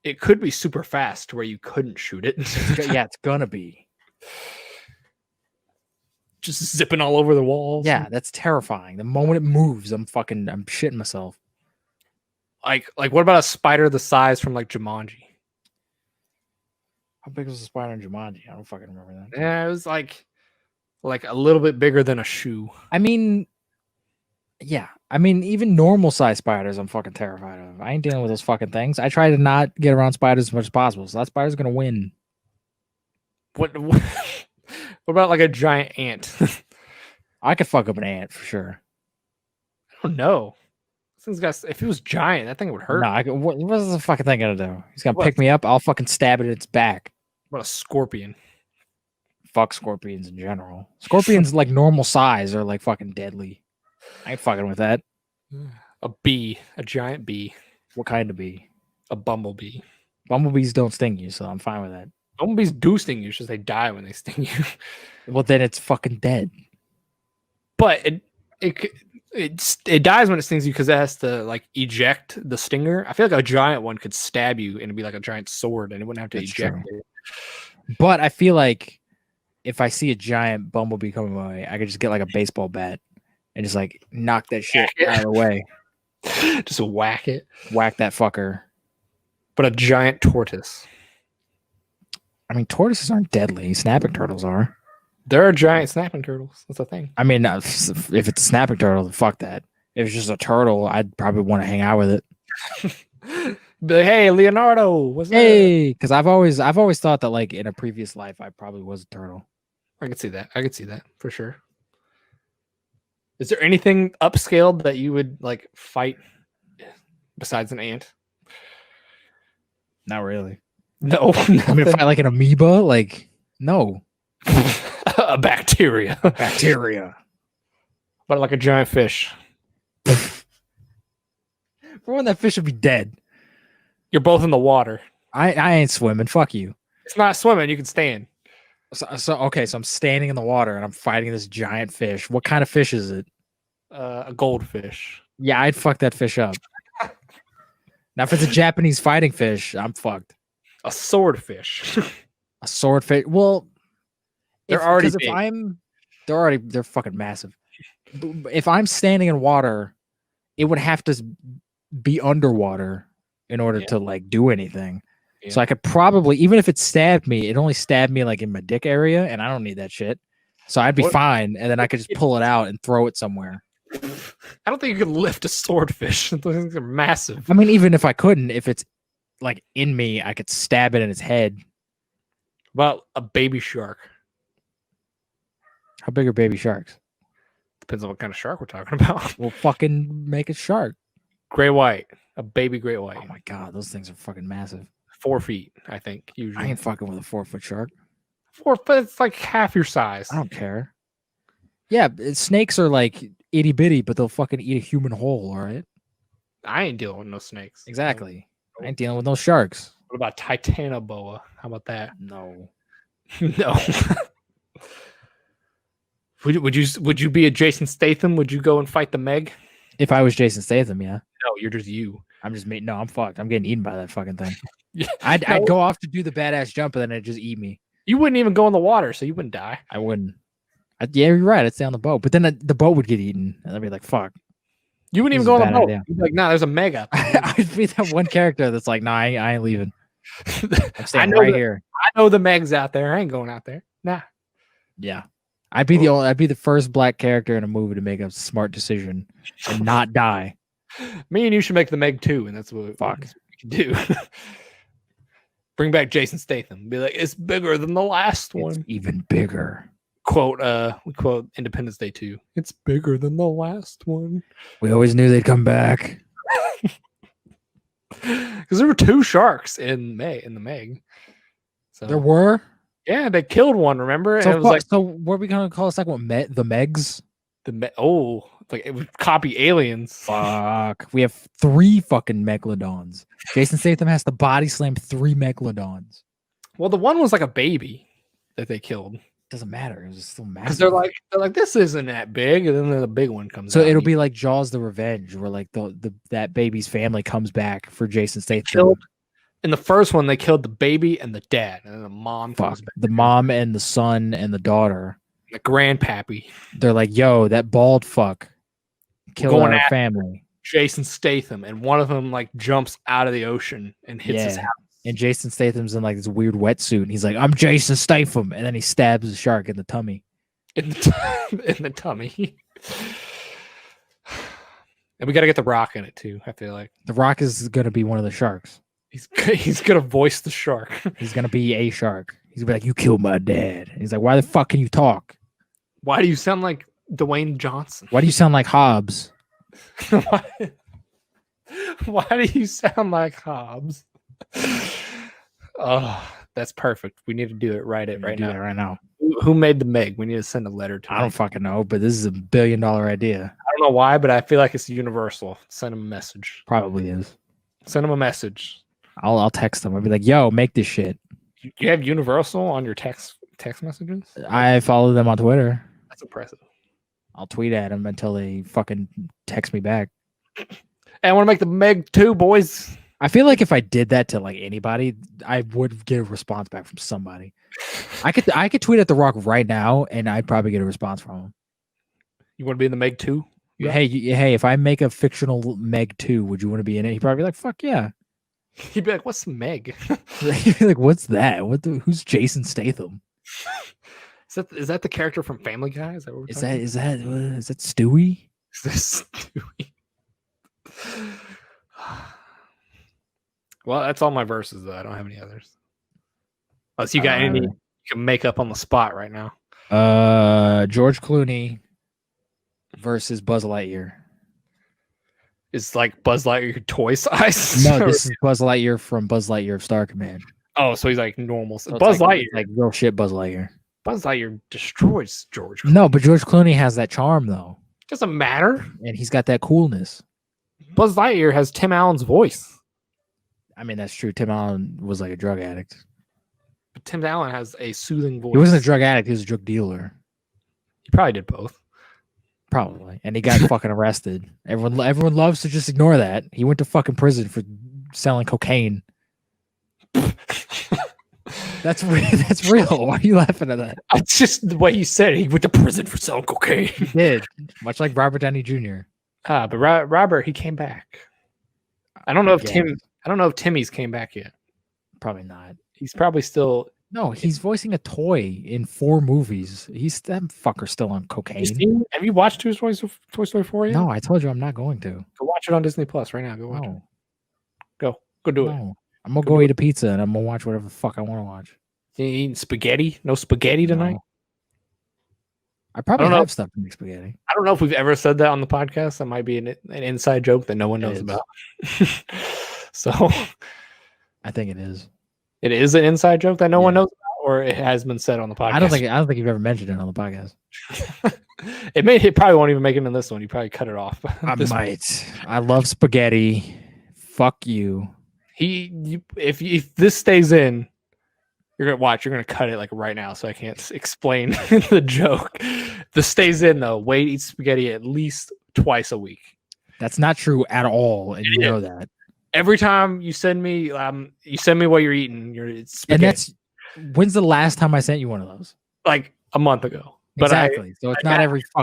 It could be super fast where you couldn't shoot it. Yeah, it's gonna be. Just zipping all over the walls. Yeah, that's terrifying. The moment it moves, I'm shitting myself. Like what about a spider the size from like Jumanji? How big was the spider in Jumanji? I don't fucking remember that. Yeah, it was like a little bit bigger than a shoe. I mean, yeah. I mean, even normal size spiders, I'm fucking terrified of. I ain't dealing with those fucking things. I try to not get around spiders as much as possible. So that spider's gonna win. What about like a giant ant? I could fuck up an ant for sure. I don't know. If it was giant, that thing would hurt. No, what's the fucking thing gonna do? He's gonna pick me up. I'll fucking stab it in its back. What a scorpion. Fuck scorpions in general. Scorpions like normal size are like fucking deadly. I ain't fucking with that. A giant bee. What kind of bee? A bumblebee. Bumblebees don't sting you, so I'm fine with that. Bumblebees do sting you, it's just they die when they sting you. Well, then it's fucking dead. But it dies when it stings you because it has to like eject the stinger. I feel like a giant one could stab you and it'd be like a giant sword and it wouldn't have to eject it. But I feel like if I see a giant bumblebee coming my way, I could just get like a baseball bat and just like knock that shit out of the way. Just whack it. Whack that fucker. But a giant tortoise. I mean, tortoises aren't deadly. Snapping turtles are. There are giant snapping turtles. That's a thing. I mean, if it's a snapping turtle, then fuck that. If it's just a turtle, I'd probably want to hang out with it. Be like, hey, Leonardo, what's up? Hey, because I've always thought that like in a previous life I probably was a turtle. I could see that. I could see that for sure. Is there anything upscaled that you would like fight besides an ant? Not really. No, I mean, if I like an amoeba, like no a bacteria. bacteria. But like a giant fish. For one, that fish would be dead. You're both in the water. I ain't swimming. Fuck you. It's not swimming. You can stand. So okay, so I'm standing in the water and I'm fighting this giant fish. What kind of fish is it? A goldfish. Yeah, I'd fuck that fish up. Now, if it's a Japanese fighting fish, I'm fucked. A swordfish. A swordfish. Well, They're already if big. they're fucking massive. If I'm standing in water, it would have to be underwater in order to like do anything. Yeah. So I could probably, even if it stabbed me, it only stabbed me like in my dick area, and I don't need that shit. So I'd be fine, and then I could just pull it out and throw it somewhere. I don't think you can lift a swordfish. Those things are massive. I mean, even if I couldn't, if it's like in me, I could stab it in its head. About a baby shark. How big are baby sharks? Depends on what kind of shark we're talking about. We'll fucking make a shark. Gray white. A baby gray white. Oh my god, those things are fucking massive. 4 feet, I think, usually. I ain't fucking with a 4-foot shark. 4 foot, it's like half your size. I don't care. Yeah, snakes are like itty bitty, but they'll fucking eat a human whole, all right? I ain't dealing with no snakes. Exactly. I ain't dealing with no sharks. What about Titanoboa? How about that? No. No. Would you be a Jason Statham? Would you go and fight the Meg? If I was Jason Statham, yeah. No, you're just you. I'm just me. No, I'm fucked. I'm getting eaten by that fucking thing. Yeah. I'd go off to do the badass jump and then it'd just eat me. You wouldn't even go in the water, so you wouldn't die. I wouldn't. Yeah, you're right. I'd stay on the boat. But then the boat would get eaten. And I'd be like, fuck. You wouldn't even go on the boat. You'd be like, nah, there's a Meg out there. I'd be that one character that's like, nah, I ain't leaving. I'm staying right here. I know the Meg's out there. I ain't going out there. Nah. Yeah. I'd be the first black character in a movie to make a smart decision and not die. Me and you should make the Meg 2, and that's what we can do. Bring back Jason Statham. Be like, it's bigger than the last one. It's even bigger. We quote Independence Day 2. It's bigger than the last one. We always knew they'd come back. Because there were 2 sharks in the Meg. So there were? Yeah, they killed one, remember? So, it was like, so what are we gonna call this? Like what? The Megs? Like it would copy Aliens. Fuck. We have 3 fucking megalodons. Jason Statham has to body slam 3 megalodons. Well, the one was like a baby that they killed. Doesn't matter. It was still massive. Because they're like, this isn't that big, and then the big one comes out. So it'll be like Jaws: The Revenge, where like that baby's family comes back for Jason Statham. In the first one, they killed the baby and the dad, and then the mom comes back. The mom and the son and the daughter. The grandpappy. They're like, yo, that bald fuck killed our family. Jason Statham, and one of them like jumps out of the ocean and hits his house. And Jason Statham's in like this weird wetsuit, and he's like, I'm Jason Statham, and then he stabs the shark in the tummy. In the tummy. And we got to get The Rock in it too, I feel like. The Rock is going to be one of the sharks. He's going to voice the shark. He's going to be a shark. He's going to be like, you killed my dad. And he's like, why the fuck can you talk? Why do you sound like Dwayne Johnson? Why do you sound like Hobbs? Why do you sound like Hobbs? Oh, that's perfect. We need to do it right now. Who made the Meg? We need to send a letter to I don't fucking know, but this is $1 billion idea. I don't know why, but I feel like it's universal. Send him a message. Probably is. Send him a message. I'll text them. I'll be like, yo, make this shit. You have Universal on your text messages? I follow them on Twitter. That's impressive. I'll tweet at them until they fucking text me back. Hey, I want to make the Meg 2, boys. I feel like if I did that to like anybody, I would get a response back from somebody. I could tweet at The Rock right now, and I'd probably get a response from him. You want to be in the Meg 2? Yeah. Hey, if I make a fictional Meg 2, would you want to be in it? He'd probably be like, fuck yeah. He'd be like, what's Meg? He'd be like, what's that? Who's Jason Statham? Is that the character from Family Guy? Is that what we're is that Stewie? Is this Stewie? Well, that's all my verses though. I don't have any others. Unless you got any you can make up on the spot right now. George Clooney versus Buzz Lightyear. It's like Buzz Lightyear toy size. No, this is Buzz Lightyear from Buzz Lightyear of Star Command. Oh, so he's like normal. So Buzz Lightyear, like real shit. Buzz Lightyear. Buzz Lightyear destroys George Clooney. No, but George Clooney has that charm though, Doesn't matter. and he's got that coolness. Buzz Lightyear has Tim Allen's voice. I mean, that's true. Tim Allen was like a drug addict. But Tim Allen has a soothing voice. He wasn't a drug addict. He was a drug dealer. He probably did both. Probably. And he got fucking arrested. Everyone loves to just ignore that. He went to fucking prison for selling cocaine. That's real. Why are you laughing at that? It's just the way you said it. He went to prison for selling cocaine. He did. Much like Robert Downey Jr. But Robert, he came back. I don't know if Timmy's came back yet. Probably not. He's probably still. No, he's voicing a toy in 4 movies. That fucker's still on cocaine. Have you watched Toy Story 4 yet? No, I told you I'm not going to. Go watch it on Disney Plus right now. Go watch it. Go do it. I'm gonna go eat a pizza and I'm gonna watch whatever the fuck I want to watch. You eating spaghetti? No spaghetti tonight? No. I probably have stuff to make spaghetti. I don't know if we've ever said that on the podcast. That might be an inside joke that no one knows about. So I think it is. It is an inside joke that no one knows about, or it has been said on the podcast. I don't think you've ever mentioned it on the podcast. It probably won't even make it in this one. You probably cut it off. I might. I love spaghetti. Fuck you. If this stays in, you're gonna cut it like right now, so I can't explain the joke. This stays in though. Wade eats spaghetti at least twice a week. That's not true at all, and you know that. Every time you send me what you're eating, it's spaghetti. And that's when's the last time I sent you one of those? Like a month ago. But exactly. So it's not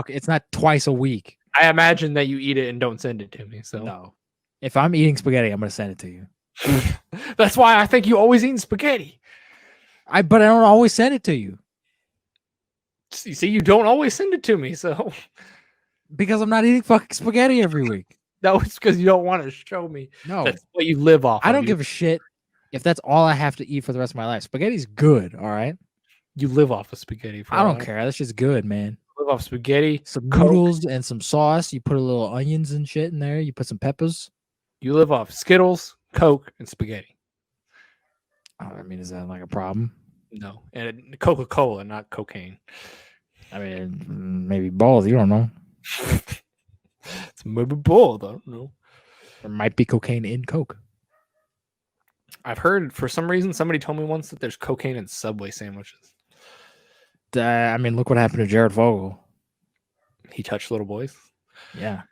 it's not twice a week. I imagine that you eat it and don't send it to me. So no. If I'm eating spaghetti, I'm gonna send it to you. That's why I think you always eating spaghetti. But I don't always send it to you. You see, you don't always send it to me, so because I'm not eating fucking spaghetti every week. No, it's because you don't want to show me. No, that's what you live off. I don't give a shit if that's all I have to eat for the rest of my life. Spaghetti's good, all right. You live off of spaghetti. I don't care. That's just good, man. You live off spaghetti, some noodles, and some sauce. You put a little onions and shit in there. You put some peppers. You live off Skittles, Coke, and spaghetti. I mean, is that like a problem? No, and Coca-Cola, not cocaine. I mean, maybe both. You don't know. It's maybe both. I don't know. There might be cocaine in Coke. I've heard for some reason somebody told me once that there's cocaine in Subway sandwiches. I mean, look what happened to Jared Fogle. He touched little boys. Yeah.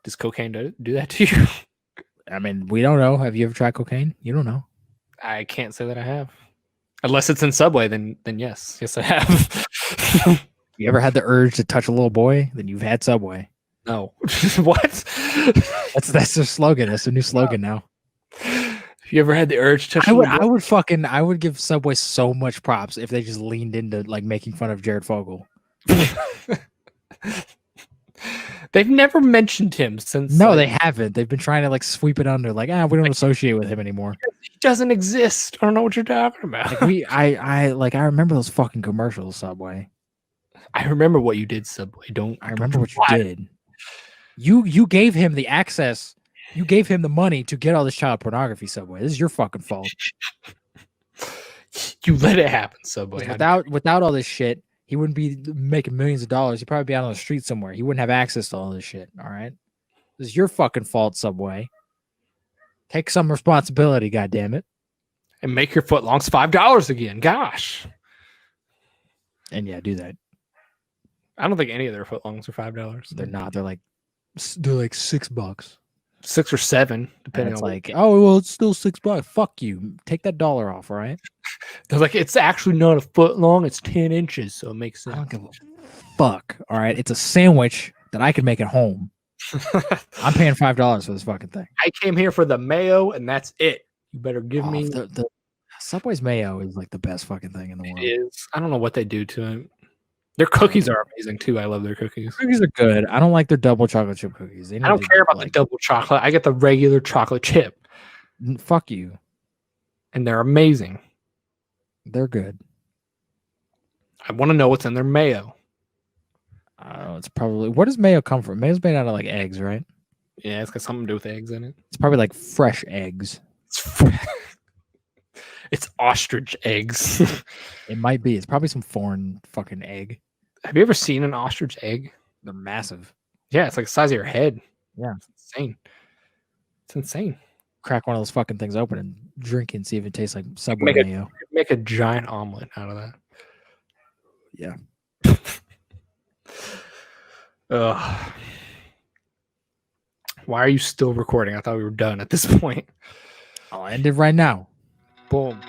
Does cocaine do that to you? I mean, we don't know. Have you ever tried cocaine? You don't know. I can't say that I have. Unless it's in Subway, then yes. Yes, I have. You ever had the urge to touch a little boy? Then you've had Subway. No. What? That's their slogan. That's their new slogan now. Have you ever had the urge to touch I would give Subway so much props if they just leaned into like making fun of Jared Fogle. They've never mentioned him since. No, they haven't. They've been trying to like sweep it under, like, we don't associate with him anymore. He doesn't exist. I don't know what you're talking about. Like I remember those fucking commercials, Subway. I remember what you did, Subway. I remember what you did. You gave him the access. You gave him the money to get all this child pornography, Subway. This is your fucking fault. You let it happen, Subway. Without all this shit, he wouldn't be making millions of dollars. He'd probably be out on the street somewhere. He wouldn't have access to all this shit. All right. This is your fucking fault, Subway. Take some responsibility, goddammit. And make your footlongs $5 again. Gosh. And yeah, do that. I don't think any of their footlongs are $5. They're not. They're like $6. 6 or 7, depending on. It's like, oh well, it's still $6. Fuck you. Take that $1 off, all right? They're like, it's actually not a foot long, it's 10 inches, so it makes sense. I don't give a fuck. All right. It's a sandwich that I can make at home. I'm paying $5 for this fucking thing. I came here for the mayo, and that's it. You better give me the Subway's mayo is like the best fucking thing in the world. It is. I don't know what they do to it. Their cookies are amazing too. I love their cookies. Cookies are good. I don't like their double chocolate chip cookies. I don't care about the double chocolate. I get the regular chocolate chip. Fuck you. And they're amazing. They're good. I want to know what's in their mayo. It's probably, where does mayo come from? Mayo's made out of like eggs, right? Yeah, it's got something to do with eggs in it. It's probably like fresh eggs. It's ostrich eggs. It might be. It's probably some foreign fucking egg. Have you ever seen an ostrich egg? They're massive. Yeah, it's like the size of your head. Yeah. It's insane. It's insane. Crack one of those fucking things open and drink and see if it tastes like Subway mayo. Make a giant omelet out of that. Yeah. Ugh. Why are you still recording? I thought we were done at this point. I'll end it right now. Boom.